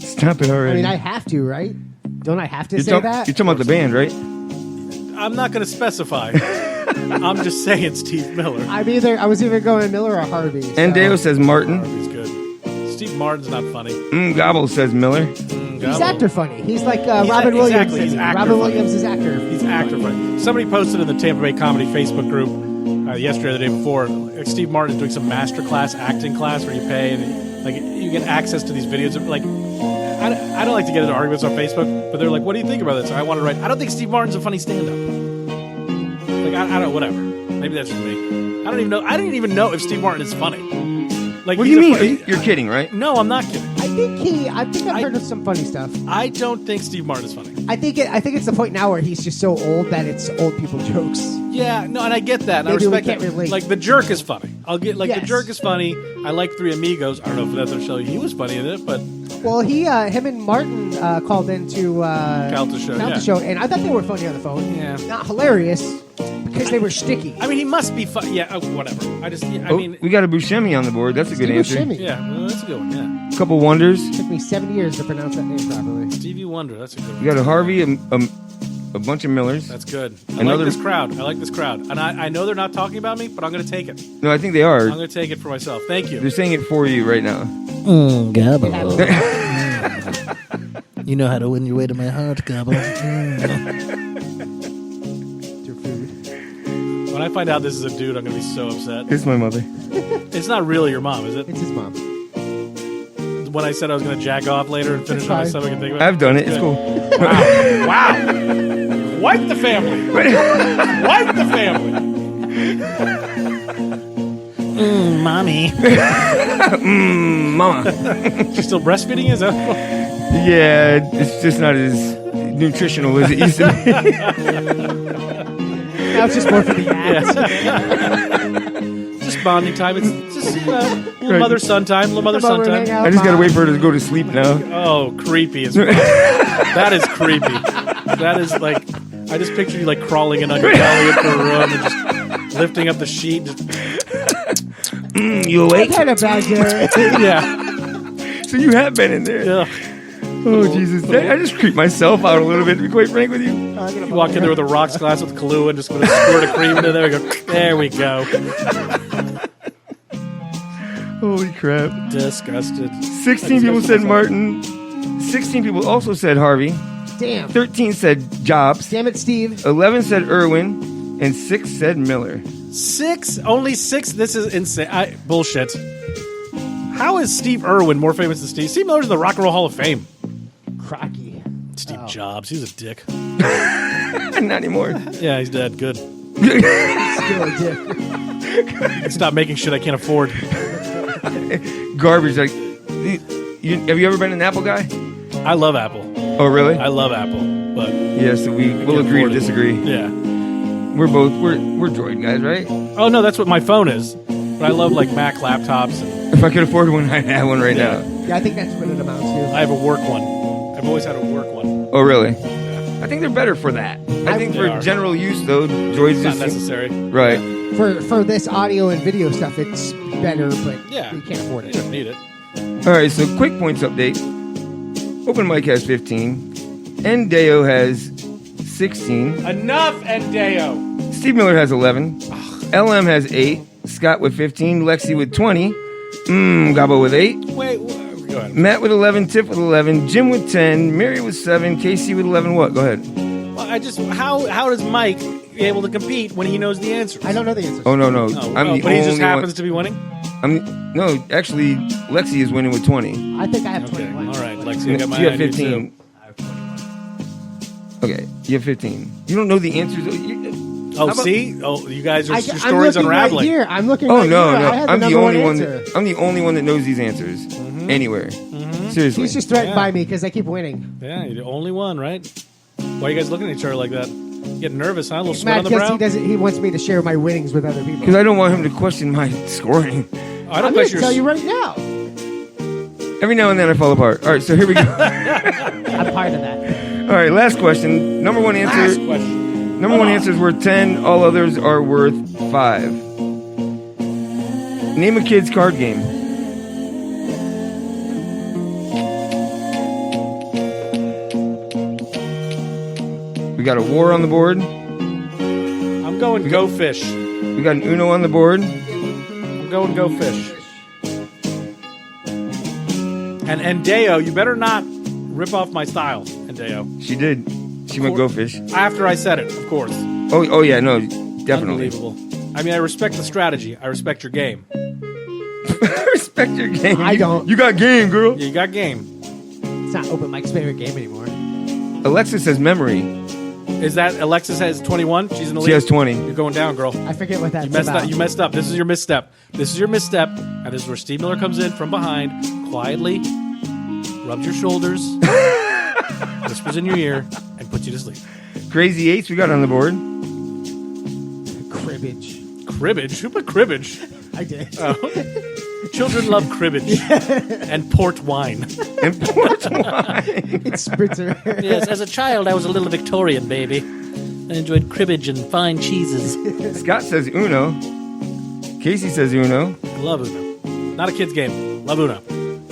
Stop it already. I mean, I have to, right? Don't I have to say that? You're talking about the band, right? I'm not going to specify. I'm just saying Steve Miller. I was either going Miller or Harvey. So. And Deo says Martin. Harvey's good. Steve Martin's not funny. Gobble says Miller. He's actor funny. He's like Robin Williams. Exactly. He's actor Robin funny. Williams is actor. He's actor funny. Somebody posted in the Tampa Bay Comedy Facebook group yesterday or the day before. Steve Martin is doing some master class, acting class, where you pay and you get access to these videos. Like, I don't like to get into arguments on Facebook, but they're like, "What do you think about this?" I want to write. I don't think Steve Martin's a funny stand-up. Like, I don't. Whatever. Maybe that's just me. I don't even know. I didn't even know if Steve Martin is funny. Like, What do you mean? You're kidding, right? No, I'm not kidding. I think I've heard of some funny stuff. I don't think Steve Martin is funny. I think it's the point now where he's just so old that it's old people jokes. Yeah, no, and I get that. And Maybe I we respect can't that. relate. Like, The Jerk is funny. I'll get, like, Yes. The Jerk is funny. I like Three Amigos. I don't know if that's a show he was funny in it, but... Well, him and Martin called into Calta Show, and I thought they were funny on the phone. Yeah. Not hilarious, because they were sticky. I mean, he must be funny. Yeah, whatever. I mean... We got a Buscemi on the board. That's a good Steve answer. Buscemi. Yeah, well, that's a good one, yeah. Couple wonders. Took me 7 years to pronounce that name properly. Stevie Wonder, that's a good one. We got a Harvey, a bunch of Millers. That's good. I Another- like this crowd. And I know they're not talking about me, but I'm going to take it. No, I think they are. I'm going to take it for myself. Thank you. They're saying it for you right now. Gobble. You know how to win your way to my heart, Gobble. When When I find out this is a dude, I'm going to be so upset. It's my mother. It's not really your mom, is it? It's his mom. When I said I was going to jack off later and finish on my stomach and think about it. I've done it. It's cool. Wow. Wipe the family. Wipe the family. Mommy. Mama. She's still breastfeeding you? Is that Yeah, it's just not as nutritional as it used to be. Now it's just more for the ads. Just bonding time. It's just little mother-son time. Little mother-son time. I just gotta wait for her to go to sleep now. Oh, creepy as fuck. That is creepy. That is like, I just picture you like crawling in on your belly into a room and just lifting up the sheet. Just, you awake? I've had a bad day. Yeah. So you have been in there. Yeah. Oh, Jesus. I just creeped myself out a little bit, to be quite frank with you. You walk in there with a rocks glass with Kahlua and just put a squirt of cream into there. We go, there we go. Holy crap. Disgusted. 16 people said Martin. 16 people also said Harvey. Damn. 13 said Jobs. Damn it, Steve. 11 said Irwin. And 6 said Miller. 6? Only 6? This is insane. Bullshit. How is Steve Irwin more famous than Steve? Steve Miller's in the Rock and Roll Hall of Fame. Crocky. Steve Jobs. He's a dick. Not anymore. Yeah, he's dead. Good. Still a dick. Stop making shit I can't afford. Garbage. Like, have you ever been an Apple guy? I love Apple. Oh, really? I love Apple, but yeah. So we'll agree to disagree. Yeah. We're Droid guys, right? Oh no, that's what my phone is. But I love like Mac laptops. And if I could afford one, I'd have one right now. Yeah, I think that's what it amounts to. I have a work one. I've always had a work one. Oh, really? Yeah. I think they're better for that. I think for general use, though, Droids it's not necessary. Right. For this audio and video stuff, it's better, but yeah, we can't afford it. You don't need it. All right, so quick points update. Open Mic has 15. Endeo has 16. Enough, Endeo. Steve Miller has 11. LM has 8. Scott with 15. Lexi with 20. Gabo with 8. Wait, go ahead. Matt with 11. Tiff with 11. Jim with 10. Mary with 7. Casey with 11. What? Go ahead. Well, how does Mike be able to compete when he knows the answers? I don't know the answers. Oh, no. But he just happens to be winning? No, actually, Lexi is winning with 20. I think I have 21. All right, Lexi, I got my You have idea 15. too. Okay, you have 15. You don't know the answers. See? Oh, you guys are your I'm stories looking unraveling. Right here. I'm looking Oh, right no. here. I have I'm the only one. answer. I'm the only one that knows these answers anywhere. Seriously. He's just threatened by me because I keep winning. Yeah, you're the only one, right? Why are you guys looking at each other like that? Getting nervous, huh? A little He's sweat mad on the because brow? he wants me to share my winnings with other people. Because I don't want him to question my scoring. I'm going to tell you right now. Every now and then I fall apart. All right, so here we go. I'm part of that. All right, last question. Number one answer. Last question. Number one answer is worth 10. All others are worth 5. Name a kid's card game. We got a war on the board. I'm going Go Fish. We got an Uno on the board. I'm going Go Fish. And Endeo, you better not rip off my style, Endeo. She did. She went Go Fish. After I said it, of course. Oh yeah, no, definitely. Unbelievable. I mean, I respect the strategy. I respect your game. I respect your game. I don't. You got game, girl. Yeah, you got game. It's not Open Mike's favorite game anymore. Alexis says memory. Is that Alexis has 21? She's in the lead? She has 20. You're going down, girl. I forget what that's You messed about. up. You messed up. This is your misstep. This is your misstep. And this is where Steve Miller comes in from behind, quietly, rubs your shoulders, whispers in your ear, and puts you to sleep. Crazy Eights we got on the board. Cribbage. Cribbage? Who put cribbage? I did. Oh. Children love cribbage and port wine. And port wine. It's spritzer. Yes, as a child, I was a little Victorian baby. I enjoyed cribbage and fine cheeses. Scott says Uno. Casey says Uno. I love Uno. Not a kid's game. Love Uno.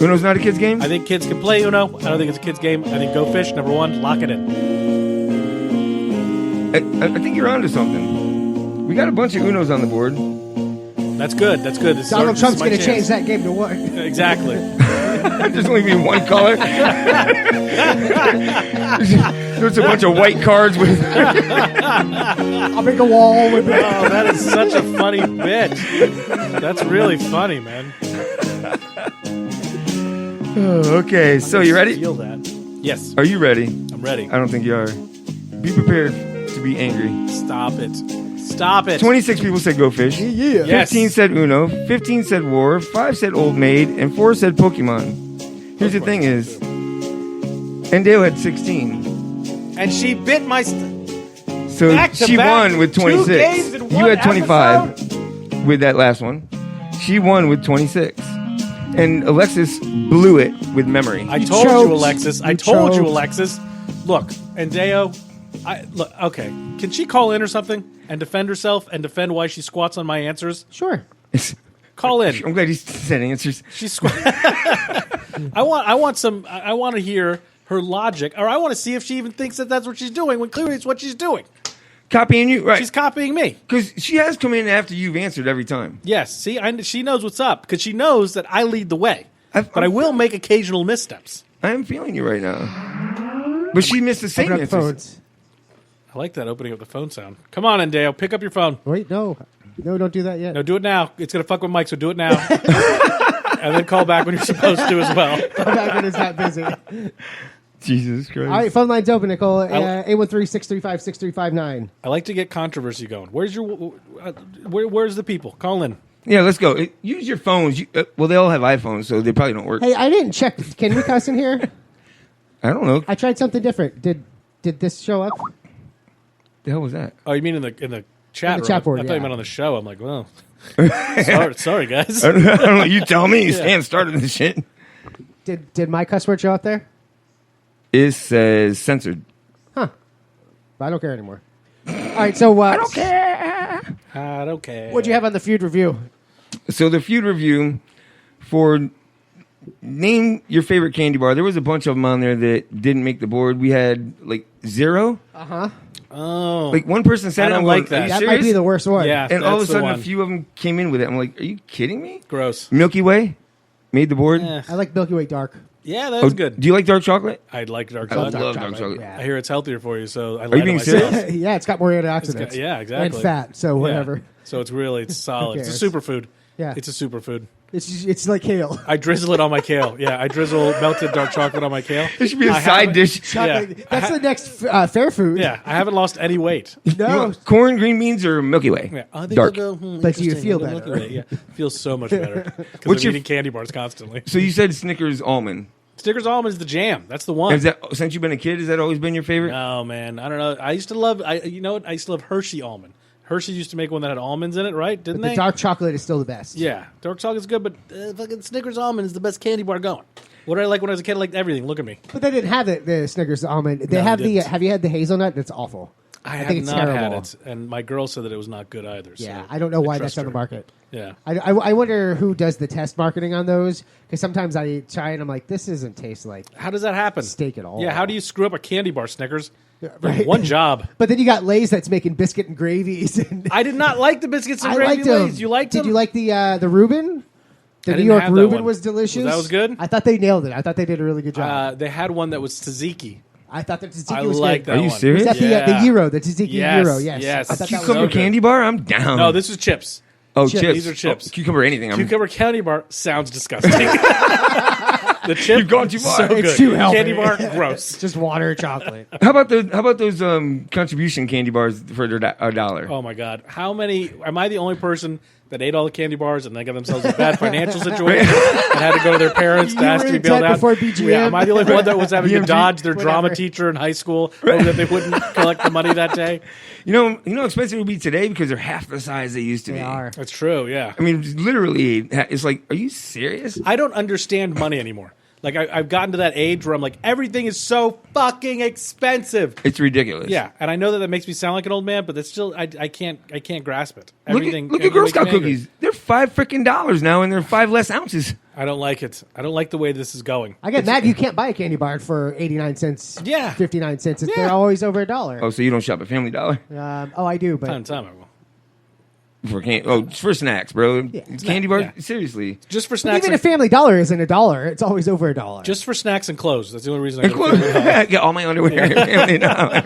Uno's not a kid's game? I think kids can play Uno. I don't think it's a kid's game. I think Go Fish, number one, lock it in. I think you're onto something. We got a bunch of Unos on the board. That's good. That's good. This Donald is Trump's my going to chance. change that game to what? Exactly. There's only be one color. There's a bunch of white cards with. I'll make a wall with it. Oh, that is such a funny bit. That's really funny, man. Oh, okay, so you ready? Feel that? Yes. Are you ready? I'm ready. I don't think you are. Be prepared to be angry. Stop it. Stop it. 26 people said Go Fish. Yeah. 15 said Uno. 15 said War. 5 said Old Maid. And 4 said Pokemon. Here's the thing is, Endale had 16. And she bit my... So Back to she back, won with 26. 2 games in You one had 25 episode? with that last one. She won with 26. And Alexis blew it with memory. I told you, Alexis. I told you, Alexis. Look, Endeo, look, okay. Can she call in or something and defend herself and defend why she squats on my answers? Sure. Call in. I'm glad you said answers. I want to hear her logic, or I want to see if she even thinks that that's what she's doing when clearly it's what she's doing. Copying you, right? She's copying me. Because she has come in after you've answered every time. Yes, see, she knows what's up because she knows that I lead the way. But I will make occasional missteps. I am feeling you right now. But she missed the same Open up the answers. phones. I like that opening up the phone sound. Come on, Endeo, pick up your phone. Wait, no. No, don't do that yet. No, do it now. It's going to fuck with Mike, so do it now. And then call back when you're supposed to as well. Call back when it's not busy. Jesus Christ. All right, phone line's open, Nicole. 813-635-6359. I like to get controversy going. Where's the people? Call in. Yeah, let's go. Use your phones. Well, they all have iPhones, so they probably don't work. Hey, I didn't check. Can we cuss in here? I don't know. I tried something different. Did this show up? The hell was that? Oh, you mean in the chat In the room? chat board, I thought you yeah. meant on the show. I'm like, well, sorry, guys. I don't know. You tell me. Yeah. Stan started this shit. Did my cuss word show up there? It says censored. Huh. I don't care anymore. All right, so I don't care. I don't care. What'd you have on the feud review? So the feud review for name your favorite candy bar. There was a bunch of them on there that didn't make the board. We had like 0. Uh-huh. Oh. Like one person said I it. don't I'm like going, that. Are you That serious? might be the worst one. Yeah, And all of a that's the sudden, a one. few of them came in with it. I'm like, are you kidding me? Gross. Milky Way made the board. Yeah, I like Milky Way Dark. that's good. Do you like dark chocolate? I like dark I chocolate. love dark chocolate. Yeah. I hear it's healthier for you, so I Are lie you to being myself. serious? Yeah, it's got more antioxidants. Yeah, exactly. And fat, so whatever. Yeah. So it's solid. Who It's a cares? superfood. Yeah. It's a superfood. It's like kale. I drizzle it on my kale. Yeah, I drizzle melted dark chocolate on my kale. It should be a I side haven't- dish. Chocolate. Yeah. That's the next fair food. Yeah, I haven't lost any weight. No. Corn, green beans, or Milky Way? Yeah, I think Dark. I'll go, But do you interesting. feel I'll go better? Milky Way. Yeah, feels so much better because What's I'm your- eating candy bars constantly. So you said Snickers almond. Snickers almond is the jam. That's the one. Has that since you've been a kid? Has that always been your favorite? Oh man, I don't know. I used to love. You know what? I used to love Hershey almond. Hershey used to make one that had almonds in it, right? Didn't But they? the dark chocolate is still the best. Yeah, dark chocolate's good, but fucking Snickers almond is the best candy bar going. What did I like when I was a kid? I liked everything. Look at me. But they didn't have the Snickers almond. They No, have they the. didn't. Have you had the hazelnut? That's awful. I think have it's not terrible. had it, and my girl said that it was not good either. Yeah, so I don't know why trust that's on the her. market. Yeah. I wonder who does the test marketing on those, because sometimes I try and I'm like, this doesn't taste like How does that happen? steak at all. Yeah, how do you screw up a candy bar, Snickers? right. One job. But then you got Lay's that's making biscuit and gravies. And I did not like the biscuits and I gravy liked them. Lay's. You liked them? Did you like the Reuben? The I New didn't York have that Reuben one. was delicious. That was good? I thought they nailed it. I thought they did a really good job. They had one that was tzatziki. I thought the tzatziki I was like good. that Are you one. serious? Was that the Yeah. gyro, the tzatziki Yes, gyro? Yes. yes. I thought that was Cucumber so good. candy bar? I'm down. No, this is chips. Oh, chips. chips. These are chips. Oh, cucumber anything. Cucumber candy bar sounds disgusting. The chip, You've gone too far. So It's good. too healthy. Candy bar, gross. Just water, chocolate. How about those contribution candy bars for $1? Oh my god! How many? Am I the only person that ate all the candy bars and they got themselves in a bad financial situation and had to go to their parents to You ask were to be in bailed debt out? before BGM. Yeah, am I the only one that was having to BMG, dodge their drama whatever. teacher in high school over that they wouldn't collect the money that day? You know how expensive it would be today because they're half the size they used to They be. are. That's true. Yeah, I mean, literally, it's like, are you serious? I don't understand money anymore. Like I've gotten to that age where I'm like, everything is so fucking expensive. It's ridiculous. Yeah, and I know that makes me sound like an old man, but that's still I can't grasp it. Everything. Look at Girl Scout cookies. They're $5 now, and they're 5 less ounces. I don't like it. I don't like the way this is going. I get mad. You can't buy a candy bar for 89 cents. Yeah. 59 cents. Yeah. They're always over $1. Oh, so you don't shop at Family Dollar? I do, but Time I will. For snacks, bro. Yeah, Candy bar. Seriously, Just for But snacks. even a Family Dollar isn't $1. It's always over $1. Just for snacks and clothes. That's the only reason I And go to clothes. Family Dollar. Get all my underwear.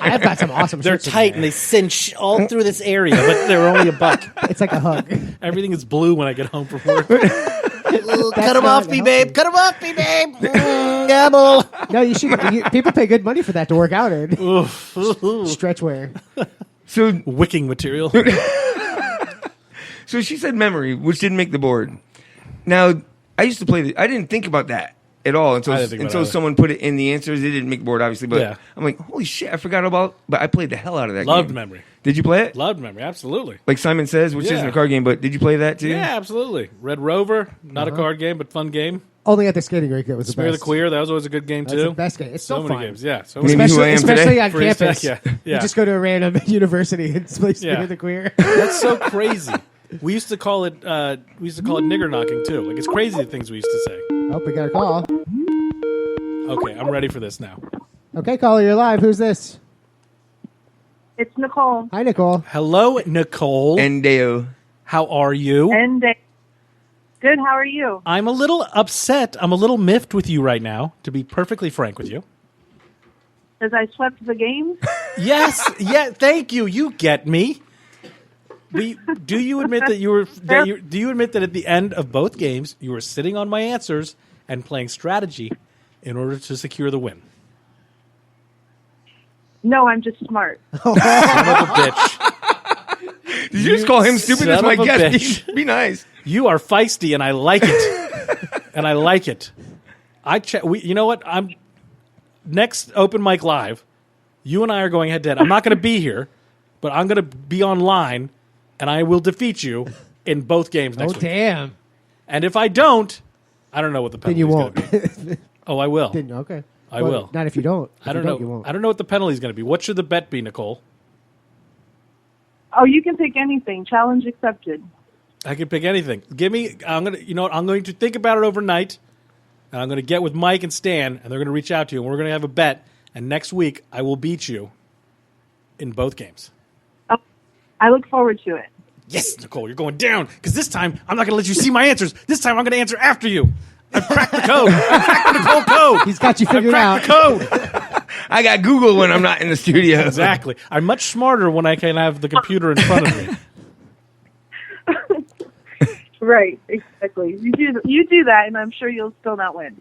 I've got some awesome They're shirts in tight there. and they cinch all through this area, but they're only $1. It's like a hug. Everything is blue when I get home from work. Cut them off me, babe. Cut them off me, babe. Gabble. No, you should. People pay good money for that to work out in. Stretch wear. So wicking material. So she said memory, which didn't make the board. Now, I used to play. I didn't think about that at all until someone put it in the answers. It didn't make the board, obviously, but Yeah. I'm like, holy shit, I forgot about. But I played the hell out of that. Loved game. memory. Did you play it? Loved memory. Absolutely. Like Simon Says, which Yeah. isn't a card game, but did you play that too? Yeah, absolutely. Red Rover, not a card game, but fun game. Only at the skating rink it was the Smear best. the Queer, that was always a good game That's too. the best game. It's so many fun. games. Yeah, so Maybe who I am especially today? on Freeze campus. tag, yeah. You just go to a random university and play Smear Yeah. the Queer. That's so crazy. We used to call it nigger knocking too. Like it's crazy the things we used to say. Oh, we got a call. Okay, I'm ready for this now. Okay, caller, you're live. Who's this? It's Nicole. Hi, Nicole. Hello, Nicole. And Deo. How are you? And good. How are you? I'm a little upset. I'm a little miffed with you right now, to be perfectly frank with you. As I swept the game. Yes. Yeah. Thank you. You get me. Do you admit that do you admit that at the end of both games you were sitting on my answers and playing strategy in order to secure the win? No, I'm just smart. Son of a bitch. Did you just call him stupid as son my of a guest? bitch. Be nice. You are feisty, and I like it. And I like it. You know what? I'm next open mic live. You and I are going head to head. I'm not going to be here, but I'm going to be online, and I will defeat you in both games next week. Damn. And if I don't, I don't know what the Then penalty you is won't. going to be. Oh, I will. Okay. I Well, will. Not if you don't. If I don't you know. You won't. I don't know what the penalty is going to be. What should the bet be, Nicole? Oh, you can pick anything. Challenge accepted. I can pick anything. Give me. I'm going to think about it overnight, and I'm going to get with Mike and Stan, and they're going to reach out to you, and we're going to have a bet. And next week, I will beat you in both games. Oh, I look forward to it. Yes, Nicole, you're going down because this time I'm not going to let you see my answers. This time I'm going to answer after you. I've cracked the code. I cracked the Nicole code. He's got you figured out. I've cracked the code. I got Google when I'm not in the studio. Exactly. I'm much smarter when I can have the computer in front of me. Right, exactly. You do that, and I'm sure you'll still not win.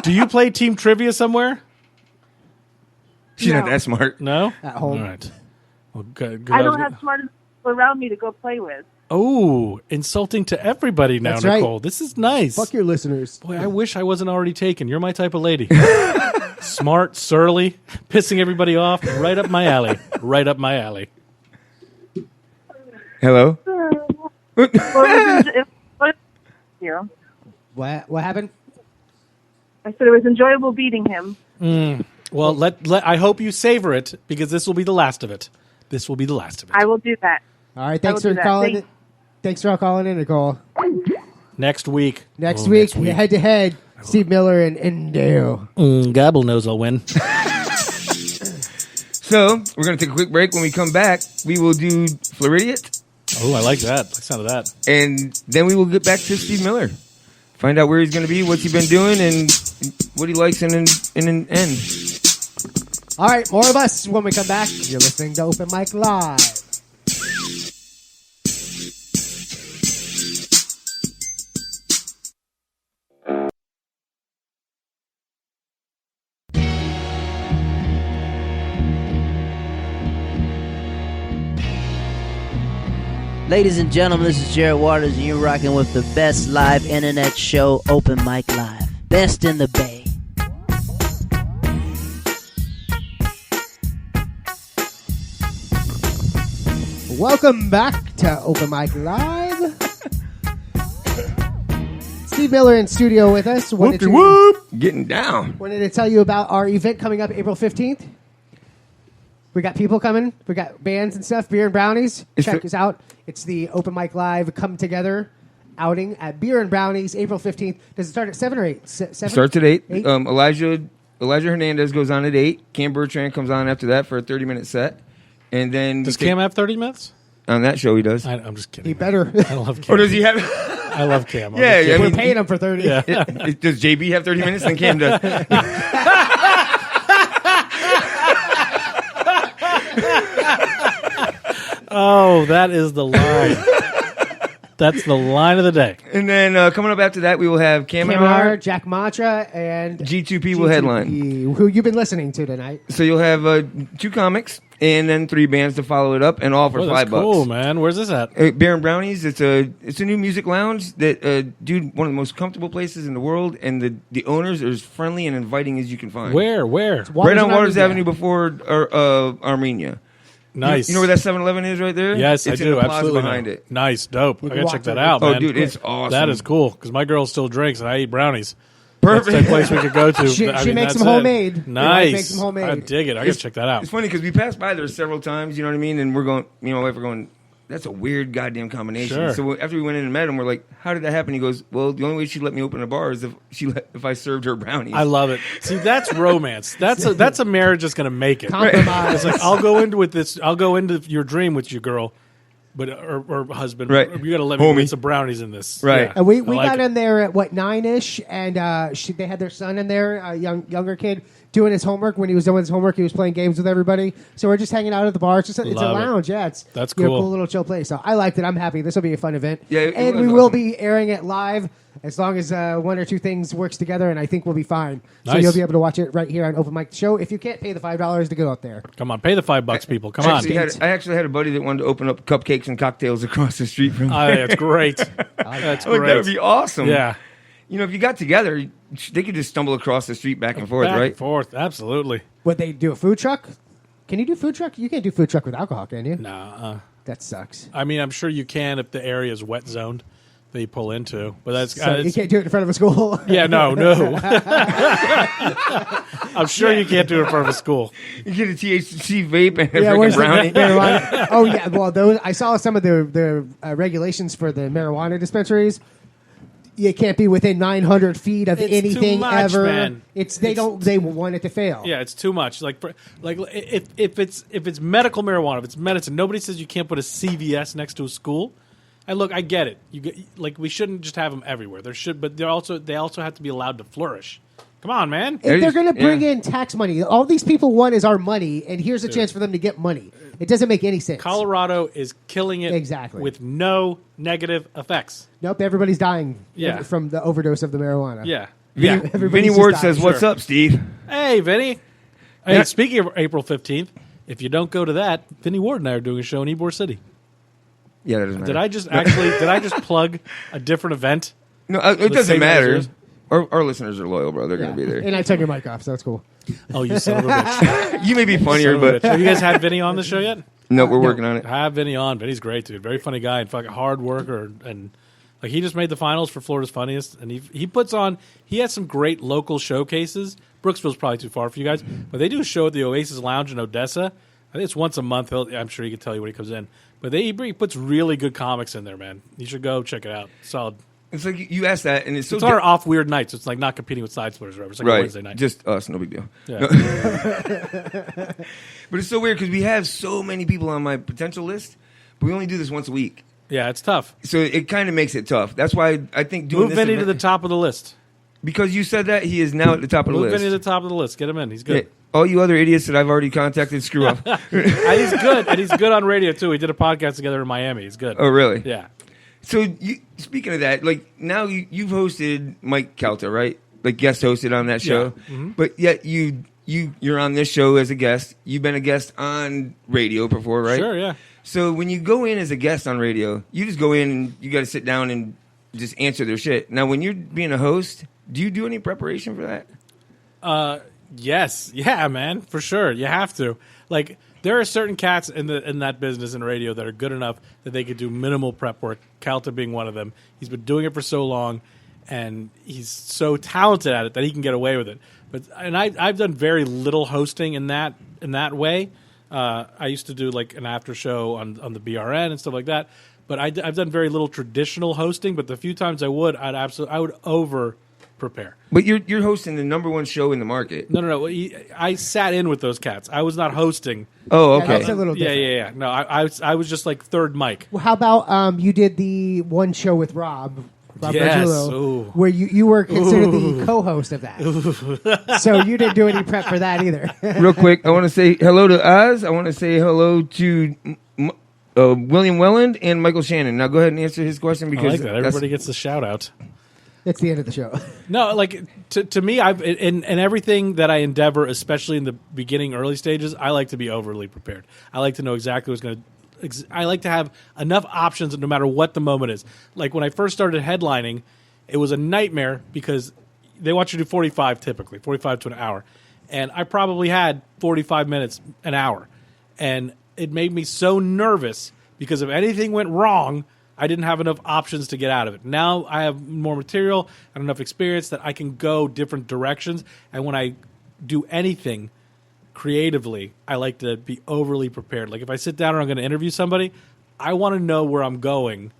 Do you play team trivia somewhere? She's not that smart. No? At home. All right. Well, good. I don't have smart people around me to go play with. Oh, insulting to everybody now, That's right. Nicole. This is nice. Fuck your listeners. Boy, I wish I wasn't already taken. You're my type of lady. Smart, surly, pissing everybody off. Right up my alley. Right up my alley. Hello? What happened? I said it was enjoyable beating him. Well, I hope you savor it because this will be the last of it. This will be the last of it. I will do that. All right. Thanks for calling. Thanks for calling in, Nicole. Next week. Next week, head to head. Steve Miller and Indale. Gabble knows I'll win. So, we're going to take a quick break. When we come back, we will do FLoridiots. Oh, I like that. I like the sound of that. And then we will get back to Steve Miller. Find out where he's going to be, what's he been doing, and what he likes in an end. All right, more of us when we come back. You're listening to Open Mic Live. Ladies and gentlemen, this is Jared Waters, and you're rocking with the best live internet show, Open Mic Live. Best in the Bay. Welcome back to Open Mic Live. Steve Miller in studio with us. Getting down. Wanted to tell you about our event coming up April 15th. We got people coming. We got bands and stuff. Beer and Brownies. Check us out. It's the Open Mic Live Come Together outing at Beer and Brownies, April 15th. Does it start at 7 or 8? 7? Starts at 8. Elijah Hernandez goes on at 8. Cam Bertrand comes on after that for a 30-minute set. And then Does Cam have 30 minutes? On that show, he does. I'm just kidding. He better. I love Cam. Or does he have? I love Cam. I'm Yeah, just I kidding. We're paying him for 30. Yeah. Does JB have 30 minutes? Then Cam does. Oh, that is the line. That's the line of the day. And then coming up after that, we will have Cam and Kamar, R. Jack Matra, and G2P will headline. who you've been listening to tonight. So you'll have 2 comics and then 3 bands to follow it up, and all for Oh, that's $5. cool, man. Where's this at? Bear and Brownies. It's a new music lounge that dude, one of the most comfortable places in the world, and the owners are as friendly and inviting as you can find. Where? Right on Waters Avenue before Armenia. Nice. You know where that 7-Eleven is right there? Yes, it's I in do. the plaza Absolutely behind know. it. Nice, dope. I can gotta walk check that through it. out, Oh, man. dude, it's awesome. That is cool because my girl still drinks and I eat brownies. Perfect. That's a place we could go to. She I mean, makes that's them it. homemade. Nice. She makes them homemade. I dig it. I gotta check that out. It's funny because we passed by there several times, you know what I mean? And we're going, me and my wife are going, that's a weird goddamn combination. Sure. So after we went in and met him, we're like, how did that happen? He goes, well, the only way she'd let me open a bar is if I served her brownies. I love it. See, that's romance. That's a marriage that's gonna make it. Compromise. It's like I'll go into your dream with your girl, but or husband. Right. You gotta let me Homie. put some brownies in this. Right. Yeah, And we I like got it. in there at 9ish, and they had their son in there, a younger kid, doing his homework. When he was doing his homework, he was playing games with everybody. So we're just hanging out at the bar. It's a Love it. lounge. Yeah, it's That's you know, cool. cool little chill place. So I liked it. I'm happy. This will be a fun event. Yeah, it and was we will awesome. be airing it live as long as 1 or 2 things works together, and I think we'll be fine. So Nice. you'll be able to watch it right here on Open Mic Show if you can't pay the $5 to go out there. Come on, pay the $5, people. Come I on. actually had a buddy that wanted to open up cupcakes and cocktails across the street from Oh, there. that's great. That's Like, great. that would be awesome. Yeah. You know, if you got together, they could just stumble across the street back and forth, Back right? and forth. Absolutely. Would they do a food truck? Can you do food truck? You can't do food truck with alcohol, can you? Nah. That sucks. I mean, I'm sure you can if the area is wet zoned that you pull into, but that's So you can't do it in front of a school. Yeah, no. I'm sure you can't do it in front of a school. You get a THC vape and a Yeah, freaking where's the brownie. marijuana? Oh yeah, well those I saw some of the regulations for the marijuana dispensaries. You can't be within 900 feet of It's anything too much, ever. man. They want it to fail. Yeah, it's too much. Like if it's medical marijuana, if it's medicine, nobody says you can't put a CVS next to a school. And look, I get it. We shouldn't just have them everywhere. But they also have to be allowed to flourish. Come on, man. If they're going to bring in tax money, all these people want is our money, and here's a chance for them to get money. It doesn't make any sense. Colorado is killing it Exactly. with no negative effects. Nope, everybody's dying Yeah. from the overdose of the marijuana. Yeah. Everybody's Vinny Ward just says, dying. what's Sure. up, Steve? Hey, Vinny. Hey, Yeah. speaking of April 15th, if you don't go to that, Vinny Ward and I are doing a show in Ybor City. Yeah, that doesn't matter. Did I just plug a different event? No, it The doesn't same matter. as yours? Our listeners are loyal, bro. They're going to be there. And I took your mic off, so that's cool. Oh, you son of a bitch. You may be funnier, Son of a but bitch. Have you guys had Vinny on the show yet? no, we're working on it. Have Vinny on. Vinny's great, dude. Very funny guy and fucking hard worker. And like he just made the finals for Florida's Funniest. And he puts on, he has some great local showcases. Brooksville's probably too far for you guys. But they do a show at the Oasis Lounge in Odessa. I think it's once a month. I'm sure he can tell you when he comes in. But he puts really good comics in there, man. You should go check it out. Solid. It's like you asked that, and it's so It's our off weird nights. It's like not competing with side splitters or whatever. It's like a right. Wednesday night. Just us, no big deal. Yeah. No. But it's so weird because we have so many people on my potential list, but we only do this once a week. Yeah, it's tough. So it kind of makes it tough. That's why I think doing Move this Vinny to event- the top of the list. because you said that he is now at the top of the Move list. Vinny to the top of the list. Get him in. He's good. Yeah. All you other idiots that I've already contacted, screw up. And he's good. And he's good on radio, too. We did a podcast together in Miami. He's good. Oh, really? Yeah. So speaking of that, like now you've hosted Mike Calta, right? Like guest hosted on that show, Yeah. Mhm. but yet you're on this show as a guest. You've been a guest on radio before, right? Sure, yeah. So when you go in as a guest on radio, you just go in and you got to sit down and just answer their shit. Now, when you're being a host, do you do any preparation for that? Yes. Yeah, man. For sure. You have to. Like, there are certain cats in that business in radio that are good enough that they could do minimal prep work. Calta being one of them. He's been doing it for so long, and he's so talented at it that he can get away with it. I've done very little hosting in that way. I used to do like an after show on the BRN and stuff like that. But I've done very little traditional hosting. But the few times I would, I would prepare. But you're hosting the number one show in the market. No. I sat in with those cats. I was not hosting. Oh, okay. That's a little different. Yeah. No, I was just like third mic. Well, how about you did the one show with Rob Yes. Bergillo, Ooh. where you were considered the co-host of that. So you didn't do any prep for that either. Real quick, I want to say hello to Oz. I want to say hello to William Welland and Michael Shannon. Now go ahead and answer his question because I like that. Everybody gets the shout out. It's the end of the show. No, like to me, I've in everything that I endeavor, especially in the beginning, early stages, I like to be overly prepared. I like to know exactly what's going to. I like to have enough options no matter what the moment is. Like when I first started headlining, it was a nightmare because they want you to do 45 typically, 45 to an hour. And I probably had 45 minutes, an hour. And it made me so nervous because if anything went wrong, I didn't have enough options to get out of it. Now I have more material and enough experience that I can go different directions. And when I do anything creatively, I like to be overly prepared. Like if I sit down and I'm going to interview somebody, I want to know where I'm going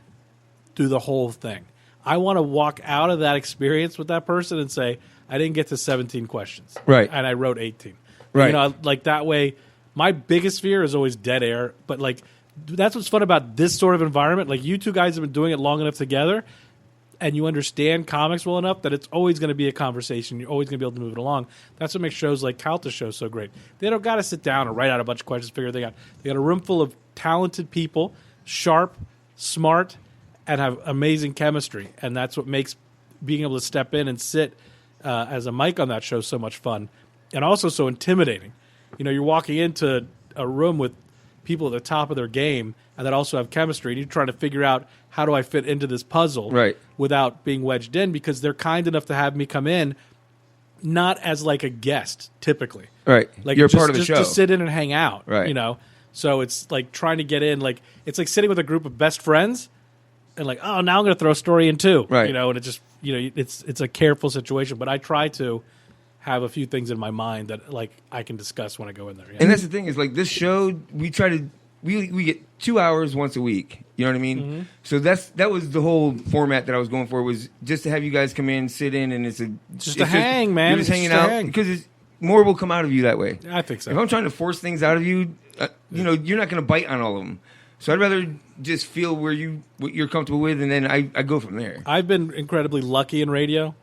through the whole thing. I want to walk out of that experience with that person and say, I didn't get to 17 questions. Right. And I wrote 18. Right. You know, like that way, my biggest fear is always dead air. But like, that's what's fun about this sort of environment. Like you two guys have been doing it long enough together and you understand comics well enough that it's always going to be a conversation. You're always going to be able to move it along. That's what makes shows like Calta's show so great. They don't got to sit down and write out a bunch of questions, figure they got. They got a room full of talented people, sharp, smart, and have amazing chemistry. And that's what makes being able to step in and sit as a mic on that show so much fun and also so intimidating. You know, you're walking into a room with people at the top of their game and that also have chemistry, and you're trying to figure out how do I fit into this puzzle without being wedged in, because they're kind enough to have me come in not as like a guest typically. Right. Like you're just, part of the just show. to sit in and hang out. Right. You know? So it's like trying to get in, like it's like sitting with a group of best friends and like, oh, now I'm going to throw a story in too. Right. You know, and it just, you know, it's a careful situation, but I try to have a few things in my mind that like I can discuss when I go in there. Yeah. And that's the thing is like this show, we try to we get 2 hours once a week. You know what I mean? Mm-hmm. So that was the whole format that I was going for, was just to have you guys come in, sit in, and it's a hang, man. You're just It's hanging just a out hang. because more will come out of you that way. I think so. If I'm trying to force things out of you, you know, you're not going to bite on all of them. So I'd rather just feel what you're comfortable with, and then I go from there. I've been incredibly lucky in radio.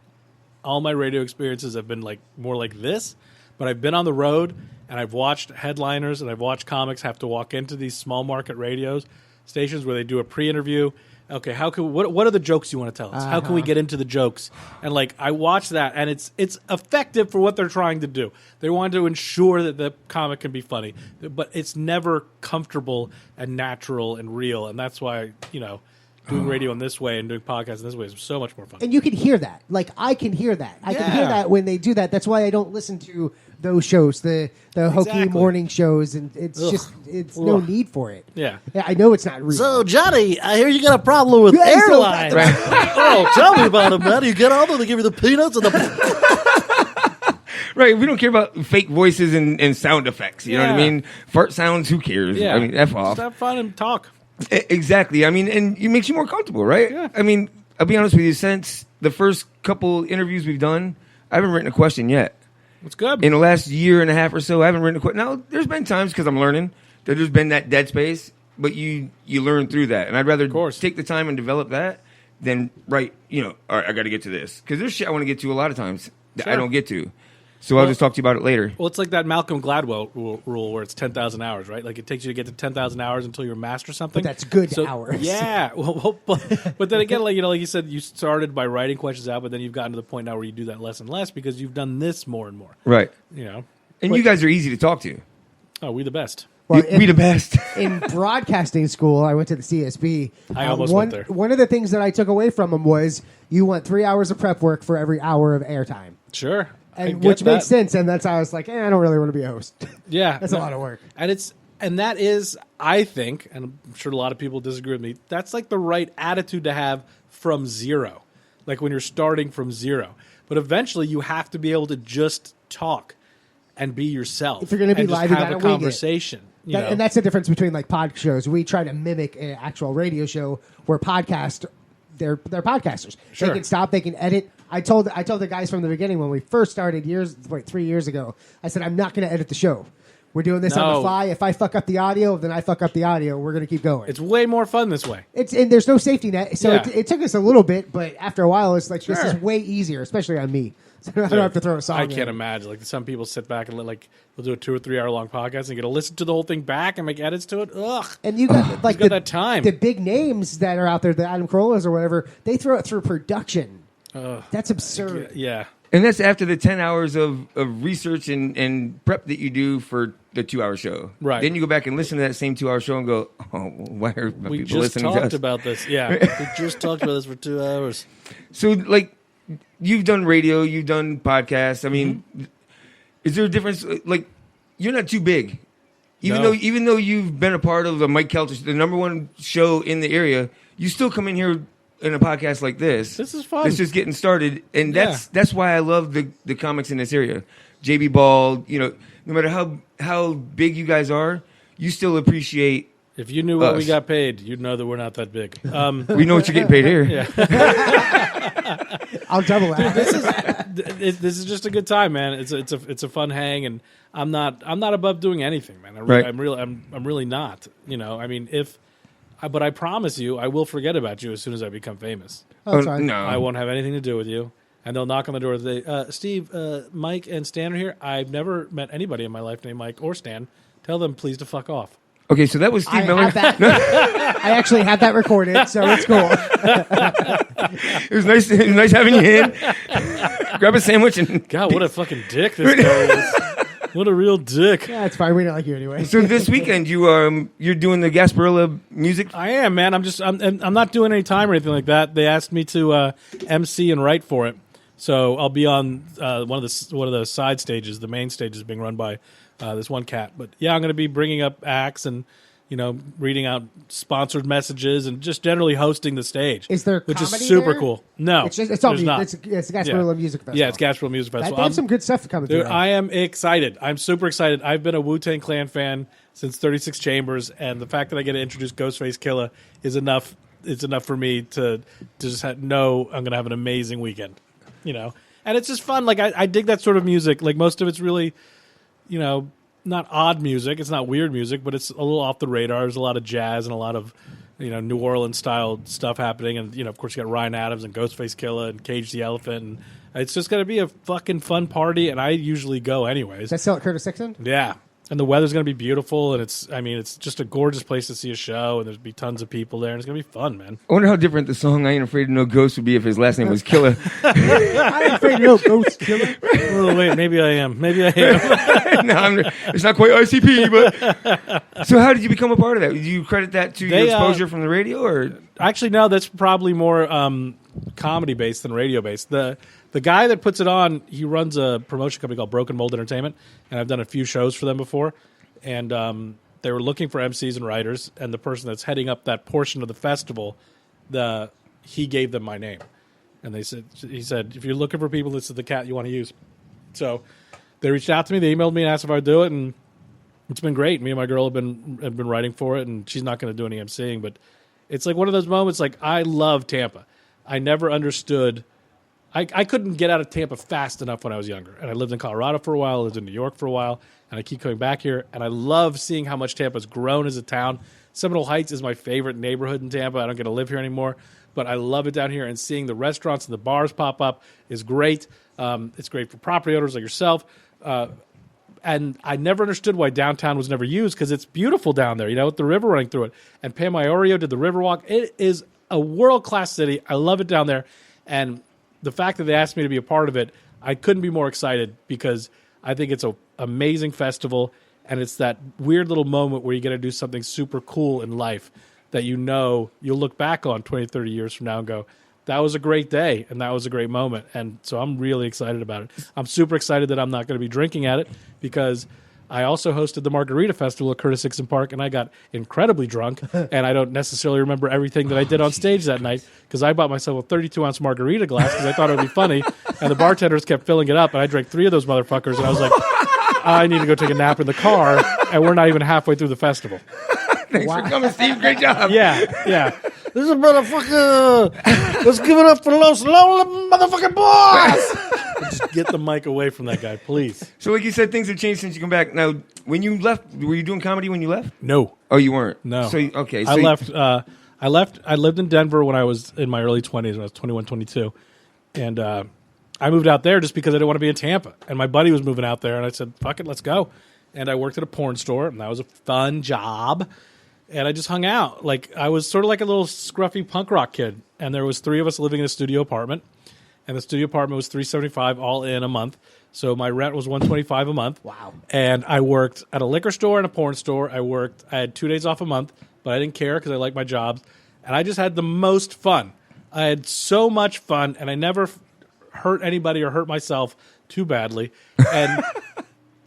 All my radio experiences have been like more like this, but I've been on the road and I've watched headliners and I've watched comics have to walk into these small market radio stations where they do a pre-interview. Okay, what are the jokes you want to tell us? How can we get into the jokes? And like I watch that, and it's effective for what they're trying to do. They want to ensure that the comic can be funny, but it's never comfortable and natural and real. And that's why, you know, doing radio in this way and doing podcasts in this way is so much more fun. And you can hear that. Like, I can hear that. I can hear that when they do that. That's why I don't listen to those shows, the hokey morning shows, and it's it's no need for it. Yeah. I know it's not real. So, Johnny, I hear you got a problem with Yeah, so airlines. Oh, tell me about it, man. You get on there, they give you the peanuts and the... Right, we don't care about fake voices and sound effects. You know what I Yeah. mean? Fart sounds, who cares? Yeah. I mean, F off. Just have fun and talk. Exactly. I mean, and it makes you more comfortable, right? Yeah. I mean, I'll be honest with you. Since the first couple interviews we've done, I haven't written a question yet. It's good. In the last year and a half or so, I haven't written a question. Now, there's been times because I'm learning that there's been that dead space, but you learn through that. And I'd rather take the time and develop that than write, you know, all right, I got to get to this. Because there's shit I want to get to a lot of times that I Sure. don't get to. So I'll just talk to you about it later. Well, it's like that Malcolm Gladwell rule where it's 10,000 hours, right? Like it takes you to get to 10,000 hours until you're a master something. But that's good hours. Yeah. Well, but then again, like you said, you started by writing questions out, but then you've gotten to the point now where you do that less and less because you've done this more and more. Right. You know. And you guys are easy to talk to. Oh, we the best. Well, we the best. In broadcasting school, I went to the CSB. I almost went there. One of the things that I took away from them was you want 3 hours of prep work for every hour of airtime. Sure. And which makes sense, and that's how I was like, I don't really want to be a host. Yeah. That's a lot of work. And that is, I think, and I'm sure a lot of people disagree with me, that's like the right attitude to have from zero. Like when you're starting from zero. But eventually you have to be able to just talk and be yourself. If you're going to be and just live, you have got a to wing conversation. it. You know? And that's the difference between like pod shows. We try to mimic an actual radio show where they're podcasters. Sure. They can stop, they can edit, I told the guys from the beginning when we first started 3 years ago. I said I'm not going to edit the show. We're doing this on the fly. If I fuck up the audio, then I fuck up the audio. We're going to keep going. It's way more fun this way. And there's no safety net, so Yeah. it took us a little bit, but after a while, it's like this is way easier, especially on me. So I don't have to throw a song. I can't imagine. Like some people sit back and they'll do a 2 or 3 hour long podcast and you get to listen to the whole thing back and make edits to it. Ugh. And you got like got that time. The big names that are out there, the Adam Carollas or whatever, they throw it through production. That's absurd. Yeah. And that's after the 10 hours of research and prep that you do for the 2-hour show. Right. Then you go back and listen to that same 2-hour show and go, oh, why are We people just listening to talked us? about this. Yeah. We just talked about this for 2 hours. So, like, you've done radio, you've done podcasts. I mean, is there a difference? Like, you're not too big. Even though you've been a part of the Mike Kelter, the #1 show in the area, you still come in here in a podcast like this. This is fun. It's just getting started, and that's why I love the comics in this area. JB Ball, no matter how big you guys are, you still appreciate. If you knew what we got paid, you'd know that we're not that big. We know what you're getting paid here. Yeah. I'll double that. This is just a good time, man. It's a fun hang, and I'm not above doing anything, man. I'm really not. I mean, but I promise you, I will forget about you as soon as I become famous. Oh, sorry. No, I won't have anything to do with you. And they'll knock on the door and say, Steve, Mike and Stan are here. I've never met anybody in my life named Mike or Stan. Tell them please to fuck off. Okay, so that was Steve Miller. I actually have that recorded, so it's cool. It was nice having you in. Grab a sandwich and God, what a fucking dick this guy is. What a real dick. Yeah, it's fine. We don't like you anyway. So this weekend you're doing the Gasparilla music. I am, man. I'm not doing any time or anything like that. They asked me to MC and write for it, so I'll be on one of the side stages. The main stage is being run by this one cat. But yeah, I'm going to be bringing up acts and reading out sponsored messages and just generally hosting the stage. Is there which is comedy super there? cool? No, it's all there's music. not. It's Gasparilla Music Festival. Yeah, it's Gasparilla Music Festival. They have some good stuff coming Dude, through. I am excited. I'm super excited. I've been a Wu-Tang Clan fan since 36 Chambers, and the fact that I get to introduce Ghostface Killah is enough. It's enough for me to just know I'm going to have an amazing weekend. And it's just fun. Like I dig that sort of music. Like most of it's really, not odd music. It's not weird music, but it's a little off the radar. There's a lot of jazz and a lot of, New Orleans style stuff happening. And, of course, you got Ryan Adams and Ghostface Killah and Cage the Elephant. And it's just going to be a fucking fun party. And I usually go anyways. Is that still at Curtis Dixon? Yeah. And the weather's going to be beautiful, and it's just a gorgeous place to see a show, and there'll be tons of people there, and it's going to be fun, man. I wonder how different the song "I Ain't Afraid of No Ghost" would be if his last name was Killer. I ain't afraid of no ghost killer. Oh, wait, maybe I am. No, it's not quite ICP, but so how did you become a part of that? Do you credit that to your exposure from the radio, or actually no? That's probably more comedy based than radio based. The guy that puts it on, he runs a promotion company called Broken Mold Entertainment, and I've done a few shows for them before. And they were looking for MCs and writers, and the person that's heading up that portion of the festival, he gave them my name, and he said, if you're looking for people, this is the cat you want to use. So they reached out to me, they emailed me and asked if I'd do it, and it's been great. Me and my girl have been writing for it, and she's not going to do any MCing, but it's like one of those moments. Like I love Tampa. I never understood. I couldn't get out of Tampa fast enough when I was younger. And I lived in Colorado for a while, I lived in New York for a while, and I keep coming back here. And I love seeing how much Tampa's grown as a town. Seminole Heights is my favorite neighborhood in Tampa. I don't get to live here anymore, but I love it down here. And seeing the restaurants and the bars pop up is great. It's great for property owners like yourself. And I never understood why downtown was never used because it's beautiful down there, with the river running through it. And Pam Iorio did the Riverwalk. It is a world-class city. I love it down there. And the fact that they asked me to be a part of it, I couldn't be more excited because I think it's an amazing festival, and it's that weird little moment where you get to do something super cool in life that you'll look back on 20, 30 years from now and go, that was a great day, and that was a great moment. And so I'm really excited about it. I'm super excited that I'm not going to be drinking at it because I also hosted the Margarita Festival at Curtis Dixon Park, and I got incredibly drunk, and I don't necessarily remember everything that I did on stage that night because I bought myself a 32-ounce margarita glass because I thought it would be funny, and the bartenders kept filling it up, and I drank 3 of those motherfuckers, and I was like, I need to go take a nap in the car, and we're not even halfway through the festival. Thanks for coming, Steve. Great job. Yeah. This is a motherfucker. Let's give it up for Los Lonely motherfucking boys. Just get the mic away from that guy, please. So, like you said, things have changed since you come back. Now, when you left, were you doing comedy when you left? No. Oh, you weren't? No. So, okay. So I left. I left. I lived in Denver when I was in my early 20s, when I was 21, 22. And I moved out there just because I didn't want to be in Tampa. And my buddy was moving out there, and I said, fuck it, let's go. And I worked at a porn store, and that was a fun job. And I just hung out. Like, I was sort of like a little scruffy punk rock kid. And there was 3 of us living in a studio apartment. And the studio apartment was $375 all in a month. So my rent was $125 a month. Wow. And I worked at a liquor store and a porn store. I had 2 days off a month, but I didn't care because I liked my jobs. And I just had the most fun. I had so much fun, and I never hurt anybody or hurt myself too badly. And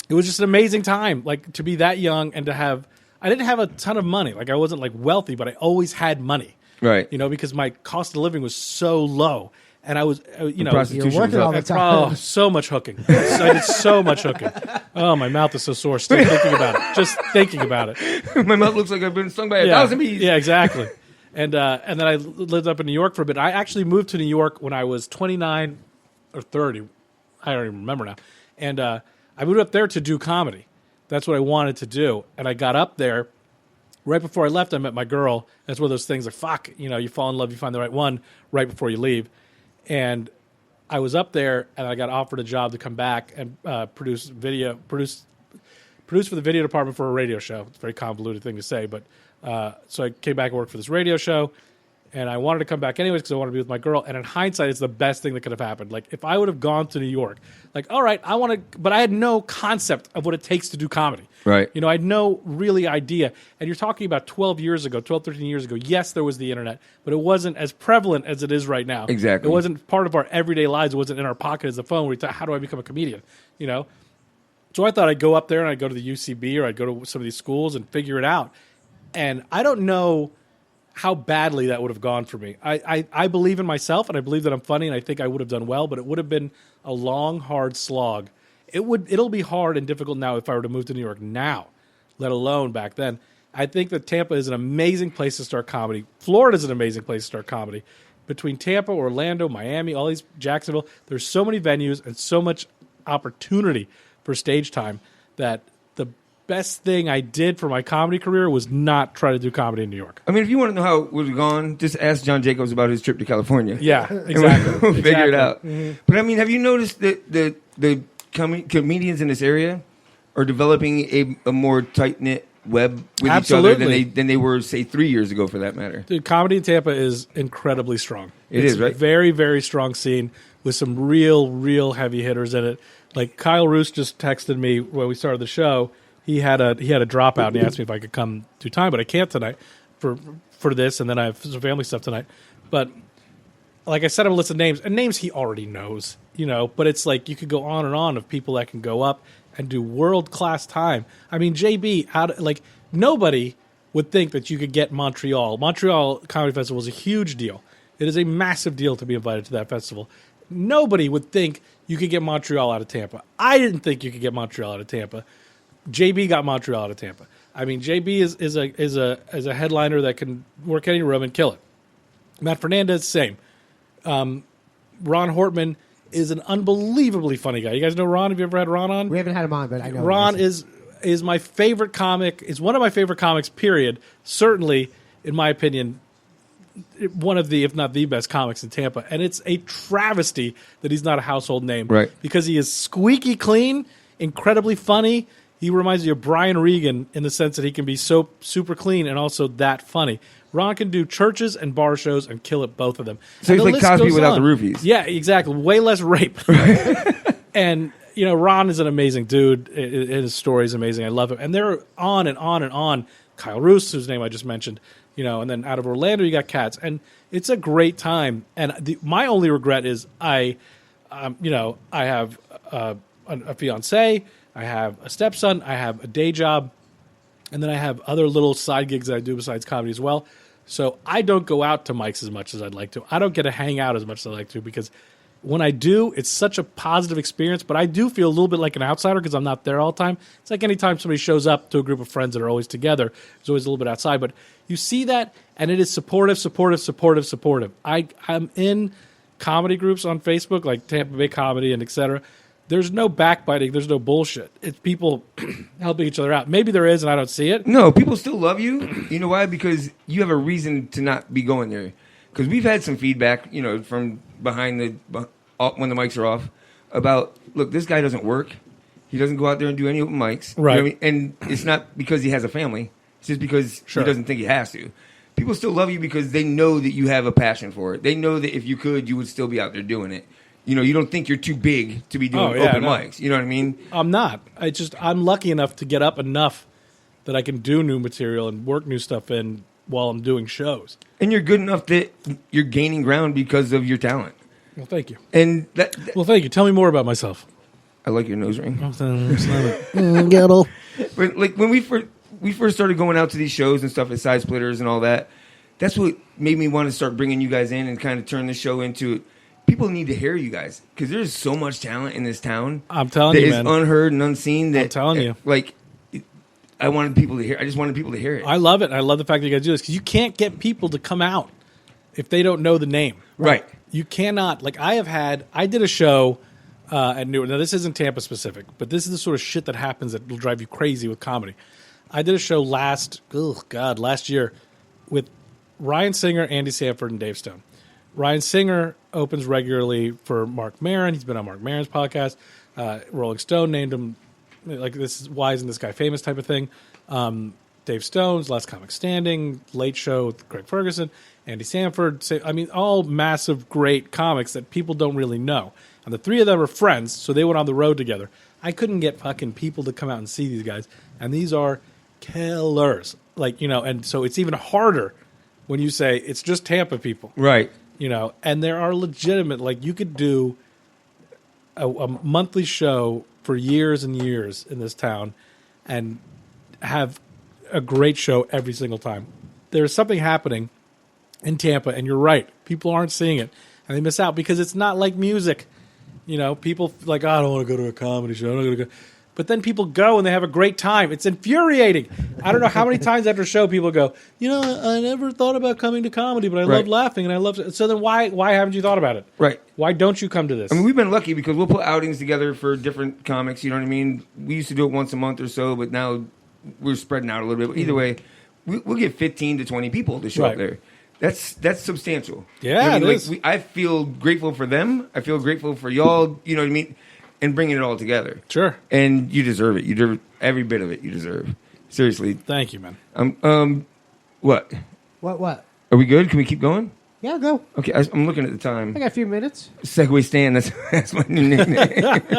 it was just an amazing time, like, to be that young and to have... I didn't have a ton of money. Like, I wasn't, like, wealthy, but I always had money. Right. You know, because my cost of living was so low. And I was, you know... Prostitution you're working all the time. Oh, so much hooking. I did so much hooking. Oh, my mouth is so sore still thinking about it. Just thinking about it. My mouth looks like I've been stung by 1,000 bees. Yeah, exactly. And then I lived up in New York for a bit. I actually moved to New York when I was 29 or 30. I don't even remember now. And I moved up there to do comedy. That's what I wanted to do. And I got up there. Right before I left, I met my girl. That's one of those things like, fuck, you know, you fall in love, you find the right one right before you leave. And I was up there, and I got offered a job to come back and produce for the video department for a radio show. It's a very convoluted thing to say, but so I came back and worked for this radio show, and I wanted to come back anyways because I wanted to be with my girl. And in hindsight, it's the best thing that could have happened. Like, if I would have gone to New York, like, all right, I want to, but I had no concept of what it takes to do comedy. Right. You know, I had no really idea. And you're talking about 13 years ago. Yes, there was the internet, but it wasn't as prevalent as it is right now. Exactly. It wasn't part of our everyday lives. It wasn't in our pocket as a phone where we thought, how do I become a comedian? You know? So I thought I'd go up there and I'd go to the UCB or I'd go to some of these schools and figure it out. And I don't know how badly that would have gone for me. I believe in myself, and I believe that I'm funny, and I think I would have done well, but it would have been a long, hard slog. It'll be hard and difficult now if I were to move to New York now, let alone back then. I think that Tampa is an amazing place to start comedy. Florida is an amazing place to start comedy. Between Tampa, Orlando, Miami, all these, Jacksonville, there's so many venues and so much opportunity for stage time that the best thing I did for my comedy career was not try to do comedy in New York. I mean, if you want to know how it would have gone, just ask John Jacobs about his trip to California. Yeah, exactly. We'll figure it out. Mm-hmm. But I mean, have you noticed that the comedians in this area are developing a more tight-knit web with Absolutely. each other than they were, say, 3 years ago, for that matter? Dude, comedy in Tampa is incredibly strong. It's is, right? Very, very strong scene with some real heavy hitters in it. Like, Kyle Roos just texted me when we started the show. He had a dropout, and he asked me if I could come do time, but I can't tonight for this, and then I have some family stuff tonight. But like I said, I'm a list of names, and names he already knows, you know. But it's like you could go on and on of people that can go up and do world-class time. I mean, JB, nobody would think that you could get Montreal. Montreal Comedy Festival is a huge deal. It is a massive deal to be invited to that festival. Nobody would think you could get Montreal out of Tampa. I didn't think you could get Montreal out of Tampa. JB got Montreal out of Tampa. I mean, JB is a headliner that can work any room and kill it. Matt Fernandez, same. Ron Hortman is an unbelievably funny guy. You guys know Ron? Have you ever had Ron on? We haven't had him on, but I know Ron is my favorite comic. Is one of my favorite comics. Period. Certainly, in my opinion, one of the, if not the best comics in Tampa. And it's a travesty that he's not a household name, right? Because he is squeaky clean, incredibly funny. He reminds me of Brian Regan in the sense that he can be so super clean and also that funny. Ron can do churches and bar shows and kill it, both of them. So he's like Cosby without the roofies. Yeah, exactly. Way less rape. And, you know, Ron is an amazing dude. His story is amazing. I love him. And they're on and on and on. Kyle Roos, whose name I just mentioned, you know, and then out of Orlando you got Katz. And it's a great time. And my only regret is I have a fiance, I have a stepson, I have a day job, and then I have other little side gigs that I do besides comedy as well. So I don't go out to mics as much as I'd like to. I don't get to hang out as much as I'd like to because when I do, it's such a positive experience, but I do feel a little bit like an outsider because I'm not there all the time. It's like anytime somebody shows up to a group of friends that are always together, it's always a little bit outside. But you see that, and it is supportive. I'm in comedy groups on Facebook, like Tampa Bay Comedy and et cetera. There's no backbiting. There's no bullshit. It's people helping each other out. Maybe there is, and I don't see it. No, people still love you. You know why? Because you have a reason to not be going there. Because we've had some feedback, from behind when the mics are off, about, look, this guy doesn't work. He doesn't go out there and do any open mics. Right. You know what I mean? And it's not because he has a family. It's just because he doesn't think he has to. People still love you because they know that you have a passion for it. They know that if you could, you would still be out there doing it. You don't think you're too big to be doing open mics. You know what I mean? I'm not. I'm lucky enough to get up enough that I can do new material and work new stuff in while I'm doing shows. And you're good enough that you're gaining ground because of your talent. Well, thank you. And well, thank you. Tell me more about myself. I like your nose ring. Ghetto. But like when we first started going out to these shows and stuff at Side Splitters and all that, that's what made me want to start bringing you guys in and kind of turn the show into. People need to hear you guys because there's so much talent in this town. I'm telling you, man. That is unheard and unseen. That I'm telling you. Like, I wanted people to hear. I just wanted people to hear it. I love it. I love the fact that you guys do this because you can't get people to come out if they don't know the name. Right. You cannot. Like I did a show at Newark. Now this isn't Tampa specific, but this is the sort of shit that happens that will drive you crazy with comedy. I did a show last year with Ryan Singer, Andy Sanford, and Dave Stone. Ryan Singer opens regularly for Mark Maron. He's been on Mark Maron's podcast. Rolling Stone named him like this is why isn't this guy famous type of thing. Dave Stone's Last Comic Standing, Late Show with Craig Ferguson, Andy Sanford. All massive great comics that people don't really know. And the three of them are friends, so they went on the road together. I couldn't get fucking people to come out and see these guys, and these are killers. And so it's even harder when you say it's just Tampa people, right? And there are legitimate, you could do a monthly show for years and years in this town and have a great show every single time. There's something happening in Tampa, and you're right. People aren't seeing it, and they miss out because it's not like music. People I don't want to go to a comedy show. I'm not going to go. But then people go and they have a great time. It's infuriating. I don't know how many times after a show people go, I never thought about coming to comedy, but I love laughing and I love it. So then why haven't you thought about it? Right. Why don't you come to this? I mean, we've been lucky because we'll put outings together for different comics. You know what I mean? We used to do it once a month or so, but now we're spreading out a little bit. But either way, we'll get 15 to 20 people to show up there. That's substantial. Yeah, it is. I feel grateful for them. I feel grateful for y'all. You know what I mean? And bringing it all together. Sure. And you deserve it. You deserve every bit of it. You deserve. Seriously. Thank you, man. What? What? Are we good? Can we keep going? Yeah, go. Okay, I'm looking at the time. I got a few minutes. Segway Stan. That's my new nickname.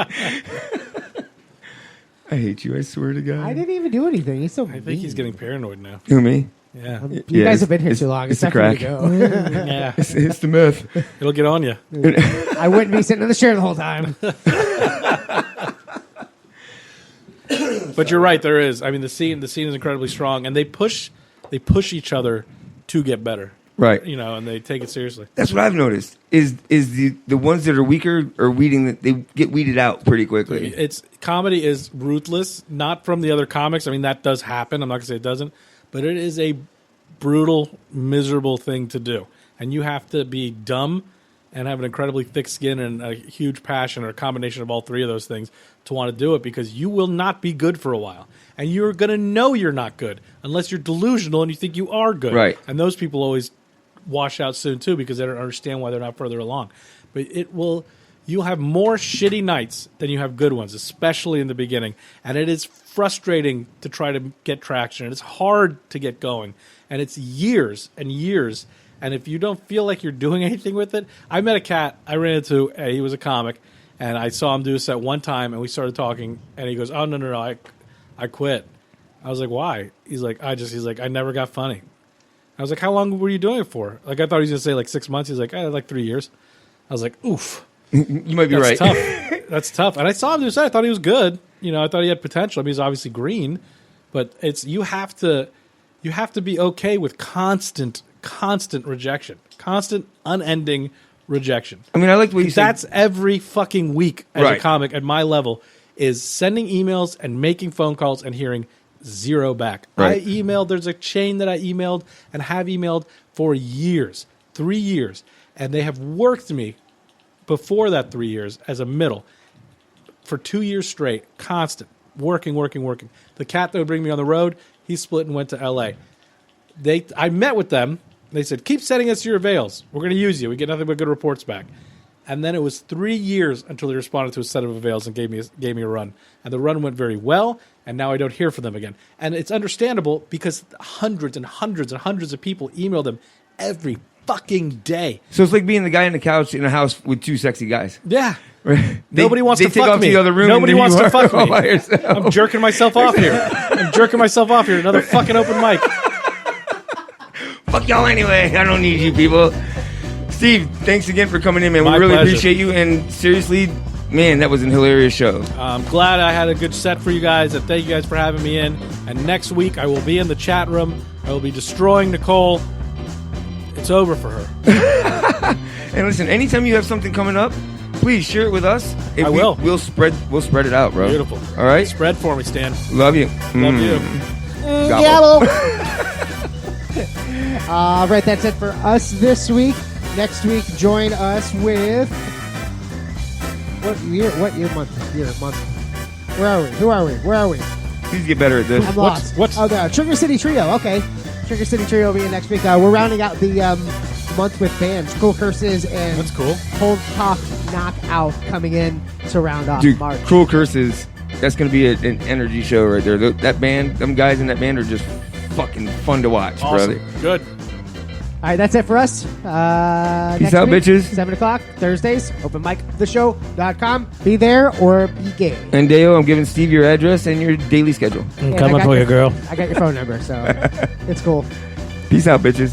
I hate you. I swear to God. I didn't even do anything. He's so. I think he's getting paranoid now. Who, me? Yeah. You guys have been here too long. It's the crack. Yeah. It's the meth. It'll get on you. I wouldn't be sitting in the chair the whole time. But you're right. There is. I mean, the scene is incredibly strong, and they push each other to get better. Right. And they take it seriously. That's what I've noticed. Is the ones that are weaker are they get weeded out pretty quickly. Comedy is ruthless, not from the other comics. I mean, that does happen. I'm not gonna say it doesn't. But it is a brutal, miserable thing to do. And you have to be dumb and have an incredibly thick skin and a huge passion or a combination of all three of those things to want to do it because you will not be good for a while. And you're going to know you're not good unless you're delusional and you think you are good. Right. And those people always wash out soon, too, because they don't understand why they're not further along. But you'll have more shitty nights than you have good ones, especially in the beginning. And it is frustrating to try to get traction. And it's hard to get going. And it's years and years. And if you don't feel like you're doing anything with it, I met a cat I ran into. He was a comic. And I saw him do a set one time. And we started talking. And he goes, oh, no, I quit. I was like, why? He's like, I never got funny. I was like, how long were you doing it for? I thought he was going to say 6 months. He's like, 3 years. I was like, oof. You might be That's right. Tough. That's tough. And I saw him do that. I thought he was good. I thought he had potential. I mean, he's obviously green, but you have to be okay with constant rejection, constant unending rejection. I mean, I like the way you say that's every fucking week as a Right. comic at my level is sending emails and making phone calls and hearing zero back. Right. I emailed. There's a chain that I emailed and have emailed for years, 3 years, and they have worked me before that 3 years as a middle for 2 years straight, constant, working. The cat that would bring me on the road, he split and went to L.A. I met with them. They said, keep sending us your avails. We're going to use you. We get nothing but good reports back. And then it was 3 years until they responded to a set of avails and gave me a run. And the run went very well, and now I don't hear from them again. And it's understandable because hundreds and hundreds and hundreds of people email them every fucking day. So it's like being the guy on the couch in a house with two sexy guys. Yeah. Right? Nobody wants to take fuck off me. to the other room. Nobody and there wants you to are fuck all me. by yourself. I'm jerking myself off here. Another fucking open mic. Fuck y'all anyway. I don't need you people. Steve, thanks again for coming in, man. My We really pleasure. appreciate you. And seriously, man, that was a hilarious show. I'm glad I had a good set for you guys, and thank you guys for having me in. And next week, I will be in the chat room. I will be destroying Nicole. It's over for her. And listen, anytime you have something coming up, please share it with us. I will. We'll spread it out, bro. Beautiful. All right? Spread for me, Stan. Love you. Love you. Gobble. All right, that's it for us this week. Next week, join us with what year, month? Where are we? Please get better at this. I'm lost. Oh, the Trigger City Trio. Okay, Trigger City Trio will be in next week. We're rounding out the month with bands, Cool Curses and That's cool. Cold Cock Knockout coming in to round off Dude, March. Cruel Curses. That's going to be an energy show right there. That band, them guys in that band are just fucking fun to watch, Awesome. brother. Good. All right, that's it for us. Peace Next out, week, bitches. 7 o'clock, Thursdays, openmictheshow.com. Be there or be gay. And Deo, I'm giving Steve your address and your daily schedule. Coming for you, girl. I got your phone number, so it's cool. Peace out, bitches.